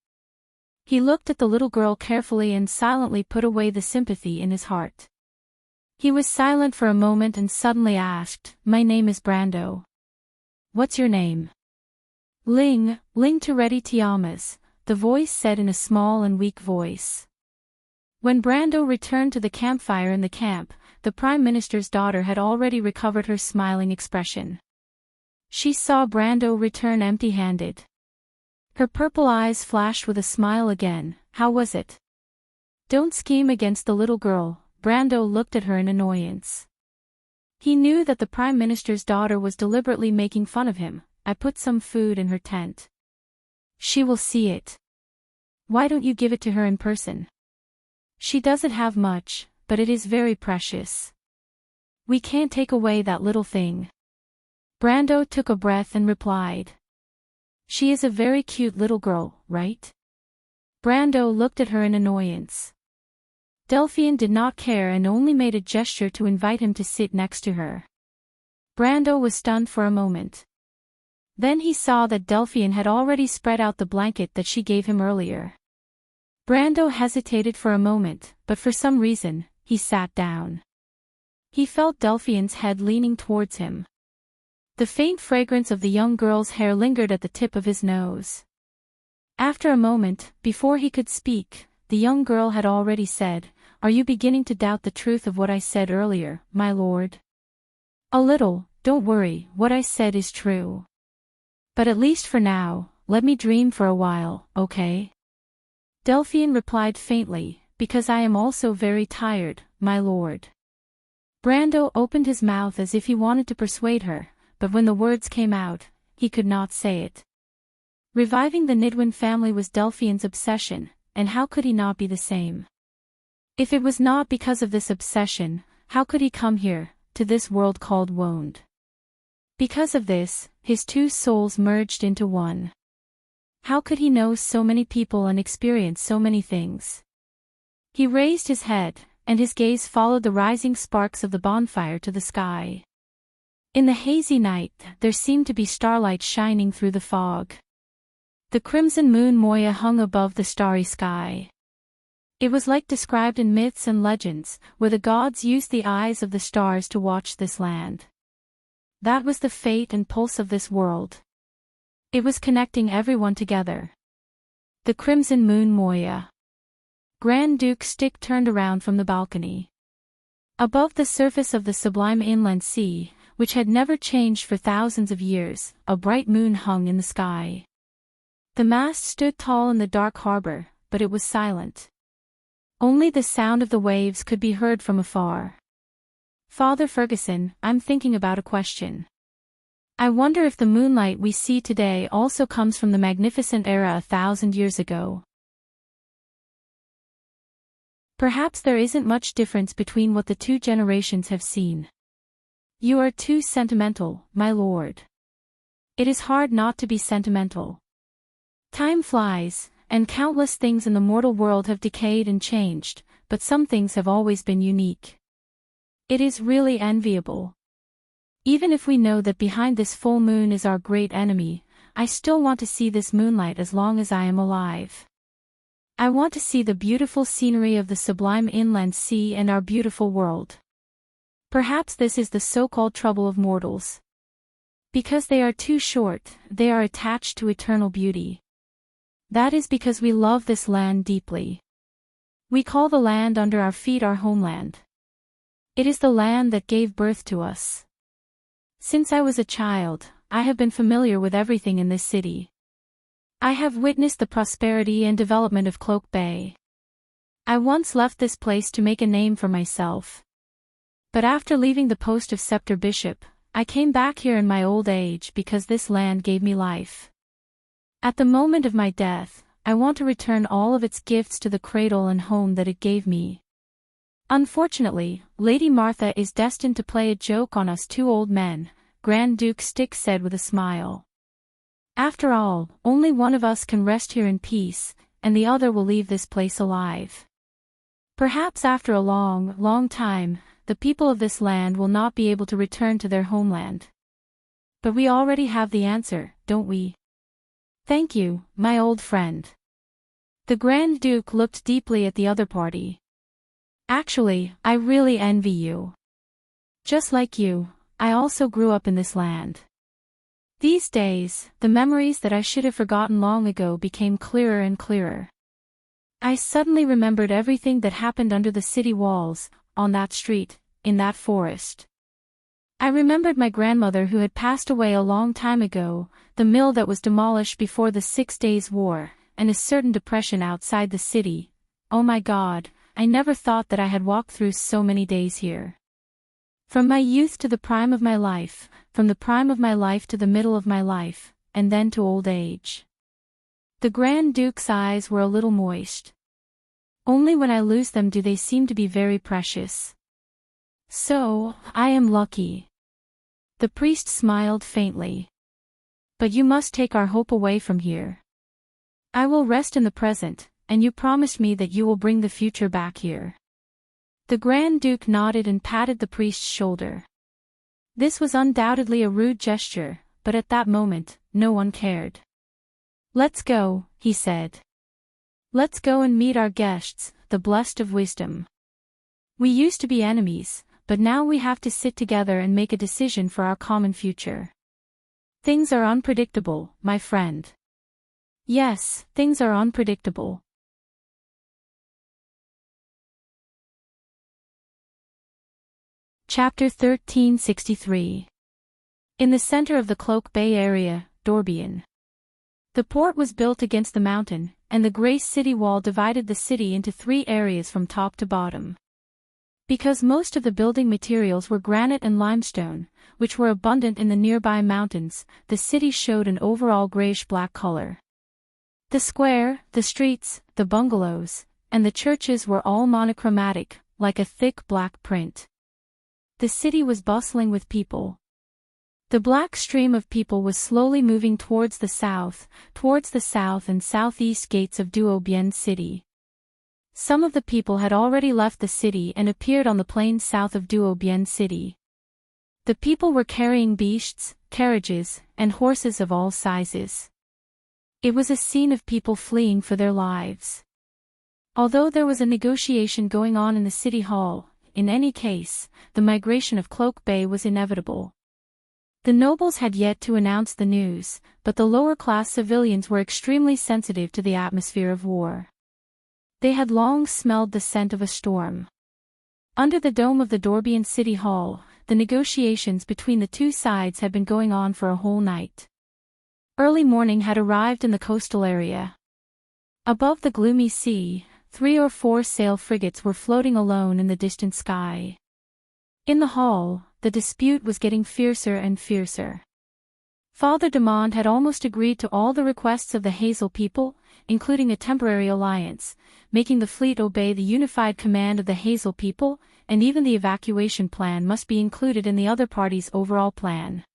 He looked at the little girl carefully and silently put away the sympathy in his heart. He was silent for a moment and suddenly asked, My name is Brando. What's your name? Ling Toretti Tiamas, the voice said in a small and weak voice. When Brando returned to the campfire in the camp, the Prime Minister's daughter had already recovered her smiling expression. She saw Brando return empty-handed. Her purple eyes flashed with a smile again. How was it? Don't scheme against the little girl. Brando looked at her in annoyance. He knew that the Prime Minister's daughter was deliberately making fun of him. I put some food in her tent. She will see it. Why don't you give it to her in person? She doesn't have much, but it is very precious. We can't take away that little thing. Brando took a breath and replied. She is a very cute little girl, right? Brando looked at her in annoyance. Delphian did not care and only made a gesture to invite him to sit next to her. Brando was stunned for a moment. Then he saw that Delphian had already spread out the blanket that she gave him earlier. Brando hesitated for a moment, but for some reason, he sat down. He felt Delphian's head leaning towards him. The faint fragrance of the young girl's hair lingered at the tip of his nose. After a moment, before he could speak, the young girl had already said, Are you beginning to doubt the truth of what I said earlier, my lord? A little, don't worry, what I said is true. But at least for now, let me dream for a while, okay? Delphian replied faintly, Because I am also very tired, my lord. Brando opened his mouth as if he wanted to persuade her, but when the words came out, he could not say it. Reviving the Nidwin family was Delphian's obsession, and how could he not be the same? If it was not because of this obsession, how could he come here, to this world called Wound? Because of this, his two souls merged into one. How could he know so many people and experience so many things? He raised his head, and his gaze followed the rising sparks of the bonfire to the sky. In the hazy night, there seemed to be starlight shining through the fog. The crimson moon Moya hung above the starry sky. It was like described in myths and legends, where the gods used the eyes of the stars to watch this land. That was the fate and pulse of this world. It was connecting everyone together. The crimson moon Moya. Grand Duke Stick turned around from the balcony. Above the surface of the sublime inland sea, which had never changed for thousands of years, a bright moon hung in the sky. The mast stood tall in the dark harbor, but it was silent. Only the sound of the waves could be heard from afar. Father Ferguson, I'm thinking about a question. I wonder if the moonlight we see today also comes from the magnificent era 1,000 years ago. Perhaps there isn't much difference between what the two generations have seen. You are too sentimental, my lord. It is hard not to be sentimental. Time flies, and countless things in the mortal world have decayed and changed, but some things have always been unique. It is really enviable. Even if we know that behind this full moon is our great enemy, I still want to see this moonlight as long as I am alive. I want to see the beautiful scenery of the sublime inland sea and our beautiful world. Perhaps this is the so-called trouble of mortals. Because they are too short, they are attached to eternal beauty. That is because we love this land deeply. We call the land under our feet our homeland. It is the land that gave birth to us. Since I was a child, I have been familiar with everything in this city. I have witnessed the prosperity and development of Cloak Bay. I once left this place to make a name for myself. But after leaving the post of Scepter Bishop, I came back here in my old age because this land gave me life. At the moment of my death, I want to return all of its gifts to the cradle and home that it gave me. Unfortunately, Lady Martha is destined to play a joke on us two old men, Grand Duke Styx said with a smile. After all, only one of us can rest here in peace, and the other will leave this place alive. Perhaps after a long, long time, the people of this land will not be able to return to their homeland. But we already have the answer, don't we? Thank you, my old friend. The Grand Duke looked deeply at the other party. Actually, I really envy you. Just like you, I also grew up in this land. These days, the memories that I should have forgotten long ago became clearer and clearer. I suddenly remembered everything that happened under the city walls, on that street, in that forest. I remembered my grandmother who had passed away a long time ago, the mill that was demolished before the 6 Days' War, and a certain depression outside the city. Oh my God, I never thought that I had walked through so many days here. From my youth to the prime of my life, from the prime of my life to the middle of my life, and then to old age. The Grand Duke's eyes were a little moist. Only when I lose them do they seem to be very precious. So, I am lucky. The priest smiled faintly. But you must take our hope away from here. I will rest in the present, and you promised me that you will bring the future back here. The Grand Duke nodded and patted the priest's shoulder. This was undoubtedly a rude gesture, but at that moment, no one cared. Let's go, he said. Let's go and meet our guests, the blessed of wisdom. We used to be enemies, but now we have to sit together and make a decision for our common future. Things are unpredictable, my friend. Yes, things are unpredictable. Chapter 1363. In the center of the Cloak Bay area, Dorbian. The port was built against the mountain, and the gray city wall divided the city into 3 areas from top to bottom. Because most of the building materials were granite and limestone, which were abundant in the nearby mountains, the city showed an overall grayish-black color. The square, the streets, the bungalows, and the churches were all monochromatic, like a thick black print. The city was bustling with people. The black stream of people was slowly moving towards the south and southeast gates of Duo Bien City. Some of the people had already left the city and appeared on the plains south of Duo Bien City. The people were carrying beasts, carriages, and horses of all sizes. It was a scene of people fleeing for their lives. Although there was a negotiation going on in the city hall, in any case, the migration of Cloak Bay was inevitable. The nobles had yet to announce the news, but the lower-class civilians were extremely sensitive to the atmosphere of war. They had long smelled the scent of a storm. Under the dome of the Dorbian City Hall, the negotiations between the two sides had been going on for a whole night. Early morning had arrived in the coastal area. Above the gloomy sea, 3 or 4 sail frigates were floating alone in the distant sky. In the hall, the dispute was getting fiercer and fiercer. Father Demond had almost agreed to all the requests of the Hazel people, including a temporary alliance, making the fleet obey the unified command of the Hazel people, and even the evacuation plan must be included in the other party's overall plan.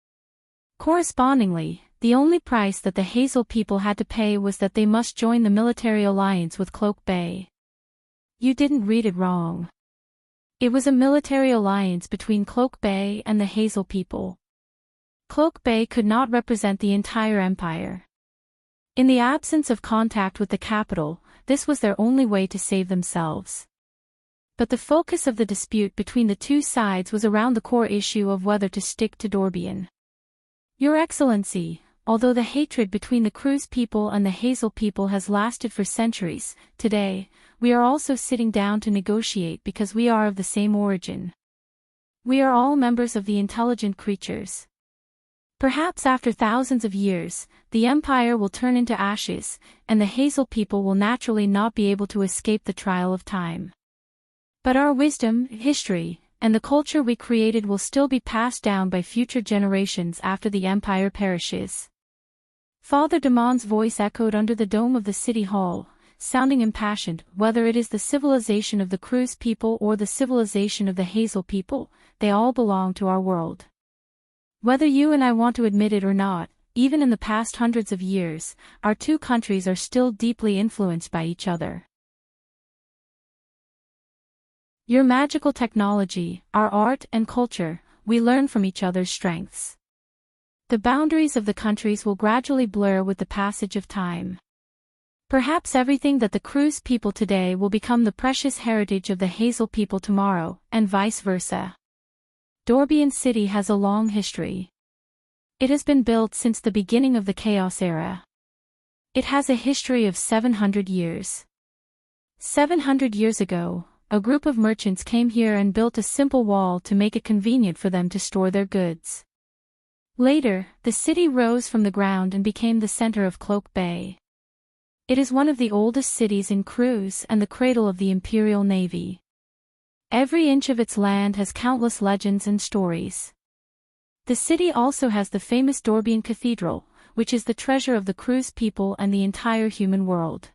Correspondingly, the only price that the Hazel people had to pay was that they must join the military alliance with Cloak Bay. You didn't read it wrong. It was a military alliance between Cloak Bay and the Hazel people. Cloak Bay could not represent the entire empire. In the absence of contact with the capital, this was their only way to save themselves. But the focus of the dispute between the two sides was around the core issue of whether to stick to Dorbian. Your Excellency, although the hatred between the Cruz people and the Hazel people has lasted for centuries, today, we are also sitting down to negotiate because we are of the same origin. We are all members of the intelligent creatures. Perhaps after thousands of years, the empire will turn into ashes, and the Hazel people will naturally not be able to escape the trial of time. But our wisdom, history, and the culture we created will still be passed down by future generations after the empire perishes. Father Damon's voice echoed under the dome of the city hall, sounding impassioned. Whether it is the civilization of the Cruz people or the civilization of the Hazel people, they all belong to our world. Whether you and I want to admit it or not, even in the past hundreds of years, our two countries are still deeply influenced by each other. Your magical technology, our art and culture, we learn from each other's strengths. The boundaries of the countries will gradually blur with the passage of time. Perhaps everything that the Cruz people today will become the precious heritage of the Hazel people tomorrow, and vice versa. Dorbian City has a long history. It has been built since the beginning of the Chaos Era. It has a history of 700 years. 700 years ago, a group of merchants came here and built a simple wall to make it convenient for them to store their goods. Later, the city rose from the ground and became the center of Cloak Bay. It is one of the oldest cities in Cruz and the cradle of the Imperial Navy. Every inch of its land has countless legends and stories. The city also has the famous Dorbian Cathedral, which is the treasure of the Cruz people and the entire human world.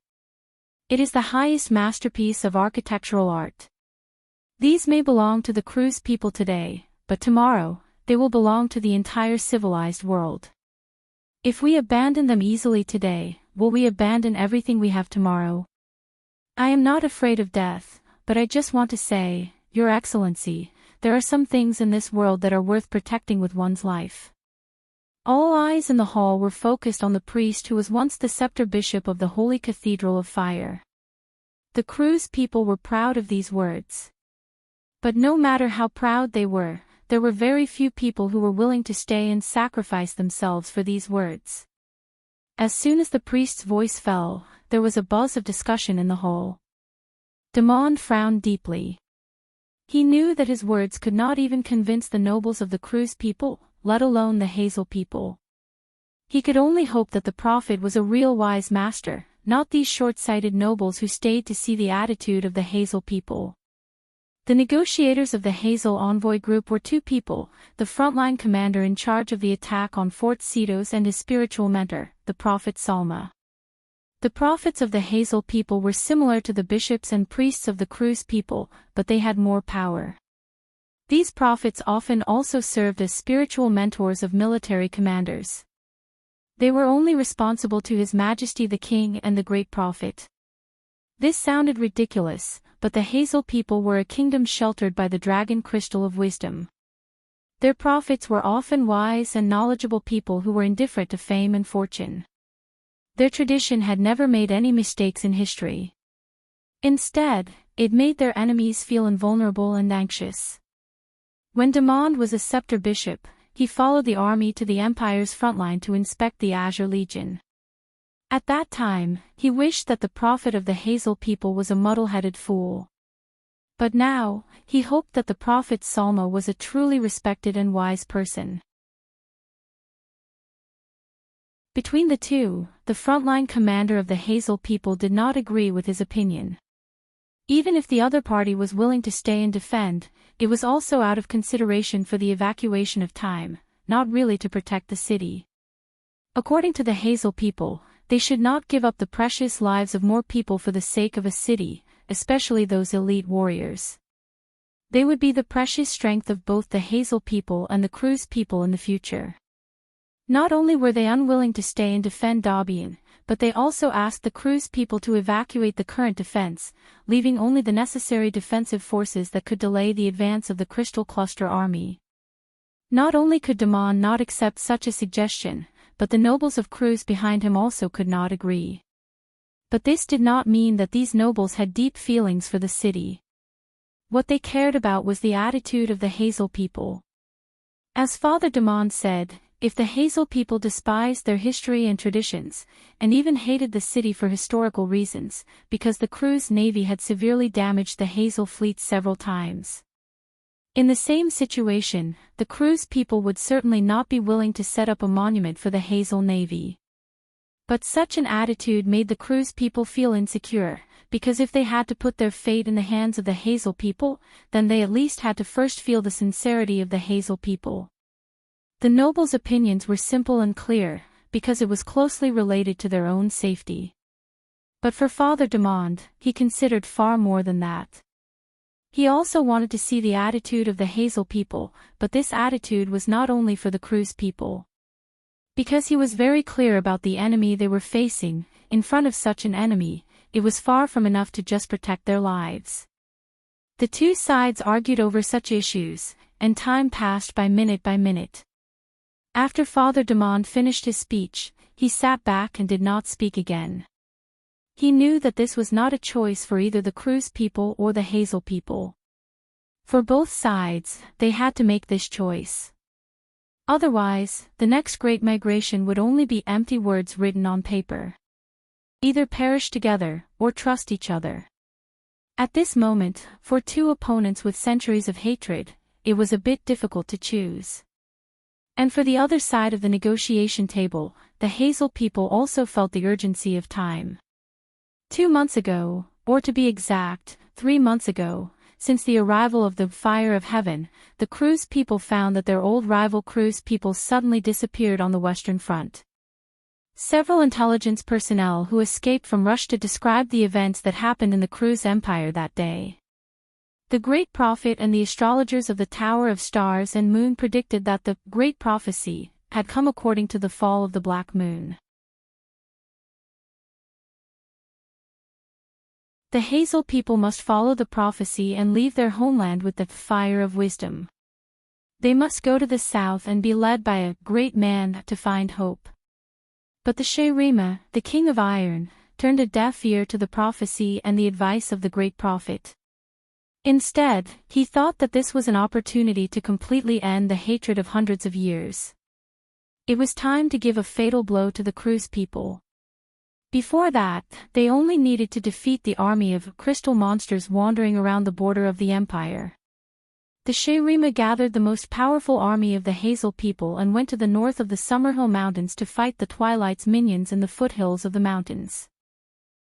It is the highest masterpiece of architectural art. These may belong to the Cruz people today, but tomorrow, they will belong to the entire civilized world. If we abandon them easily today, will we abandon everything we have tomorrow? I am not afraid of death, but I just want to say, Your Excellency, there are some things in this world that are worth protecting with one's life. All eyes in the hall were focused on the priest who was once the scepter bishop of the Holy Cathedral of Fire. The Cruz people were proud of these words. But no matter how proud they were, there were very few people who were willing to stay and sacrifice themselves for these words. As soon as the priest's voice fell, there was a buzz of discussion in the hall. Damon frowned deeply. He knew that his words could not even convince the nobles of the Cruz people, let alone the Hazel people. He could only hope that the prophet was a real wise master, not these short-sighted nobles who stayed to see the attitude of the Hazel people. The negotiators of the Hazel envoy group were two people, the frontline commander in charge of the attack on Fort Cetos and his spiritual mentor, the prophet Salma. The prophets of the Hazel people were similar to the bishops and priests of the Cruz people, but they had more power. These prophets often also served as spiritual mentors of military commanders. They were only responsible to His Majesty the King and the Great Prophet. This sounded ridiculous, but the Hazel people were a kingdom sheltered by the dragon crystal of wisdom. Their prophets were often wise and knowledgeable people who were indifferent to fame and fortune. Their tradition had never made any mistakes in history. Instead, it made their enemies feel invulnerable and anxious. When Damon was a scepter bishop, he followed the army to the empire's frontline to inspect the Azure Legion. At that time, he wished that the prophet of the Hazel people was a muddle-headed fool. But now, he hoped that the prophet Salma was a truly respected and wise person. Between the two, the frontline commander of the Hazel people did not agree with his opinion. Even if the other party was willing to stay and defend, it was also out of consideration for the evacuation of time, not really to protect the city. According to the Hazel people, they should not give up the precious lives of more people for the sake of a city, especially those elite warriors. They would be the precious strength of both the Hazel people and the Cruz people in the future. Not only were they unwilling to stay and defend Dorbian, but they also asked the Cruz people to evacuate the current defense, leaving only the necessary defensive forces that could delay the advance of the Crystal Cluster army. Not only could Damon not accept such a suggestion, but the nobles of Cruz behind him also could not agree. But this did not mean that these nobles had deep feelings for the city. What they cared about was the attitude of the Hazel people. As Father Damon said, if the Hazel people despised their history and traditions, and even hated the city for historical reasons, because the Cruz navy had severely damaged the Hazel fleet several times. In the same situation, the Cruz people would certainly not be willing to set up a monument for the Hazel navy. But such an attitude made the Cruz people feel insecure, because if they had to put their fate in the hands of the Hazel people, then they at least had to first feel the sincerity of the Hazel people. The nobles' opinions were simple and clear, because it was closely related to their own safety. But for Father Damon, he considered far more than that. He also wanted to see the attitude of the Hazel people, but this attitude was not only for the Cruz people. Because he was very clear about the enemy they were facing, in front of such an enemy, it was far from enough to just protect their lives. The two sides argued over such issues, and time passed by minute. After Father Damon finished his speech, he sat back and did not speak again. He knew that this was not a choice for either the Cruz people or the Hazel people. For both sides, they had to make this choice. Otherwise, the next great migration would only be empty words written on paper. Either perish together, or trust each other. At this moment, for two opponents with centuries of hatred, it was a bit difficult to choose. And for the other side of the negotiation table, the Hazel people also felt the urgency of time. 2 months ago, or to be exact, 3 months ago, since the arrival of the fire of heaven, the Cruz people found that their old rival Cruz people suddenly disappeared on the Western Front. Several intelligence personnel who escaped from rushed to describe the events that happened in the Cruz Empire that day. The Great Prophet and the astrologers of the Tower of Stars and Moon predicted that the Great Prophecy had come according to the fall of the Black Moon. The Hazel people must follow the prophecy and leave their homeland with the fire of wisdom. They must go to the south and be led by a great man to find hope. But the Dreamy, the king of iron, turned a deaf ear to the prophecy and the advice of the great prophet. Instead, he thought that this was an opportunity to completely end the hatred of hundreds of years. It was time to give a fatal blow to the Cruz people. Before that, they only needed to defeat the army of crystal monsters wandering around the border of the empire. The Dreamy gathered the most powerful army of the Hazel people and went to the north of the Summerhill Mountains to fight the Twilight's minions in the foothills of the mountains.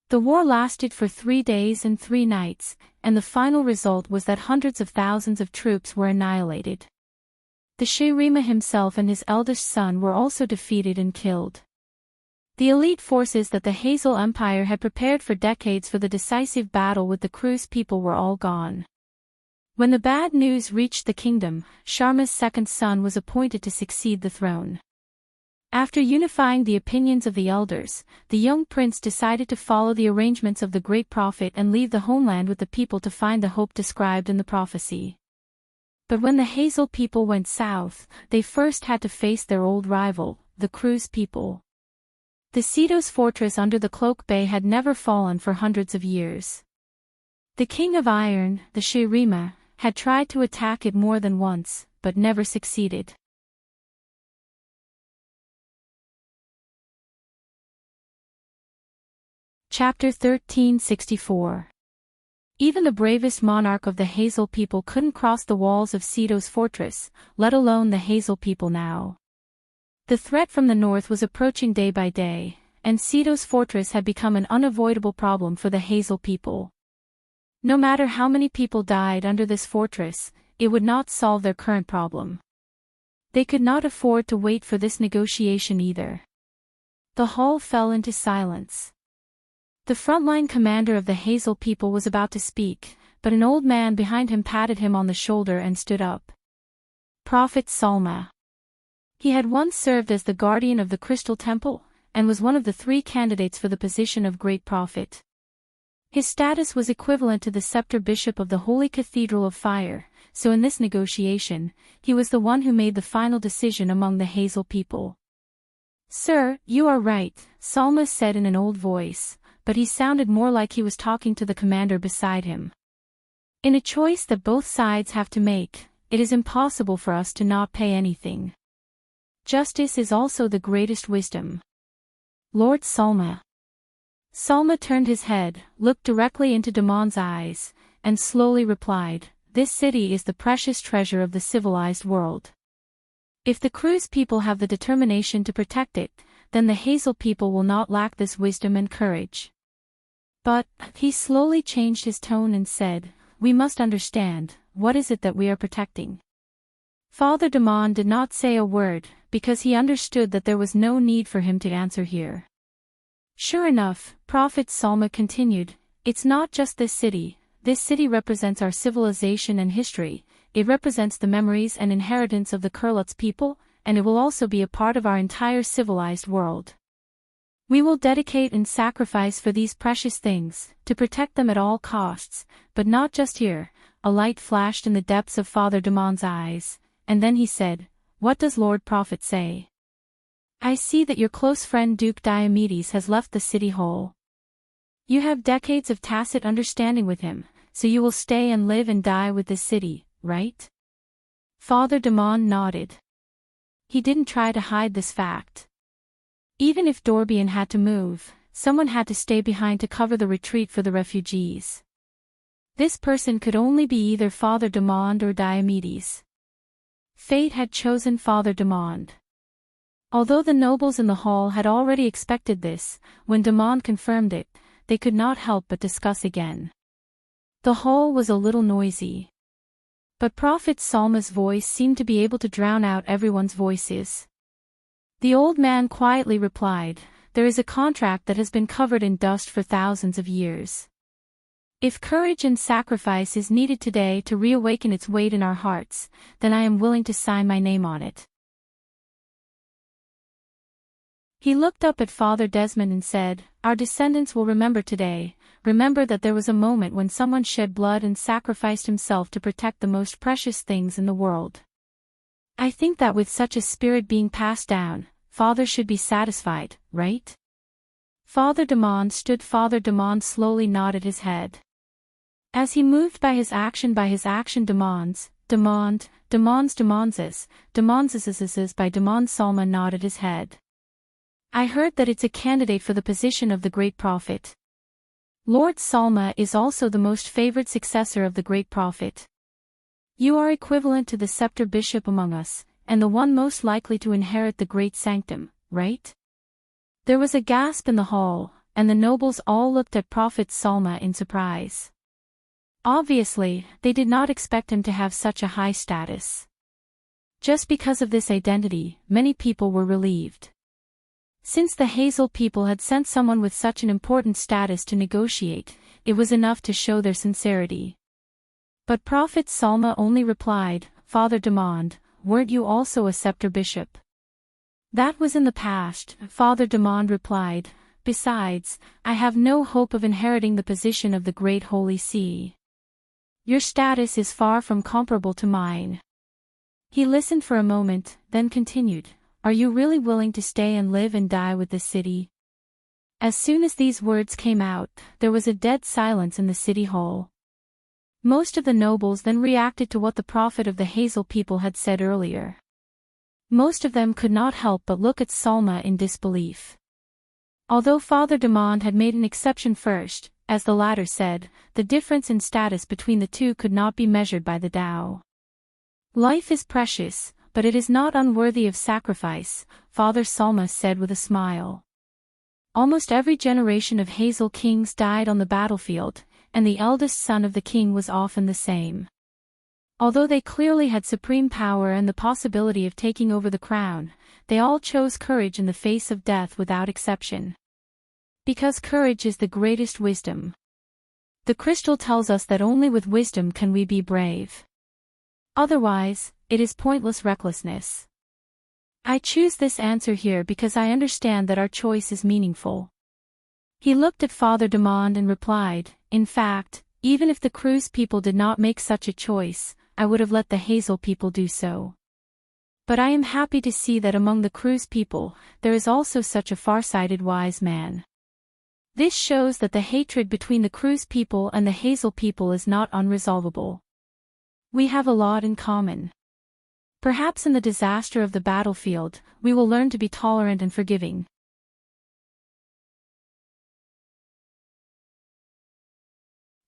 The war lasted for 3 days and 3 nights, and the final result was that hundreds of thousands of troops were annihilated. The Dreamy himself and his eldest son were also defeated and killed. The elite forces that the Hazel Empire had prepared for decades for the decisive battle with the Cruz people were all gone. When the bad news reached the kingdom, Sharma's second son was appointed to succeed the throne. After unifying the opinions of the elders, the young prince decided to follow the arrangements of the great prophet and leave the homeland with the people to find the hope described in the prophecy. But when the Hazel people went south, they first had to face their old rival, the Cruz people. The Cedos fortress under the Cloak Bay had never fallen for hundreds of years. The King of Iron, the Dreamy, had tried to attack it more than once, but never succeeded. Chapter 1364. Even the bravest monarch of the Hazel people couldn't cross the walls of Cedos fortress, let alone the Hazel people now. The threat from the north was approaching day by day, and Cedos fortress had become an unavoidable problem for the Hazel people. No matter how many people died under this fortress, it would not solve their current problem. They could not afford to wait for this negotiation either. The hall fell into silence. The frontline commander of the Hazel people was about to speak, but an old man behind him patted him on the shoulder and stood up. Prophet Salma. He had once served as the guardian of the Crystal Temple, and was one of the 3 candidates for the position of Great Prophet. His status was equivalent to the scepter bishop of the Holy Cathedral of Fire, so in this negotiation, he was the one who made the final decision among the Hazel people. "Sir, you are right," Salma said in an old voice, but he sounded more like he was talking to the commander beside him. "In a choice that both sides have to make, it is impossible for us to not pay anything. Justice is also the greatest wisdom. Lord Salma." Salma turned his head, looked directly into Damon's eyes, and slowly replied, "This city is the precious treasure of the civilized world. If the Cruz people have the determination to protect it, then the Hazel people will not lack this wisdom and courage." But, he slowly changed his tone and said, "We must understand, what is it that we are protecting?" Father Damon did not say a word, because he understood that there was no need for him to answer here. "Sure enough," Prophet Salma continued, "it's not just this city represents our civilization and history, it represents the memories and inheritance of the Kurlutz people, and it will also be a part of our entire civilized world. We will dedicate and sacrifice for these precious things, to protect them at all costs, but not just here." A light flashed in the depths of Father Damon's eyes, and then he said, "What does Lord Prophet say?" "I see that your close friend Duke Diomedes has left the city whole. You have decades of tacit understanding with him, so you will stay and live and die with this city, right?" Father Damon nodded. He didn't try to hide this fact. Even if Dorbian had to move, someone had to stay behind to cover the retreat for the refugees. This person could only be either Father Damon or Diomedes. Fate had chosen Father Damon. Although the nobles in the hall had already expected this, when Damon confirmed it, they could not help but discuss again. The hall was a little noisy. But Prophet Salma's voice seemed to be able to drown out everyone's voices. The old man quietly replied, "There is a contract that has been covered in dust for thousands of years. If courage and sacrifice is needed today to reawaken its weight in our hearts, then I am willing to sign my name on it." He looked up at Father Desmond and said, "Our descendants will remember today, remember that there was a moment when someone shed blood and sacrificed himself to protect the most precious things in the world. I think that with such a spirit being passed down, Father should be satisfied, right?" Father Damon stood. Father Damon slowly nodded his head. As he moved by his action Damon's by Damon Salma nodded his head. "I heard that it's a candidate for the position of the Great Prophet. Lord Salma is also the most favored successor of the Great Prophet. You are equivalent to the scepter bishop among us, and the one most likely to inherit the great sanctum, right?" There was a gasp in the hall, and the nobles all looked at Prophet Salma in surprise. Obviously, they did not expect him to have such a high status. Just because of this identity, many people were relieved. Since the Hazel people had sent someone with such an important status to negotiate, it was enough to show their sincerity. But Prophet Salma only replied, "Father Damon, weren't you also a scepter bishop?" "That was in the past," Father Damon replied. "Besides, I have no hope of inheriting the position of the Great Holy See. Your status is far from comparable to mine." He listened for a moment, then continued, "Are you really willing to stay and live and die with this city?" As soon as these words came out, there was a dead silence in the city hall. Most of the nobles then reacted to what the prophet of the Hazel people had said earlier. Most of them could not help but look at Salma in disbelief. Although Father Damon had made an exception first, as the latter said, the difference in status between the two could not be measured by the Tao. "Life is precious, but it is not unworthy of sacrifice," Father Salma said with a smile. Almost every generation of Hazel kings died on the battlefield, and the eldest son of the king was often the same. Although they clearly had supreme power and the possibility of taking over the crown, they all chose courage in the face of death without exception. Because courage is the greatest wisdom. The crystal tells us that only with wisdom can we be brave. Otherwise, it is pointless recklessness. I choose this answer here because I understand that our choice is meaningful." He looked at Father Damon and replied, In fact, even if the Cruise people did not make such a choice, I would have let the Hazel people do so. But I am happy to see that among the Cruise people, there is also such a far-sighted wise man. This shows that the hatred between the Cruise people and the Hazel people is not unresolvable. We have a lot in common. Perhaps in the disaster of the battlefield, we will learn to be tolerant and forgiving.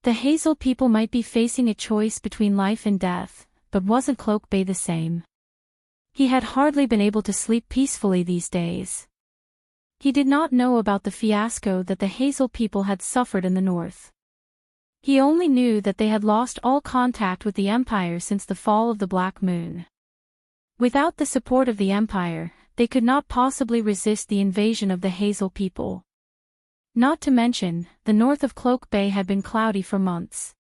The Hazel people might be facing a choice between life and death, but wasn't Cloak Bay the same? He had hardly been able to sleep peacefully these days. He did not know about the fiasco that the Hazel people had suffered in the north. He only knew that they had lost all contact with the Empire since the fall of the Black Moon. Without the support of the Empire, they could not possibly resist the invasion of the Hazel people. Not to mention, the north of Cloak Bay had been cloudy for months.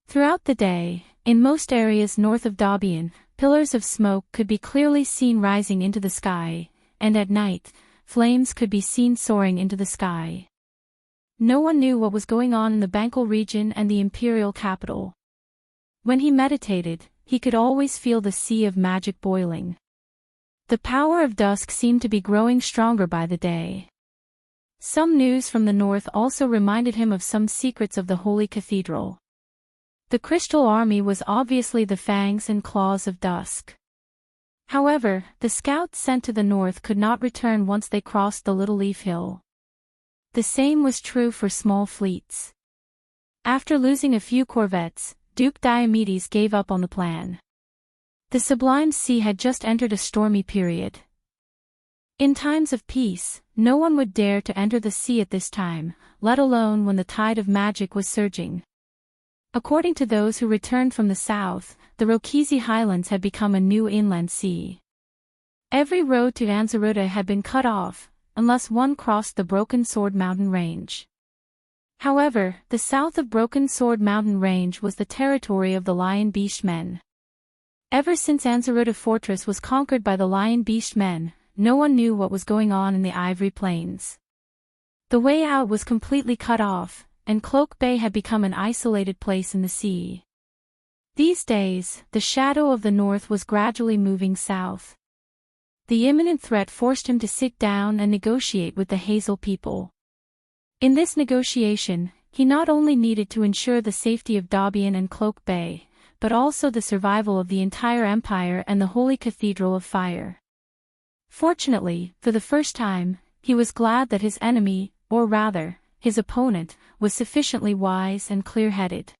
Throughout the day, in most areas north of Dabian, pillars of smoke could be clearly seen rising into the sky, and at night, flames could be seen soaring into the sky. No one knew what was going on in the Bankel region and the imperial capital. When he meditated, he could always feel the sea of magic boiling. The power of dusk seemed to be growing stronger by the day. Some news from the north also reminded him of some secrets of the Holy Cathedral. The Crystal Army was obviously the fangs and claws of dusk. However, the scouts sent to the north could not return once they crossed the Little Leaf Hill. The same was true for small fleets. After losing a few corvettes, Duke Diomedes gave up on the plan. The Sublime Sea had just entered a stormy period. In times of peace, no one would dare to enter the sea at this time, let alone when the tide of magic was surging. According to those who returned from the south, the Rokisi Highlands had become a new inland sea. Every road to Anzaruta had been cut off, unless one crossed the Broken Sword Mountain Range. However, the south of Broken Sword Mountain Range was the territory of the Lion Beast men. Ever since Anzaruta Fortress was conquered by the Lion Beast men, no one knew what was going on in the Ivory Plains. The way out was completely cut off, and Cloak Bay had become an isolated place in the sea. These days, the shadow of the north was gradually moving south. The imminent threat forced him to sit down and negotiate with the Hazel people. In this negotiation, he not only needed to ensure the safety of Dabian and Cloak Bay, but also the survival of the entire empire and the Holy Cathedral of Fire. Fortunately, for the first time, he was glad that his enemy, or rather, his opponent, was sufficiently wise and clear-headed.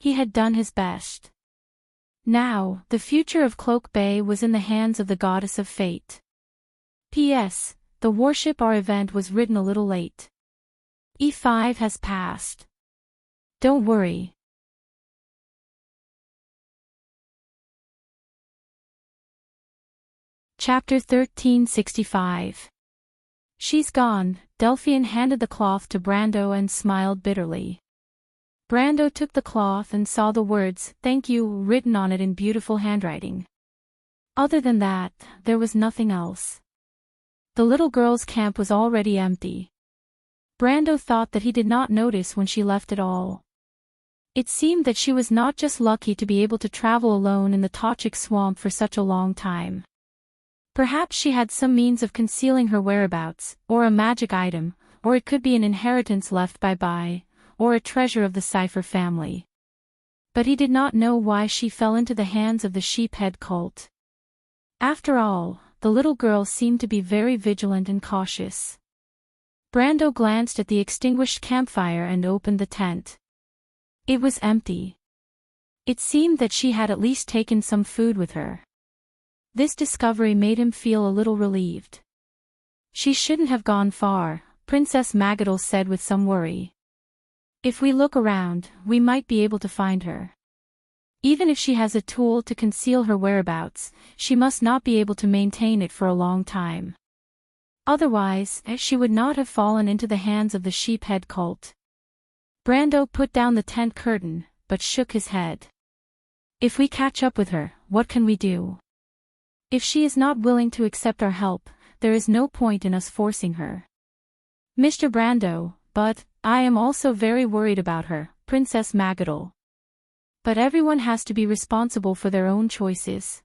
He had done his best. Now, the future of Cloak Bay was in the hands of the Goddess of Fate. P.S. The Warship R event was written a little late. E5 has passed. Don't worry. Chapter 1365. She's gone. Delphian handed the cloth to Brando and smiled bitterly. Brando took the cloth and saw the words, "Thank you," written on it in beautiful handwriting. Other than that, there was nothing else. The little girl's camp was already empty. Brando thought that he did not notice when she left at all. It seemed that she was not just lucky to be able to travel alone in the Tochik swamp for such a long time. Perhaps she had some means of concealing her whereabouts, or a magic item, or it could be an inheritance left by Bai, or a treasure of the Cipher family. But he did not know why she fell into the hands of the sheephead cult. After all, the little girl seemed to be very vigilant and cautious. Brando glanced at the extinguished campfire and opened the tent. It was empty. It seemed that she had at least taken some food with her. This discovery made him feel a little relieved. She shouldn't have gone far, Princess Magadal said with some worry. If we look around, we might be able to find her. Even if she has a tool to conceal her whereabouts, she must not be able to maintain it for a long time. Otherwise, she would not have fallen into the hands of the sheephead cult. Brando put down the tent curtain, but shook his head. If we catch up with her, what can we do? If she is not willing to accept our help, there is no point in us forcing her. Mr. Brando, but, I am also very worried about her, Princess Magadol. But everyone has to be responsible for their own choices.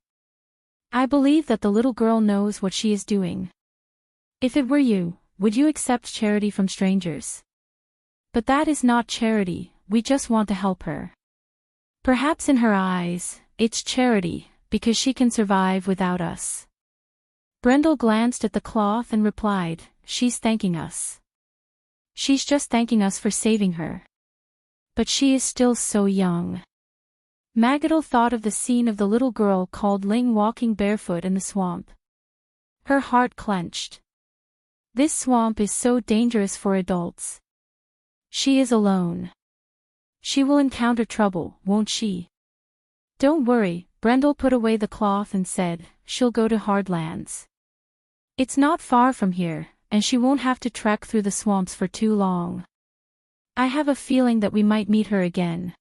I believe that the little girl knows what she is doing. If it were you, would you accept charity from strangers? But that is not charity, we just want to help her. Perhaps in her eyes, it's charity, because she can survive without us. Brendel glanced at the cloth and replied, she's thanking us. She's just thanking us for saving her. But she is still so young. Magadol thought of the scene of the little girl called Ling walking barefoot in the swamp. Her heart clenched. This swamp is so dangerous for adults. She is alone. She will encounter trouble, won't she? Don't worry, Brendel put away the cloth and said, she'll go to Hardlands. It's not far from here, and she won't have to trek through the swamps for too long. I have a feeling that we might meet her again.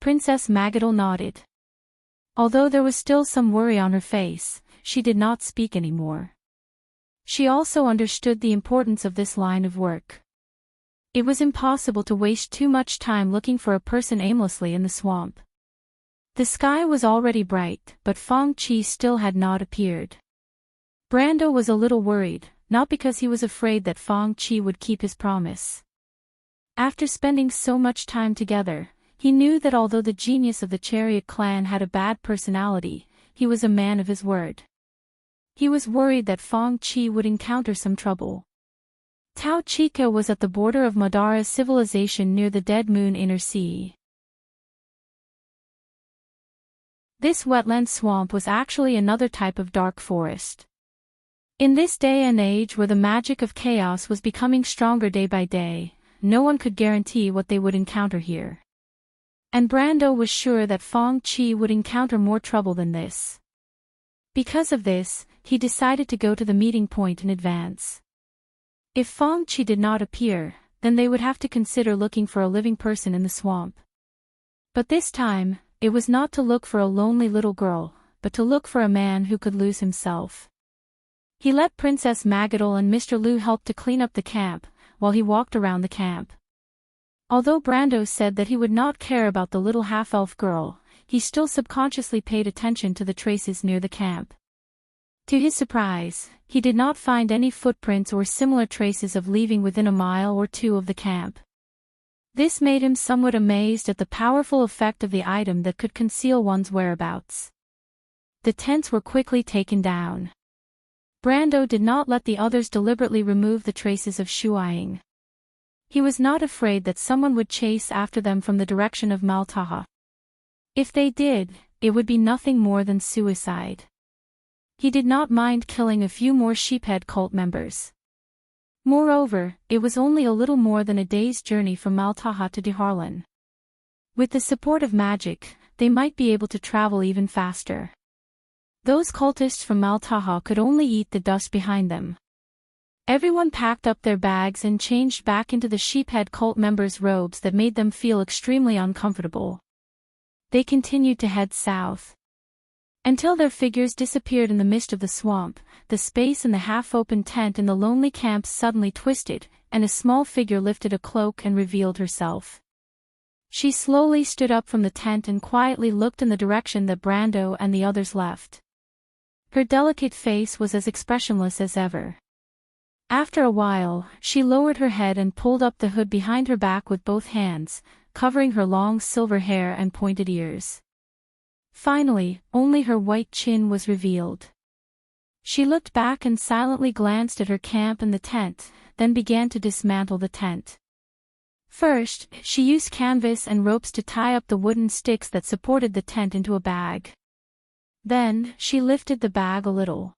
Princess Magadol nodded. Although there was still some worry on her face, she did not speak anymore. She also understood the importance of this line of work. It was impossible to waste too much time looking for a person aimlessly in the swamp. The sky was already bright, but Fang Qi still had not appeared. Brando was a little worried, not because he was afraid that Fang Qi would keep his promise. After spending so much time together, he knew that although the genius of the Chariot clan had a bad personality, he was a man of his word. He was worried that Fang Qi would encounter some trouble. Tao Chica was at the border of Madara's civilization near the Dead Moon Inner Sea. This wetland swamp was actually another type of dark forest. In this day and age where the magic of chaos was becoming stronger day by day, no one could guarantee what they would encounter here. And Brando was sure that Fang Qi would encounter more trouble than this. Because of this, he decided to go to the meeting point in advance. If Fang Qi did not appear, then they would have to consider looking for a living person in the swamp. But this time, it was not to look for a lonely little girl, but to look for a man who could lose himself. He let Princess Magadol and Mr. Liu help to clean up the camp, while he walked around the camp. Although Brando said that he would not care about the little half-elf girl, he still subconsciously paid attention to the traces near the camp. To his surprise, he did not find any footprints or similar traces of leaving within a mile or two of the camp. This made him somewhat amazed at the powerful effect of the item that could conceal one's whereabouts. The tents were quickly taken down. Brando did not let the others deliberately remove the traces of Shuaying. He was not afraid that someone would chase after them from the direction of Maltaha. If they did, it would be nothing more than suicide. He did not mind killing a few more sheephead cult members. Moreover, it was only a little more than a day's journey from Maltaha to Deharlan. With the support of magic, they might be able to travel even faster. Those cultists from Maltaha could only eat the dust behind them. Everyone packed up their bags and changed back into the sheephead cult members' robes that made them feel extremely uncomfortable. They continued to head south. Until their figures disappeared in the mist of the swamp, the space in the half-open tent in the lonely camp suddenly twisted, and a small figure lifted a cloak and revealed herself. She slowly stood up from the tent and quietly looked in the direction that Brando and the others left. Her delicate face was as expressionless as ever. After a while, she lowered her head and pulled up the hood behind her back with both hands, covering her long silver hair and pointed ears. Finally, only her white chin was revealed. She looked back and silently glanced at her camp and the tent, then began to dismantle the tent. First, she used canvas and ropes to tie up the wooden sticks that supported the tent into a bag. Then, she lifted the bag a little.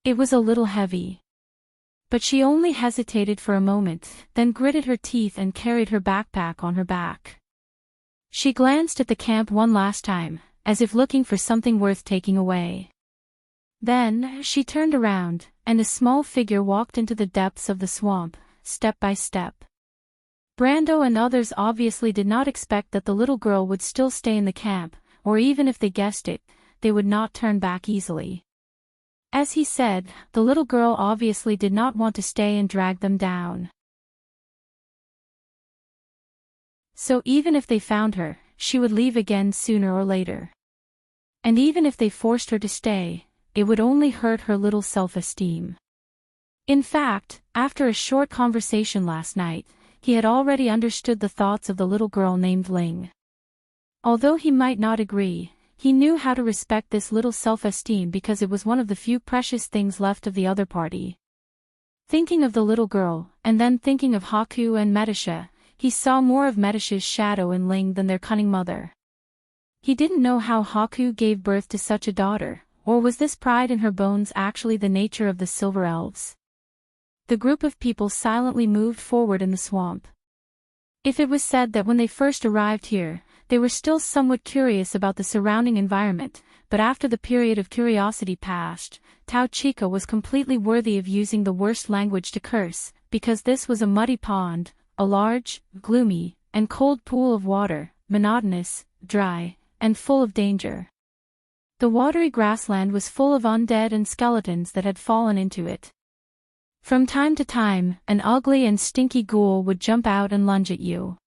It was a little heavy. But she only hesitated for a moment, then gritted her teeth and carried her backpack on her back. She glanced at the camp one last time, as if looking for something worth taking away. Then, she turned around, and a small figure walked into the depths of the swamp, step by step. Brando and others obviously did not expect that the little girl would still stay in the camp, or even if they guessed it, they would not turn back easily. As he said, the little girl obviously did not want to stay and drag them down. So even if they found her, she would leave again sooner or later. And even if they forced her to stay, it would only hurt her little self-esteem. In fact, after a short conversation last night, he had already understood the thoughts of the little girl named Ling. Although he might not agree, he knew how to respect this little self-esteem because it was one of the few precious things left of the other party. Thinking of the little girl, and then thinking of Haku and Medisha, he saw more of Medisha's shadow in Ling than their cunning mother. He didn't know how Haku gave birth to such a daughter, or was this pride in her bones actually the nature of the Silver Elves? The group of people silently moved forward in the swamp. If it was said that when they first arrived here, they were still somewhat curious about the surrounding environment, but after the period of curiosity passed, Tao Chica was completely worthy of using the worst language to curse, because this was a muddy pond, a large, gloomy, and cold pool of water, monotonous, dry, and full of danger. The watery grassland was full of undead and skeletons that had fallen into it. From time to time, an ugly and stinky ghoul would jump out and lunge at you.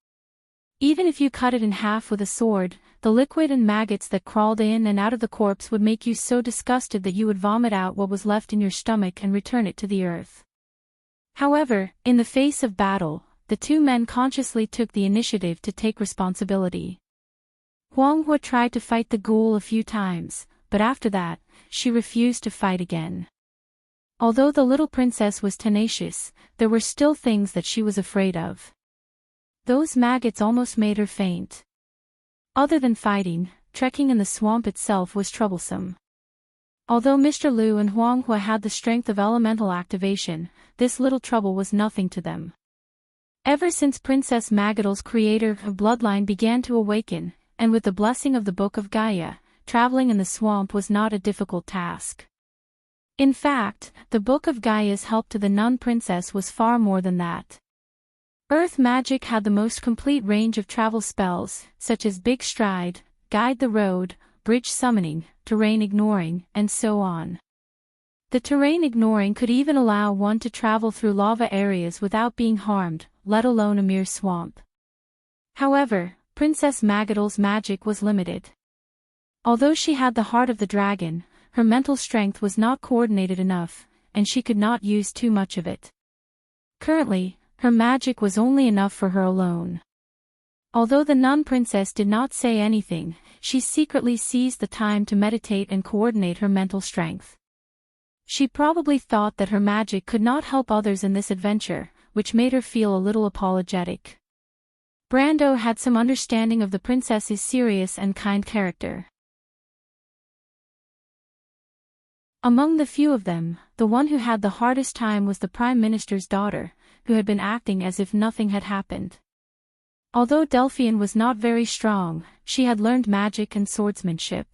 Even if you cut it in half with a sword, the liquid and maggots that crawled in and out of the corpse would make you so disgusted that you would vomit out what was left in your stomach and return it to the earth. However, in the face of battle, the two men consciously took the initiative to take responsibility. Huanghua tried to fight the ghoul a few times, but after that, she refused to fight again. Although the little princess was tenacious, there were still things that she was afraid of. Those maggots almost made her faint. Other than fighting, trekking in the swamp itself was troublesome. Although Mr. Liu and Huanghua had the strength of elemental activation, this little trouble was nothing to them. Ever since Princess Maggotel's creator of bloodline began to awaken, and with the blessing of the Book of Gaia, traveling in the swamp was not a difficult task. In fact, the Book of Gaia's help to the nun princess was far more than that. Earth magic had the most complete range of travel spells, such as Big Stride, Guide the Road, Bridge Summoning, Terrain Ignoring, and so on. The terrain ignoring could even allow one to travel through lava areas without being harmed, let alone a mere swamp. However, Princess Maggotel's magic was limited. Although she had the heart of the dragon, her mental strength was not coordinated enough, and she could not use too much of it. Currently, her magic was only enough for her alone. Although the nun princess did not say anything, she secretly seized the time to meditate and coordinate her mental strength. She probably thought that her magic could not help others in this adventure, which made her feel a little apologetic. Brando had some understanding of the princess's serious and kind character. Among the few of them, the one who had the hardest time was the Prime Minister's daughter, who had been acting as if nothing had happened. Although Delphian was not very strong, she had learned magic and swordsmanship.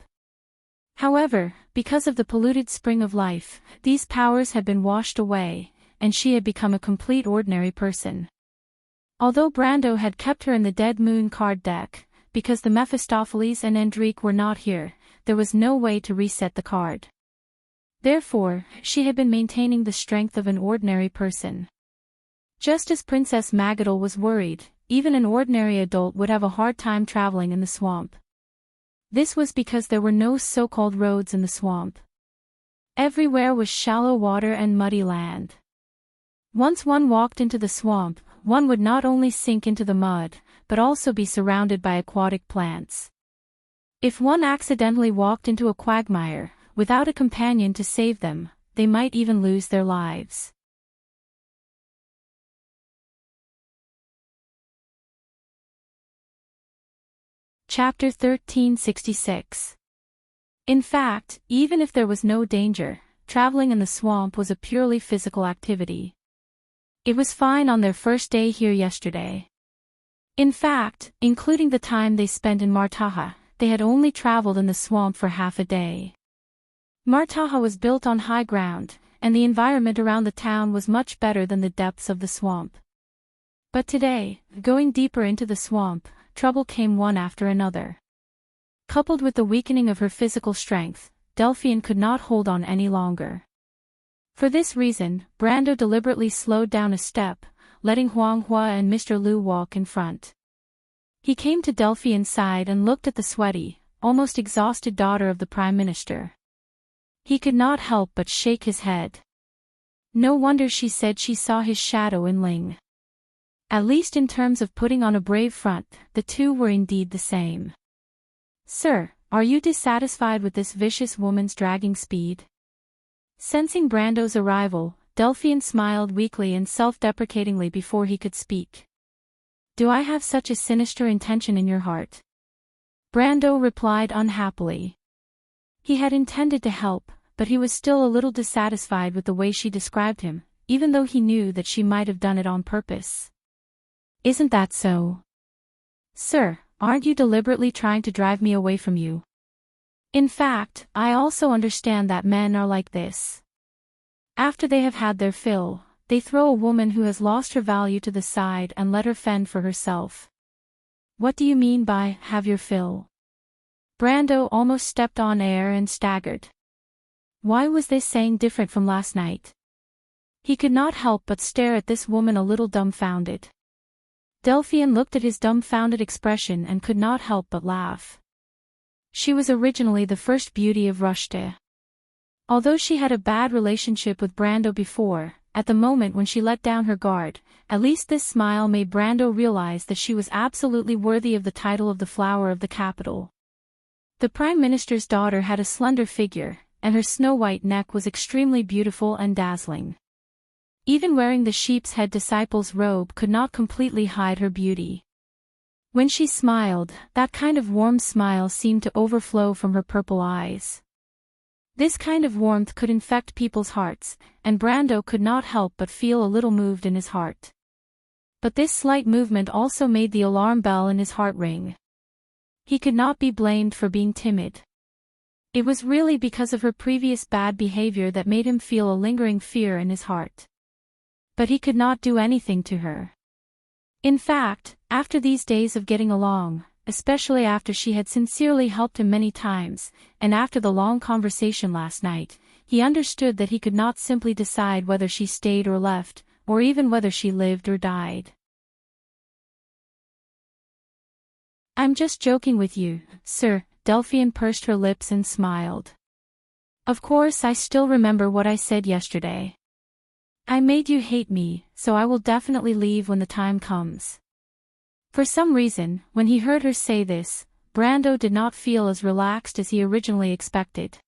However, because of the polluted spring of life, these powers had been washed away, and she had become a complete ordinary person. Although Brando had kept her in the Dead Moon card deck, because the Mephistopheles and Endrique were not here, there was no way to reset the card. Therefore, she had been maintaining the strength of an ordinary person. Just as Princess Maggotel was worried, even an ordinary adult would have a hard time traveling in the swamp. This was because there were no so-called roads in the swamp. Everywhere was shallow water and muddy land. Once one walked into the swamp, one would not only sink into the mud, but also be surrounded by aquatic plants. If one accidentally walked into a quagmire, without a companion to save them, they might even lose their lives. Chapter 1366. In fact, even if there was no danger, traveling in the swamp was a purely physical activity. It was fine on their first day here yesterday. In fact, including the time they spent in Martaha, they had only traveled in the swamp for half a day. Martaha was built on high ground, and the environment around the town was much better than the depths of the swamp. But today, going deeper into the swamp, trouble came one after another. Coupled with the weakening of her physical strength, Delphian could not hold on any longer. For this reason, Brando deliberately slowed down a step, letting Huanghua and Mr. Liu walk in front. He came to Delphine's side and looked at the sweaty, almost exhausted daughter of the Prime Minister. He could not help but shake his head. No wonder she said she saw his shadow in Ling. At least in terms of putting on a brave front, the two were indeed the same. "Sir, are you dissatisfied with this vicious woman's dragging speed?" Sensing Brando's arrival, Delphine smiled weakly and self-deprecatingly before he could speak. "Do I have such a sinister intention in your heart?" Brando replied unhappily. He had intended to help, but he was still a little dissatisfied with the way she described him, even though he knew that she might have done it on purpose. "Isn't that so?" "Sir, aren't you deliberately trying to drive me away from you?" "In fact, I also understand that men are like this. After they have had their fill, they throw a woman who has lost her value to the side and let her fend for herself." "What do you mean by, have your fill?" Brando almost stepped on air and staggered. Why was this saying different from last night? He could not help but stare at this woman a little dumbfounded. Delphine looked at his dumbfounded expression and could not help but laugh. She was originally the first beauty of Rushdie. Although she had a bad relationship with Brando before, at the moment when she let down her guard, at least this smile made Brando realize that she was absolutely worthy of the title of the flower of the capital. The Prime Minister's daughter had a slender figure, and her snow-white neck was extremely beautiful and dazzling. Even wearing the sheep's head disciple's robe could not completely hide her beauty. When she smiled, that kind of warm smile seemed to overflow from her purple eyes. This kind of warmth could infect people's hearts, and Brando could not help but feel a little moved in his heart. But this slight movement also made the alarm bell in his heart ring. He could not be blamed for being timid. It was really because of her previous bad behavior that made him feel a lingering fear in his heart. But he could not do anything to her. In fact, after these days of getting along, especially after she had sincerely helped him many times, and after the long conversation last night, he understood that he could not simply decide whether she stayed or left, or even whether she lived or died. "I'm just joking with you, sir," Delphine pursed her lips and smiled. "Of course I still remember what I said yesterday. I made you hate me, so I will definitely leave when the time comes." For some reason, when he heard her say this, Brando did not feel as relaxed as he originally expected.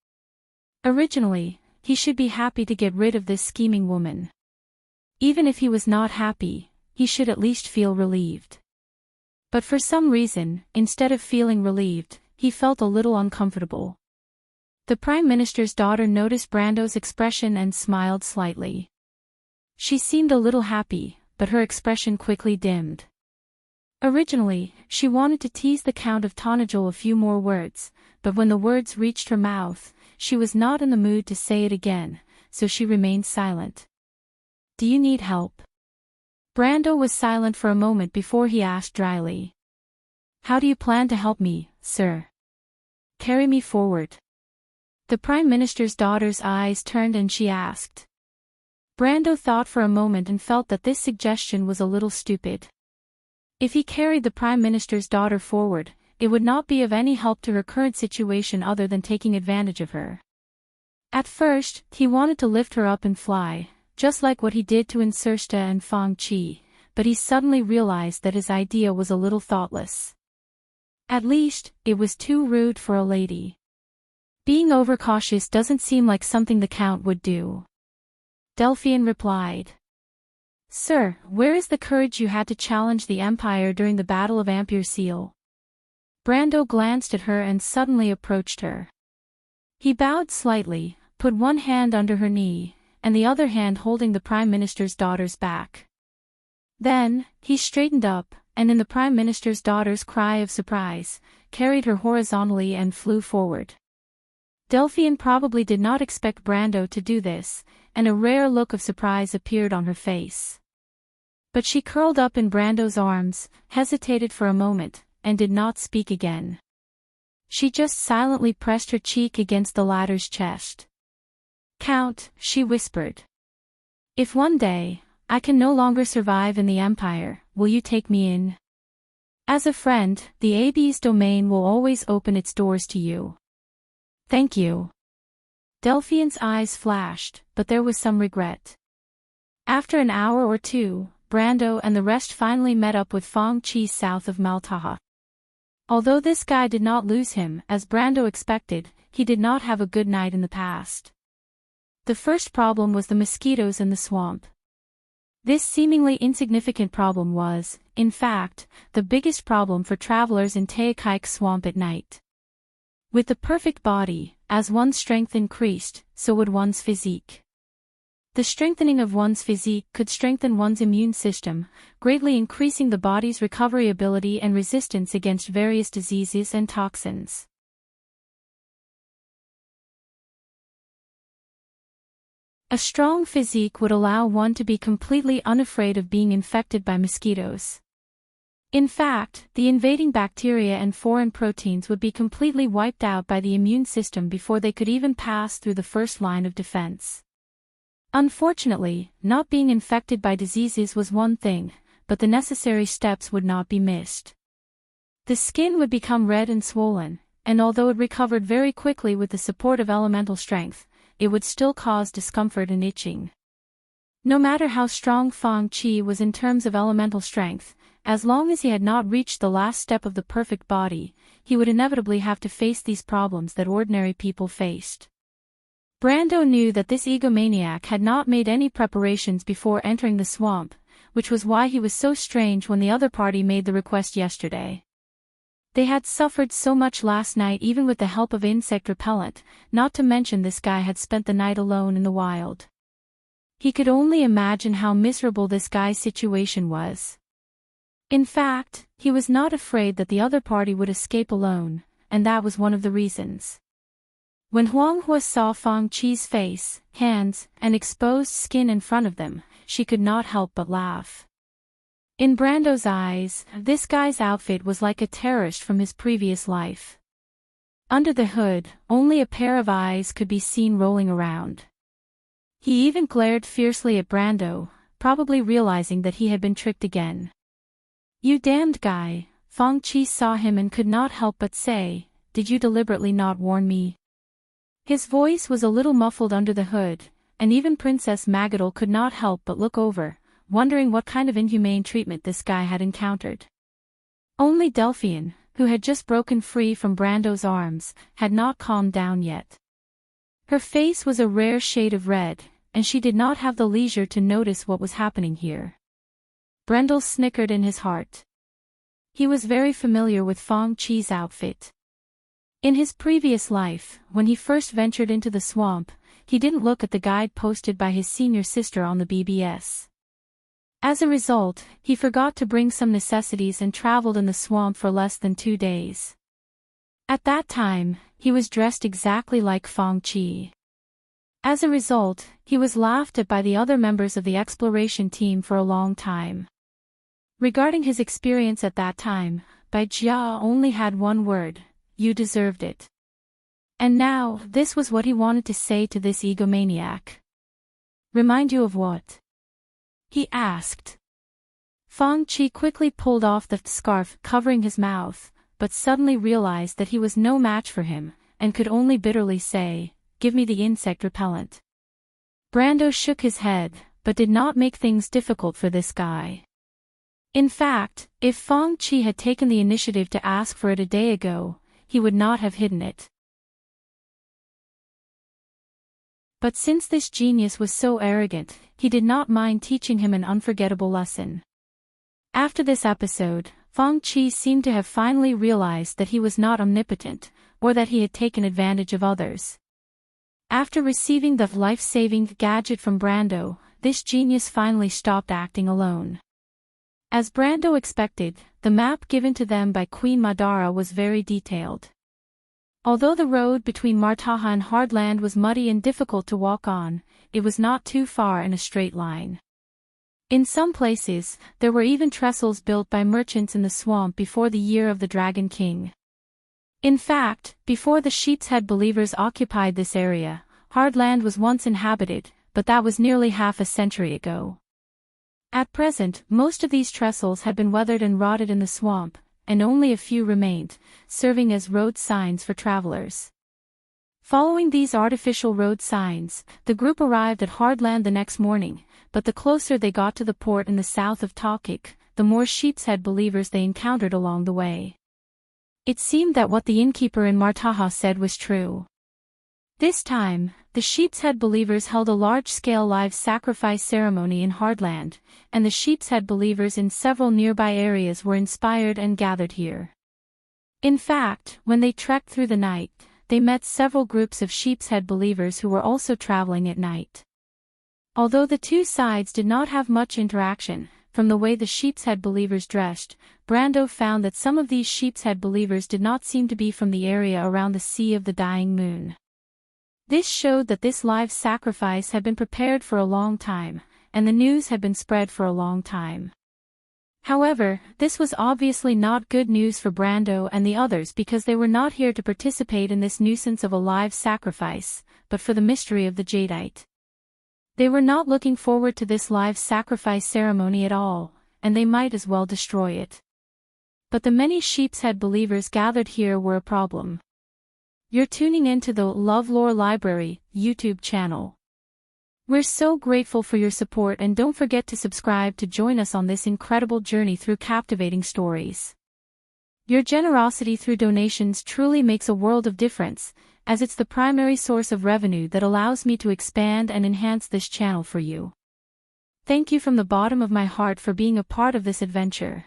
Originally, he should be happy to get rid of this scheming woman. Even if he was not happy, he should at least feel relieved. But for some reason, instead of feeling relieved, he felt a little uncomfortable. The Prime Minister's daughter noticed Brando's expression and smiled slightly. She seemed a little happy, but her expression quickly dimmed. Originally, she wanted to tease the Count of Tonajol a few more words, but when the words reached her mouth, she was not in the mood to say it again, so she remained silent. "Do you need help?" Brando was silent for a moment before he asked dryly. "How do you plan to help me, sir?" "Carry me forward." The Prime Minister's daughter's eyes turned and she asked. Brando thought for a moment and felt that this suggestion was a little stupid. If he carried the Prime Minister's daughter forward, it would not be of any help to her current situation other than taking advantage of her. At first, he wanted to lift her up and fly, just like what he did to Insursta and Fang Chi, but he suddenly realized that his idea was a little thoughtless. At least, it was too rude for a lady. Being overcautious doesn't seem like something the Count would do. Delphine replied. "Sir, where is the courage you had to challenge the Empire during the Battle of Ampere-Seal?" Brando glanced at her and suddenly approached her. He bowed slightly, put one hand under her knee, and the other hand holding the Prime Minister's daughter's back. Then, he straightened up, and in the Prime Minister's daughter's cry of surprise, carried her horizontally and flew forward. Delphine probably did not expect Brando to do this, and a rare look of surprise appeared on her face. But she curled up in Brando's arms, hesitated for a moment, and did not speak again. She just silently pressed her cheek against the latter's chest. "Count," she whispered. "If one day, I can no longer survive in the Empire, will you take me in?" As a friend, the AB's domain will always open its doors to you. Thank you. Delphian's eyes flashed, but there was some regret. After an hour or two, Brando and the rest finally met up with Fong Chi south of Maltaha. Although this guy did not lose him, as Brando expected, he did not have a good night in the past. The first problem was the mosquitoes in the swamp. This seemingly insignificant problem was, in fact, the biggest problem for travelers in Teakaik Swamp at night. With the perfect body, as one's strength increased, so would one's physique. The strengthening of one's physique could strengthen one's immune system, greatly increasing the body's recovery ability and resistance against various diseases and toxins. A strong physique would allow one to be completely unafraid of being infected by mosquitoes. In fact, the invading bacteria and foreign proteins would be completely wiped out by the immune system before they could even pass through the first line of defense. Unfortunately, not being infected by diseases was one thing, but the necessary steps would not be missed. The skin would become red and swollen, and although it recovered very quickly with the support of elemental strength, it would still cause discomfort and itching. No matter how strong Fong Chi was in terms of elemental strength, as long as he had not reached the last step of the perfect body, he would inevitably have to face these problems that ordinary people faced. Brando knew that this egomaniac had not made any preparations before entering the swamp, which was why he was so strange when the other party made the request yesterday. They had suffered so much last night even with the help of insect repellent, not to mention this guy had spent the night alone in the wild. He could only imagine how miserable this guy's situation was. In fact, he was not afraid that the other party would escape alone, and that was one of the reasons. When Huang Hua saw Fong Chi's face, hands, and exposed skin in front of them, she could not help but laugh. In Brando's eyes, this guy's outfit was like a terrorist from his previous life. Under the hood, only a pair of eyes could be seen rolling around. He even glared fiercely at Brando, probably realizing that he had been tricked again. "You damned guy," Fong Chi saw him and could not help but say, "Did you deliberately not warn me?" His voice was a little muffled under the hood, and even Princess Magadol could not help but look over, wondering what kind of inhumane treatment this guy had encountered. Only Delphian, who had just broken free from Brando's arms, had not calmed down yet. Her face was a rare shade of red, and she did not have the leisure to notice what was happening here. Brendel snickered in his heart. He was very familiar with Fong Chi's outfit. In his previous life, when he first ventured into the swamp, he didn't look at the guide posted by his senior sister on the BBS. As a result, he forgot to bring some necessities and traveled in the swamp for less than 2 days. At that time, he was dressed exactly like Fong Chi. As a result, he was laughed at by the other members of the exploration team for a long time. Regarding his experience at that time, Bai Jia only had one word: "You deserved it." And now, this was what he wanted to say to this egomaniac. "Remind you of what?" he asked. Fong Chi quickly pulled off the scarf covering his mouth, but suddenly realized that he was no match for him, and could only bitterly say, "Give me the insect repellent." Brando shook his head, but did not make things difficult for this guy. In fact, if Fong Chi had taken the initiative to ask for it a day ago, he would not have hidden it. But since this genius was so arrogant, he did not mind teaching him an unforgettable lesson. After this episode, Fong Chi seemed to have finally realized that he was not omnipotent, or that he had taken advantage of others. After receiving the life-saving gadget from Brando, this genius finally stopped acting alone. As Brando expected, the map given to them by Queen Madara was very detailed. Although the road between Martaha and Hardland was muddy and difficult to walk on, it was not too far in a straight line. In some places, there were even trestles built by merchants in the swamp before the year of the Dragon King. In fact, before the Sheepshead believers occupied this area, Hardland was once inhabited, but that was nearly half a century ago. At present, most of these trestles had been weathered and rotted in the swamp, and only a few remained, serving as road signs for travelers. Following these artificial road signs, the group arrived at Hardland the next morning, but the closer they got to the port in the south of Talkik, the more Sheepshead believers they encountered along the way. It seemed that what the innkeeper in Martaha said was true. This time, the Sheepshead believers held a large-scale live sacrifice ceremony in Hardland, and the Sheepshead believers in several nearby areas were inspired and gathered here. In fact, when they trekked through the night, they met several groups of Sheepshead believers who were also traveling at night. Although the two sides did not have much interaction, from the way the Sheepshead believers dressed, Brando found that some of these Sheepshead believers did not seem to be from the area around the Sea of the Dying Moon. This showed that this live sacrifice had been prepared for a long time, and the news had been spread for a long time. However, this was obviously not good news for Brando and the others because they were not here to participate in this nuisance of a live sacrifice, but for the mystery of the jadeite. They were not looking forward to this live sacrifice ceremony at all, and they might as well destroy it. But the many Sheepshead believers gathered here were a problem. You're tuning in to the LoveLore Library YouTube channel. We're so grateful for your support, and don't forget to subscribe to join us on this incredible journey through captivating stories. Your generosity through donations truly makes a world of difference, as it's the primary source of revenue that allows me to expand and enhance this channel for you. Thank you from the bottom of my heart for being a part of this adventure.